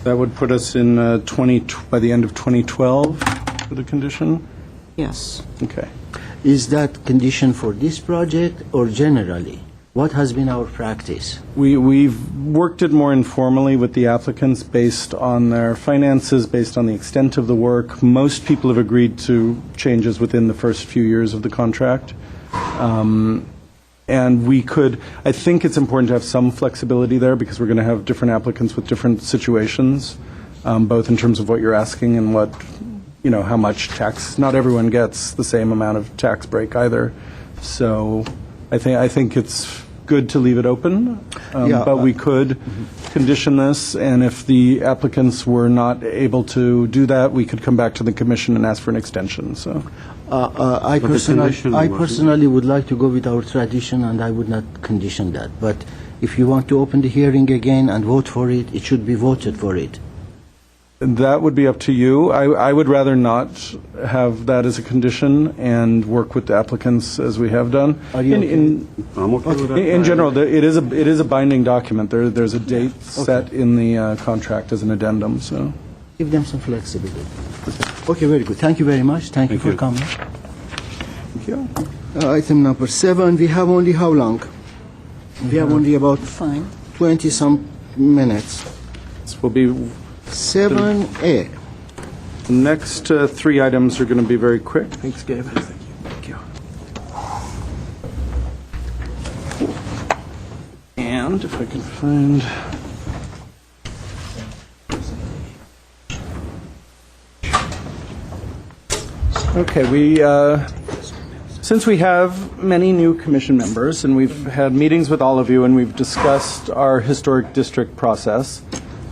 That would put us in by the end of 2012 for the condition? Yes. Okay. Is that condition for this project or generally? What has been our practice? We've worked it more informally with the applicants based on their finances, based on the extent of the work. Most people have agreed to changes within the first few years of the contract. And we could, I think it's important to have some flexibility there because we're going to have different applicants with different situations, both in terms of what you're asking and what, how much tax. Not everyone gets the same amount of tax break either. So I think it's good to leave it open, but we could condition this, and if the applicants were not able to do that, we could come back to the commission and ask for an extension. So. I personally would like to go with our tradition, and I would not condition that. But if you want to open the hearing again and vote for it, it should be voted for it. That would be up to you. I would rather not have that as a condition and work with the applicants as we have done. Are you okay? I'm okay with that. In general, it is a binding document. There's a date set in the contract as an addendum. So Give them some flexibility. Okay, very good. Thank you very much. Thank you for coming. thank you. Item number 7, we have only how long? We have only about Fine. 20-some minutes. This will be 7A. the next 3 items are going to be very quick. Thanks, Gabe. Thank you. And if I can find. Okay, since we have many new commission members, and we've had meetings with all of you, and we've discussed our historic district process,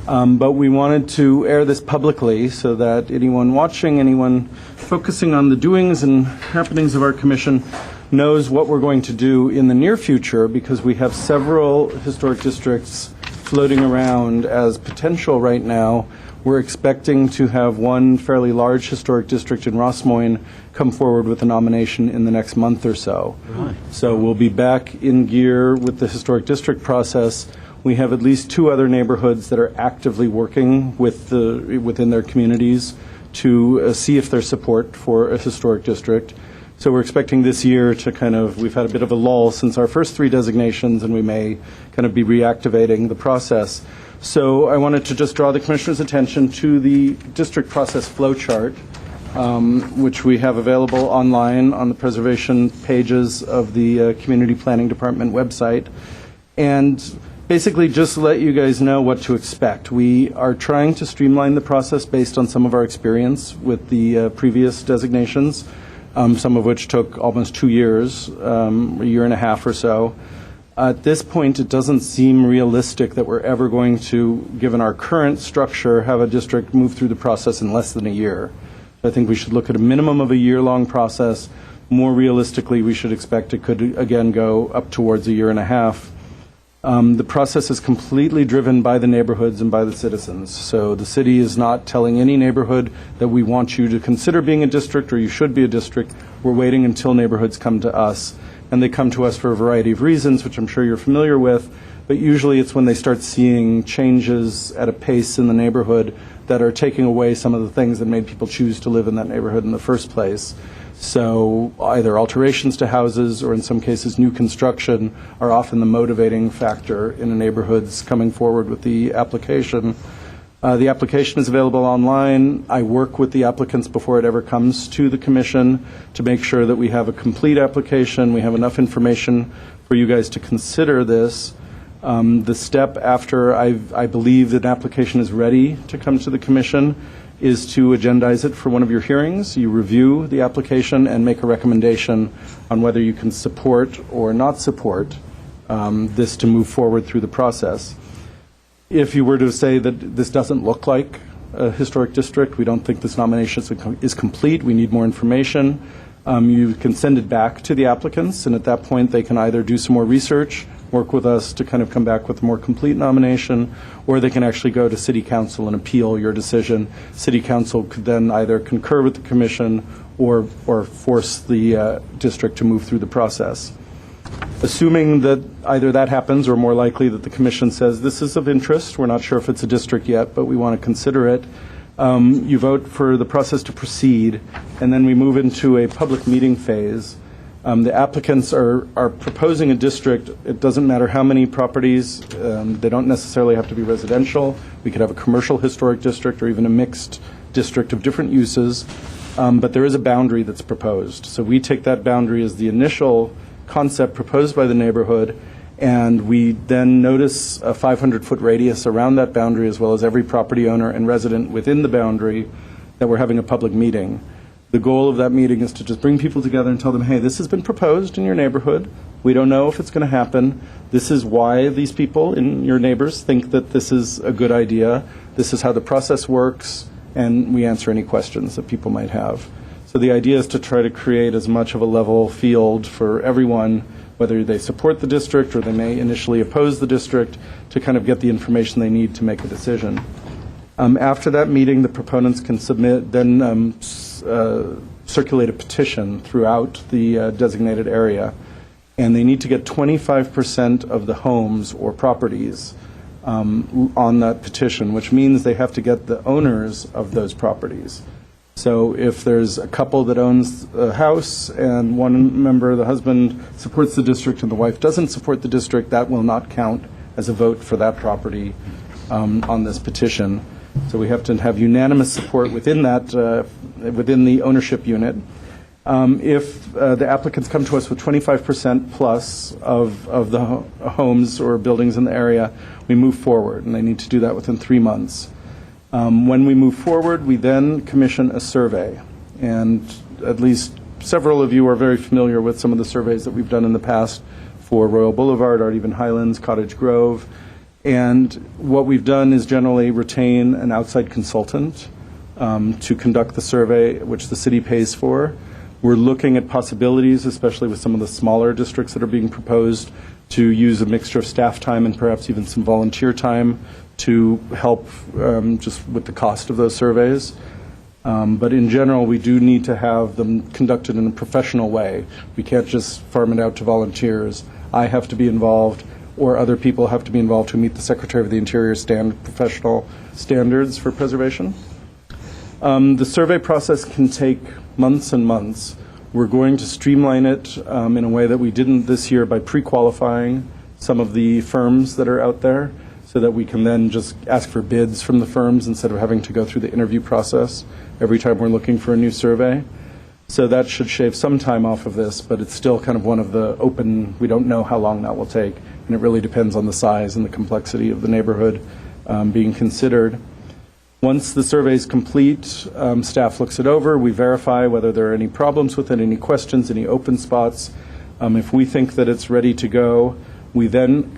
but we wanted to air this publicly so that anyone watching, anyone focusing on the doings and happenings of our commission knows what we're going to do in the near future, because we have several historic districts floating around as potential right now. We're expecting to have one fairly large historic district in Ross Moines come forward with a nomination in the next month or so. Right. So we'll be back in gear with the historic district process. We have at least 2 other neighborhoods that are actively working within their communities to see if there's support for a historic district. So we're expecting this year to we've had a bit of a lull since our first 3 designations, and we may kind of be reactivating the process. So I wanted to just draw the Commissioner's attention to the district process flow chart, which we have available online on the preservation pages of the Community Planning Department website. And basically just to let you guys know what to expect. We are trying to streamline the process based on some of our experience with the previous designations, some of which took almost 2 years, a year and a half or so. At this point, it doesn't seem realistic that we're ever going to, given our current structure, have a district move through the process in less than a year. I think we should look at a minimum of a year-long process. More realistically, we should expect it could, again, go up towards a year and a half. The process is completely driven by the neighborhoods and by the citizens. So the city is not telling any neighborhood that we want you to consider being a district or you should be a district. We're waiting until neighborhoods come to us. And they come to us for a variety of reasons, which I'm sure you're familiar with, but usually it's when they start seeing changes at a pace in the neighborhood that are taking away some of the things that made people choose to live in that neighborhood in the first place. So either alterations to houses or in some cases new construction are often the motivating factor in a neighborhood's coming forward with the application. The application is available online. I work with the applicants before it ever comes to the commission to make sure that we have a complete application, we have enough information for you guys to consider this. The step after I believe that an application is ready to come to the commission is to agendize it for one of your hearings. You review the application and make a recommendation on whether you can support or not support this to move forward through the process. If you were to say that this doesn't look like a historic district, we don't think this nomination is complete, we need more information, you can send it back to the applicants, and at that point they can either do some more research, work with us to kind of come back with a more complete nomination, or they can actually go to City Council and appeal your decision. City Council could then either concur with the commission or force the district to move through the process. Assuming that either that happens or more likely that the commission says this is of interest, we're not sure if it's a district yet, but we want to consider it, you vote for the process to proceed, and then we move into a public meeting phase. The applicants are proposing a district. It doesn't matter how many properties. They don't necessarily have to be residential. We could have a commercial historic district or even a mixed district of different uses, but there is a boundary that's proposed. So we take that boundary as the initial concept proposed by the neighborhood, and we then notice a 500-foot radius around that boundary, as well as every property owner and resident within the boundary, that we're having a public meeting. The goal of that meeting is to just bring people together and tell them, hey, this has been proposed in your neighborhood. We don't know if it's going to happen. This is why these people in your neighbors think that this is a good idea. This is how the process works, and we answer any questions that people might have. So the idea is to try to create as much of a level field for everyone, whether they support the district or they may initially oppose the district, to kind of get the information they need to make a decision. After that meeting, the proponents can circulate a petition throughout the designated area, and they need to get 25% of the homes or properties on that petition, which means they have to get the owners of those properties. So if there's a couple that owns a house and one member, the husband, supports the district and the wife doesn't support the district, that will not count as a vote for that property on this petition. So we have to have unanimous support within that, within the ownership unit. If the applicants come to us with 25% plus of the homes or buildings in the area, we move forward, and they need to do that within 3 months. When we move forward, we then commission a survey, and at least several of you are very familiar with some of the surveys that we've done in the past for Royal Boulevard, Ardeven Highlands, Cottage Grove, and what we've done is generally retain an outside consultant to conduct the survey, which the city pays for. We're looking at possibilities, especially with some of the smaller districts that are being proposed, to use a mixture of staff time and perhaps even some volunteer time to help just with the cost of those surveys. But in general, we do need to have them conducted in a professional way. We can't just farm it out to volunteers. I have to be involved, or other people have to be involved who meet the Secretary of the Interior professional standards for preservation. The survey process can take months and months. We're going to streamline it in a way that we didn't this year by pre-qualifying some of the firms that are out there, so that we can then just ask for bids from the firms instead of having to go through the interview process every time we're looking for a new survey. So that should shave some time off of this, but it's still kind of one of the open, we don't know how long that will take, and it really depends on the size and the complexity of the neighborhood being considered. Once the survey is complete, staff looks it over. We verify whether there are any problems with it, any questions, any open spots. If we think that it's ready to go, we then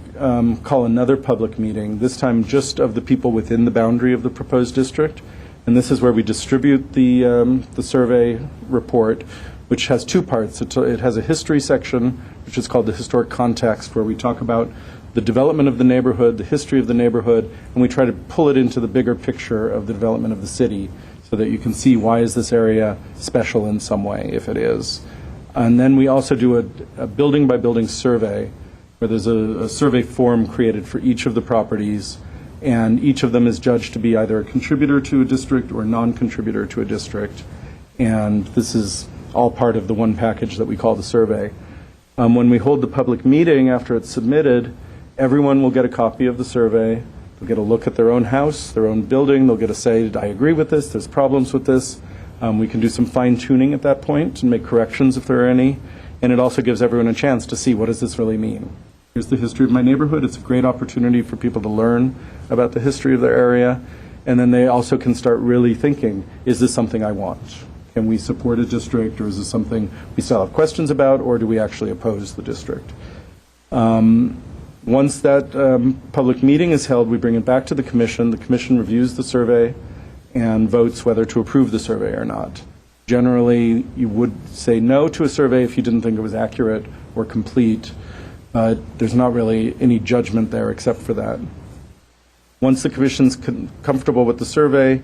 call another public meeting, this time just of the people within the boundary of the proposed district. And this is where we distribute the survey report, which has two parts. It has a history section, which is called the historic context, where we talk about the development of the neighborhood, the history of the neighborhood, and we try to pull it into the bigger picture of the development of the city so that you can see why is this area special in some way, if it is. And then we also do a building-by-building survey, where there's a survey form created for each of the properties, and each of them is judged to be either a contributor to a district or a non-contributor to a district. And this is all part of the one package that we call the survey. When we hold the public meeting after it's submitted, everyone will get a copy of the survey. They'll get a look at their own house, their own building. They'll get a say, I agree with this, there's problems with this. We can do some fine-tuning at that point and make corrections if there are any. And it also gives everyone a chance to see, what does this really mean? Here's the history of my neighborhood. It's a great opportunity for people to learn about the history of their area. And then they also can start really thinking, is this something I want? Can we support a district, or is this something we still have questions about, or do we actually oppose the district? Once that public meeting is held, we bring it back to the commission. The commission reviews the survey and votes whether to approve the survey or not. Generally, you would say no to a survey if you didn't think it was accurate or complete, but there's not really any judgment there except for that. Once the commission's comfortable with the survey,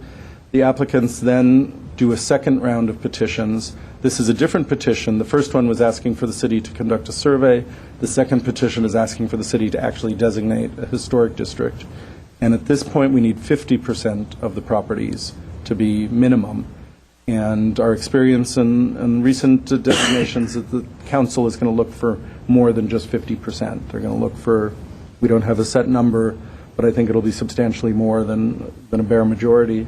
the applicants then do a second round of petitions. This is a different petition. The first one was asking for the city to conduct a survey. The second petition is asking for the city to actually designate a historic district. And at this point, we need 50% of the properties to be minimum. And our experience in recent designations is that the council is going to look for more than just 50%. They're going to look for, we don't have a set number, but I think it'll be substantially more than a bare majority.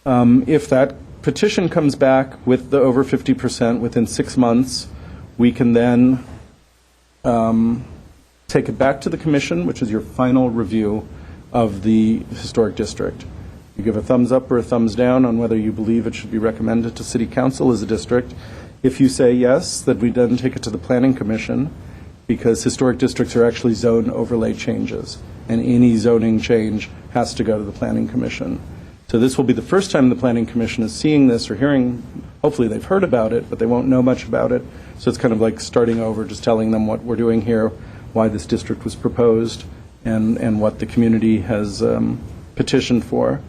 If that petition comes back with the over 50% within 6 months, we can then take it back to the commission, which is your final review of the historic district. You give a thumbs up or a thumbs down on whether you believe it should be recommended to City Council as a district. If you say yes, then we then take it to the Planning Commission, because historic districts are actually zone overlay changes, and any zoning change has to go to the Planning Commission. So this will be the first time the Planning Commission is seeing this or hearing. Hopefully they've heard about it, but they won't know much about it. So it's kind of like starting over, just telling them what we're doing here, why this district was proposed, and what the community has petitioned for.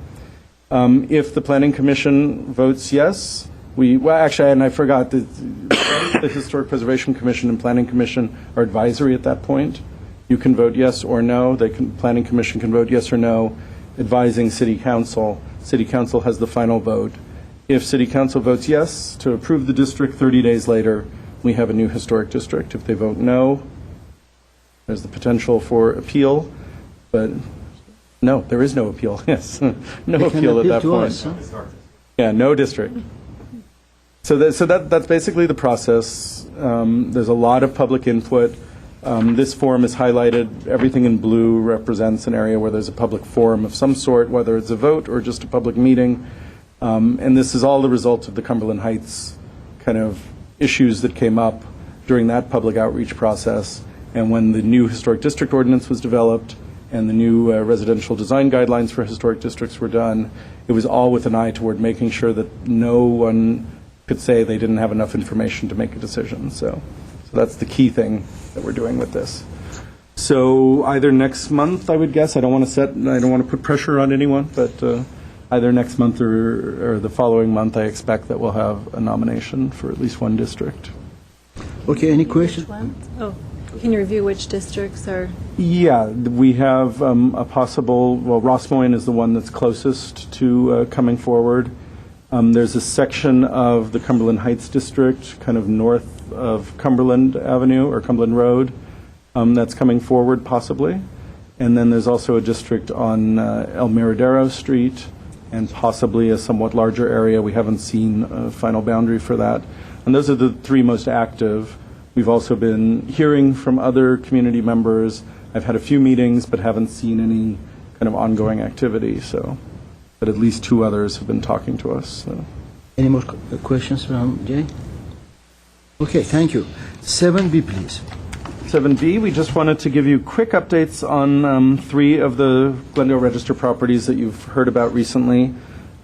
If the Planning Commission votes yes, and I forgot, the Historic Preservation Commission and Planning Commission are advisory at that point. You can vote yes or no. Planning Commission can vote yes or no, advising City Council. City Council has the final vote. If City Council votes yes to approve the district, 30 days later, we have a new historic district. If they vote no, there's the potential for appeal, but no, there is no appeal. Yes, no appeal at that point. Yeah, no district. So that's basically the process. There's a lot of public input. This form is highlighted. Everything in blue represents an area where there's a public forum of some sort, whether it's a vote or just a public meeting. And this is all the result of the Cumberland Heights kind of issues that came up during that public outreach process. And when the new historic district ordinance was developed and the new residential design guidelines for historic districts were done, it was all with an eye toward making sure that no one could say they didn't have enough information to make a decision. So that's the key thing that we're doing with this. So either next month, I would guess. I don't want to put pressure on anyone, but either next month or the following month, I expect that we'll have a nomination for at least one district. Okay, any questions? Oh, can you review which districts are? Yeah, we have a possible, Ross Moyne is the one that's closest to coming forward. There's a section of the Cumberland Heights district, kind of north of Cumberland Avenue or Cumberland Road, that's coming forward possibly. And then there's also a district on El Miradero Street and possibly a somewhat larger area. We haven't seen a final boundary for that. And those are the three most active. We've also been hearing from other community members. I've had a few meetings but haven't seen any kind of ongoing activity. But at least two others have been talking to us. So. Any more questions from Jay? Okay, thank you. 7B, please. 7B, we just wanted to give you quick updates on three of the Glendale Register properties that you've heard about recently.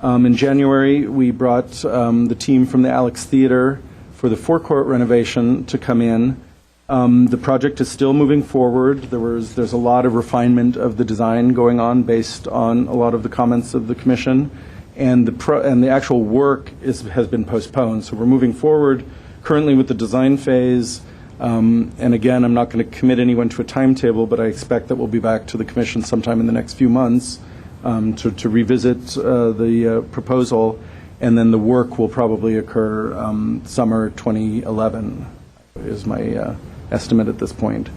In January, we brought the team from the Alex Theater for the forecourt renovation to come in. The project is still moving forward. There's a lot of refinement of the design going on based on a lot of the comments of the commission, and the actual work has been postponed. So we're moving forward currently with the design phase. And again, I'm not going to commit anyone to a timetable, but I expect that we'll be back to the commission sometime in the next few months to revisit the proposal, and then the work will probably occur summer 2011 is my estimate at this point.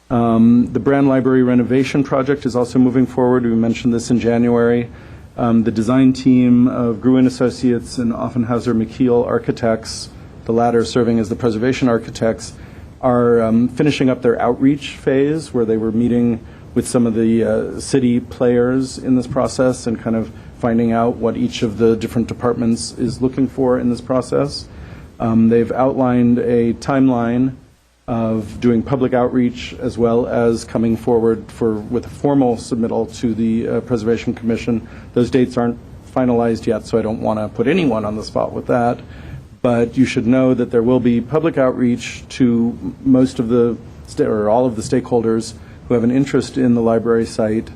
The Brand Library renovation project is also moving forward. We mentioned this in January. The design team of Gruen Associates and Offenhauser McKeel Architects, the latter serving as the preservation architects, are finishing up their outreach phase where they were meeting with some of the city players in this process and kind of finding out what each of the different departments is looking for in this process. They've outlined a timeline of doing public outreach as well as coming forward with a formal submittal to the Preservation Commission. Those dates aren't finalized yet, so I don't want to put anyone on the spot with that. But you should know that there will be public outreach to most of the, or all of the stakeholders who have an interest in the library site.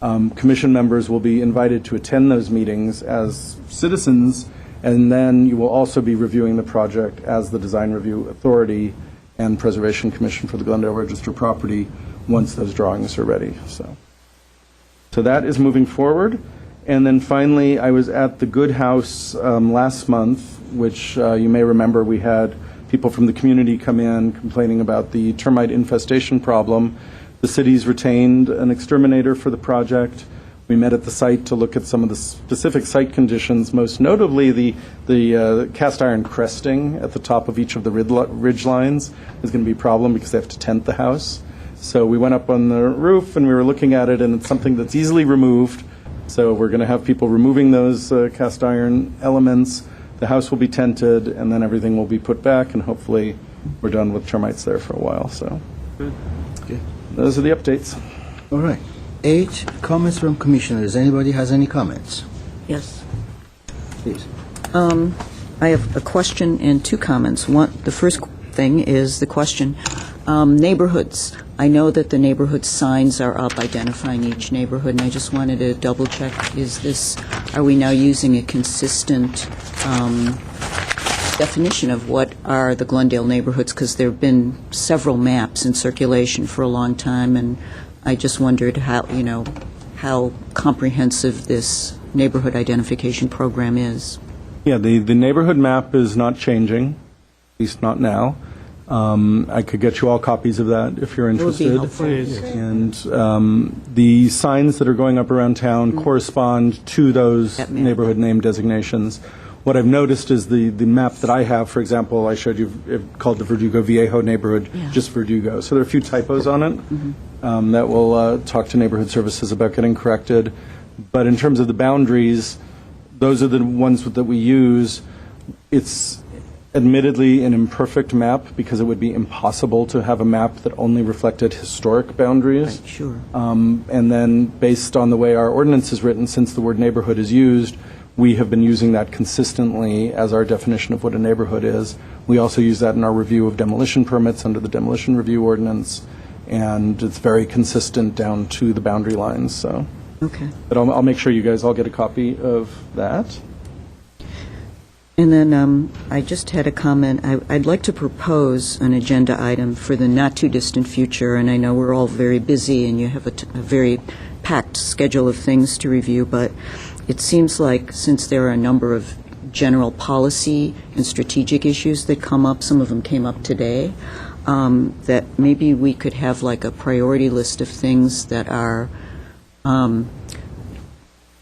Commission members will be invited to attend those meetings as citizens, and then you will also be reviewing the project as the Design Review Authority and Preservation Commission for the Glendale Register property once those drawings are ready. So that is moving forward. And then finally, I was at the Good House last month, which you may remember we had people from the community come in complaining about the termite infestation problem. The city's retained an exterminator for the project. We met at the site to look at some of the specific site conditions, most notably the cast iron cresting at the top of each of the ridge lines is going to be a problem because they have to tent the house. So we went up on the roof and we were looking at it, and it's something that's easily removed. So we're going to have people removing those cast iron elements. The house will be tented, and then everything will be put back, and hopefully we're done with termites there for a while. So those are the updates. All right. 8, comments from commissioners. Anybody has any comments? Yes. Please. I have a question and 2 comments. The first thing is the question, neighborhoods. I know that the neighborhood signs are up identifying each neighborhood, and I just wanted to double-check, are we now using a consistent definition of what are the Glendale neighborhoods? Because there have been several maps in circulation for a long time, and I just wondered how comprehensive this neighborhood identification program is. Yeah, the neighborhood map is not changing, at least not now. I could get you all copies of that if you're interested. That would be helpful. And the signs that are going up around town correspond to those That map. neighborhood name designations. What I've noticed is the map that I have, for example, I showed you, called the Verdugo Viejo neighborhood, just Verdugo. So there are a few typos on it that we'll talk to neighborhood services about getting corrected. But in terms of the boundaries, those are the ones that we use. It's admittedly an imperfect map because it would be impossible to have a map that only reflected historic boundaries. Right, sure. And then based on the way our ordinance is written, since the word neighborhood is used, we have been using that consistently as our definition of what a neighborhood is. We also use that in our review of demolition permits under the demolition review ordinance, and it's very consistent down to the boundary lines. So, Okay. but I'll make sure you guys all get a copy of that. And then I just had a comment. I'd like to propose an agenda item for the not-too-distant future, and I know we're all very busy and you have a very packed schedule of things to review, but it seems like since there are a number of general policy and strategic issues that come up, some of them came up today, that maybe we could have like a priority list of things that are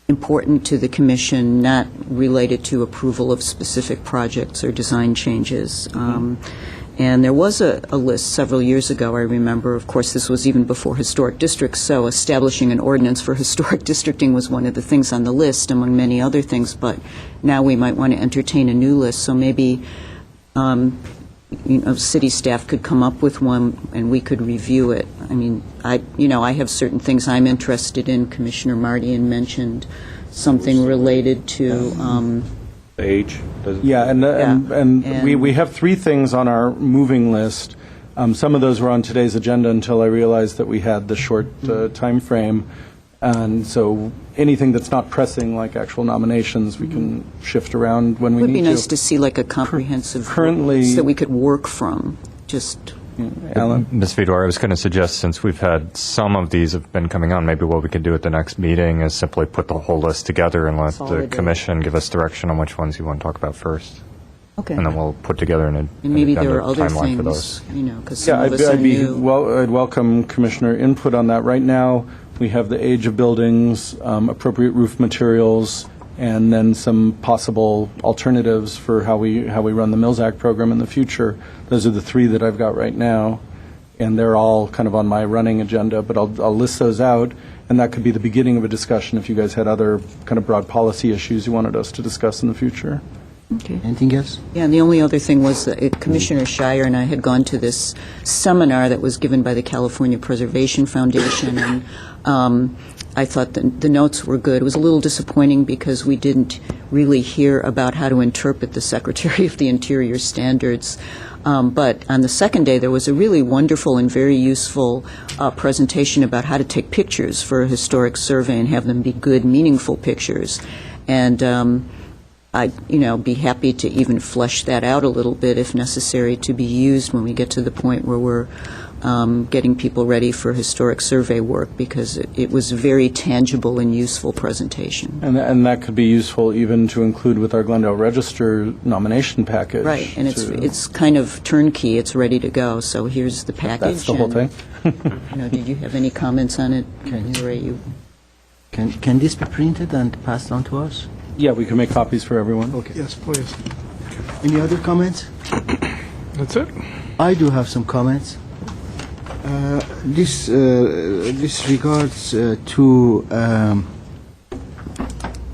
important to the Commission, not related to approval of specific projects or design changes. And there was a list several years ago, I remember. Of course, this was even before historic districts, so establishing an ordinance for historic districting was one of the things on the list, among many other things. But now we might want to entertain a new list, so maybe city staff could come up with one and we could review it. I mean, I have certain things I'm interested in. Commissioner Mardian mentioned something related to Age. Yeah, and we have 3 things on our moving list. Some of those were on today's agenda until I realized that we had the short time frame. And so anything that's not pressing, like actual nominations, we can shift around when we need to. It would be nice to see like a comprehensive Currently, list that we could work from, just... Alan? Ms. Fedor, I was going to suggest, since we've had some of these have been coming on, maybe what we could do at the next meeting is simply put the whole list together and let the commission give us direction on which ones you want to talk about first. Okay. And then we'll put together an And maybe there are agenda other timeline for things, those. because some of us are I'd new. I'd welcome Commissioner input on that. Right now, we have the age of buildings, appropriate roof materials, and then some possible alternatives for how we run the Mills Act program in the future. Those are the 3 that I've got right now, and they're all kind of on my running agenda, but I'll list those out, and that could be the beginning of a discussion if you guys had other kind of broad policy issues you wanted us to discuss in the future. Okay. Anything else? Yeah, and the only other thing was that Commissioner Shire and I had gone to this seminar that was given by the California Preservation Foundation, and I thought the notes were good. It was a little disappointing because we didn't really hear about how to interpret the Secretary of the Interior standards. But on the second day, there was a really wonderful and very useful presentation about how to take pictures for a historic survey and have them be good, meaningful pictures. And I'd be happy to even flesh that out a little bit if necessary to be used when we get to the point where we're getting people ready for historic survey work, because it was a very tangible and useful presentation. And that could be useful even to include with our Glendale Register nomination package. Right, and it's kind of turnkey. It's ready to go. So here's the package. That's the whole thing. Did you have any comments on it? Ray, Can this be printed and passed on to us? Yeah, we can make copies for everyone. Okay. Yes, please. Any other comments? That's it? I do have some comments. This regards to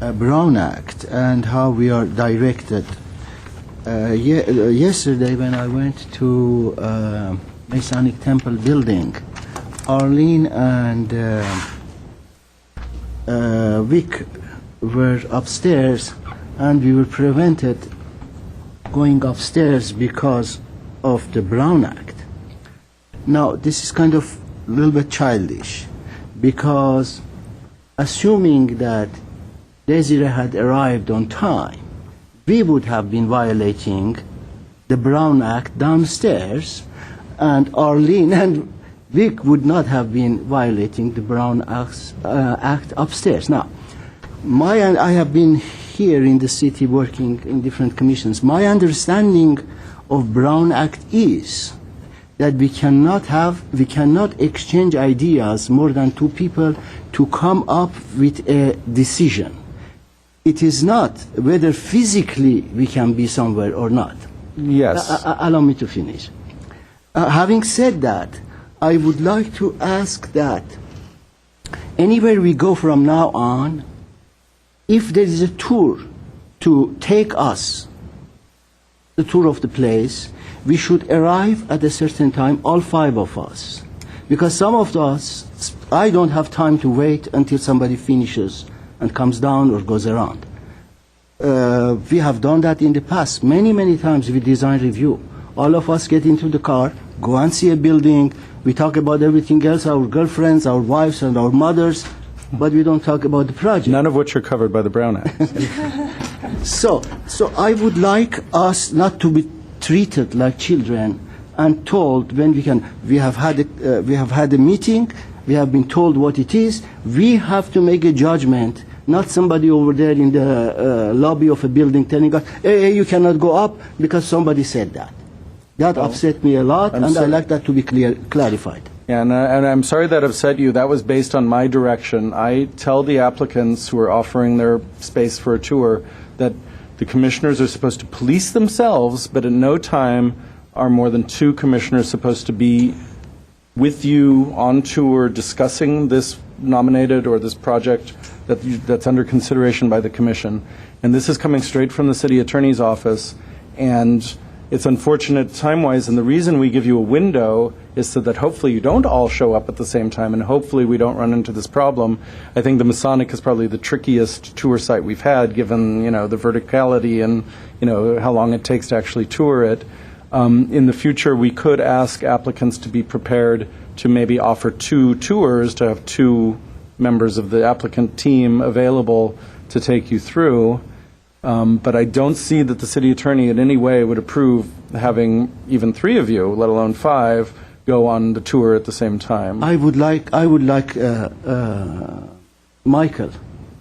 Brown Act and how we are directed. Yesterday, when I went to Masonic Temple building, Arlene and Vic were upstairs, and we were prevented going upstairs because of the Brown Act. Now, this is kind of a little bit childish, because assuming that Desiree had arrived on time, we would have been violating the Brown Act downstairs, and Arlene and Vic would not have been violating the Brown Act upstairs. Now, I have been here in the city working in different commissions. My understanding of Brown Act is that we cannot exchange ideas more than two people to come up with a decision. It is not whether physically we can be somewhere or not. Yes. Allow me to finish. Having said that, I would like to ask that anywhere we go from now on, if there is a tour to take us, the tour of the place, we should arrive at a certain time, all five of us. Because some of us, I don't have time to wait until somebody finishes and comes down or goes around. We have done that in the past, many, many times with design review. All of us get into the car, go and see a building, we talk about everything else, our girlfriends, our wives, and our mothers, but we don't talk about the project. None of which are covered by the Brown Act. So I would like us not to be treated like children and told when we have had a meeting, we have been told what it is, we have to make a judgment, not somebody over there in the lobby of a building telling us, hey, you cannot go up because somebody said that. That upset me a lot, and I'd like that to be clarified. Yeah, and I'm sorry that upset you. That was based on my direction. I tell the applicants who are offering their space for a tour that the commissioners are supposed to police themselves, but at no time are more than two commissioners supposed to be with you on tour discussing this nominated or this project that's under consideration by the commission. And this is coming straight from the city attorney's office, and it's unfortunate time-wise, and the reason we give you a window is so that hopefully you don't all show up at the same time, and hopefully we don't run into this problem. I think the Masonic is probably the trickiest tour site we've had, given the verticality and how long it takes to actually tour it. In the future, we could ask applicants to be prepared to maybe offer two tours, to have two members of the applicant team available to take you through. But I don't see that the city attorney in any way would approve having even three of you, let alone five, go on the tour at the same time. I would like Michael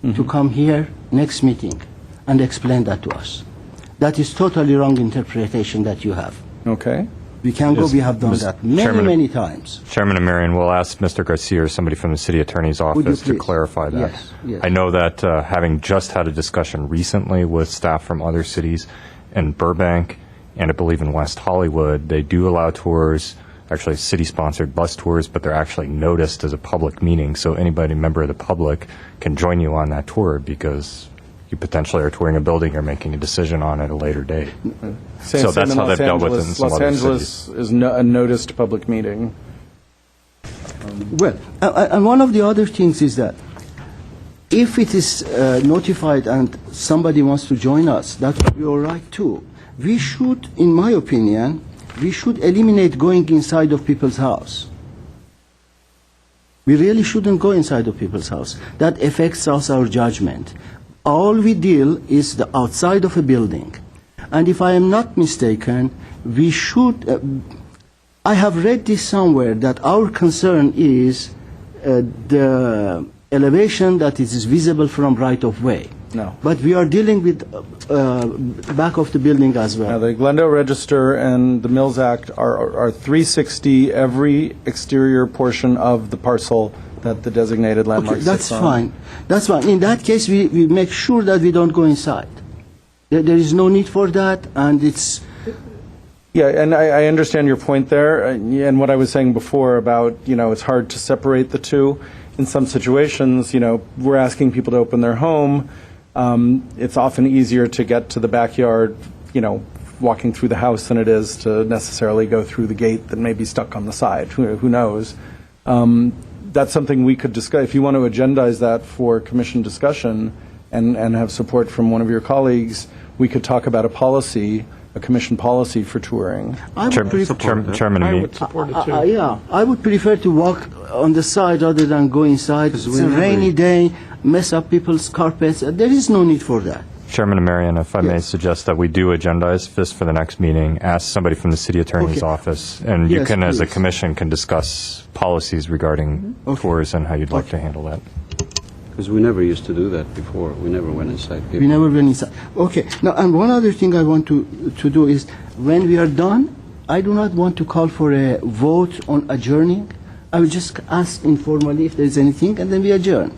to come here next meeting and explain that to us. That is totally wrong interpretation that you have. Okay. We can go, Yes, we have done Mr. that many, Chairman. many times. Chairman Amirian, we'll ask Mr. Garcia or somebody from the city attorney's Would you office to please? clarify that. Yes, yes. I know that having just had a discussion recently with staff from other cities in Burbank and I believe in West Hollywood, they do allow tours, actually city-sponsored bus tours, but they're actually noticed as a public meeting, so anybody, member of the public, can join you on that tour because you potentially are touring a building or making a decision on at a later date. So that's how they've dealt with it in some Los other Angeles cities. is a noticed public meeting. Well, and one of the other things is that if it is notified and somebody wants to join us, that would be all right too. We should, in my opinion, we should eliminate going inside of people's house. We really shouldn't go inside of people's house. That affects us, our judgment. All we deal is the outside of a building. And if I am not mistaken, we should, I have read this somewhere, that our concern is the elevation that is visible from right of way. No. But we are dealing with back of the building as well. Now, the Glendale Register and the Mills Act are 360 every exterior portion of the parcel that the designated landmark Okay, sits that's on. fine. That's fine. In that case, we make sure that we don't go inside. There is no need for that, and it's... Yeah, and I understand your point there, and what I was saying before about, it's hard to separate the two. In some situations, we're asking people to open their home. It's often easier to get to the backyard, walking through the house than it is to necessarily go through the gate that may be stuck on the side. Who knows? That's something we could discuss. If you want to agendize that for commission discussion and have support from one of your colleagues, we could talk about a commission policy for touring. Chairman, I would support it too. Yeah, I would prefer to walk on the side rather than go inside. It's a rainy day, mess up people's carpets. There is no need for that. Chairman Marion, if I may suggest that we do agendize this for the next meeting, ask somebody from the city attorney's Okay. office, and you Yes, can, as a please. commission, can discuss policies regarding tours and how you'd like to handle that. Because we never used to do that before. We never went inside. We never went inside. Okay. Now, and one other thing I want to do is, when we are done, I do not want to call for a vote on adjourning. I will just ask informally if there is anything, and then we adjourn.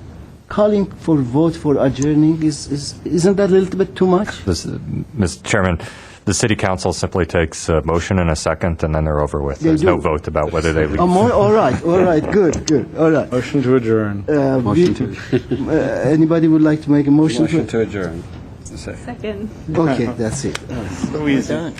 Calling for vote for adjourning isn't that a little bit too much? Mr. Chairman, the city council simply takes a motion and a second, and then they're over with. They There's no do. vote about whether they leave. All right, good, all right. Motion to adjourn. Anybody would like to make a motion? Motion to adjourn. Second. Okay, that's it. So easy. Done.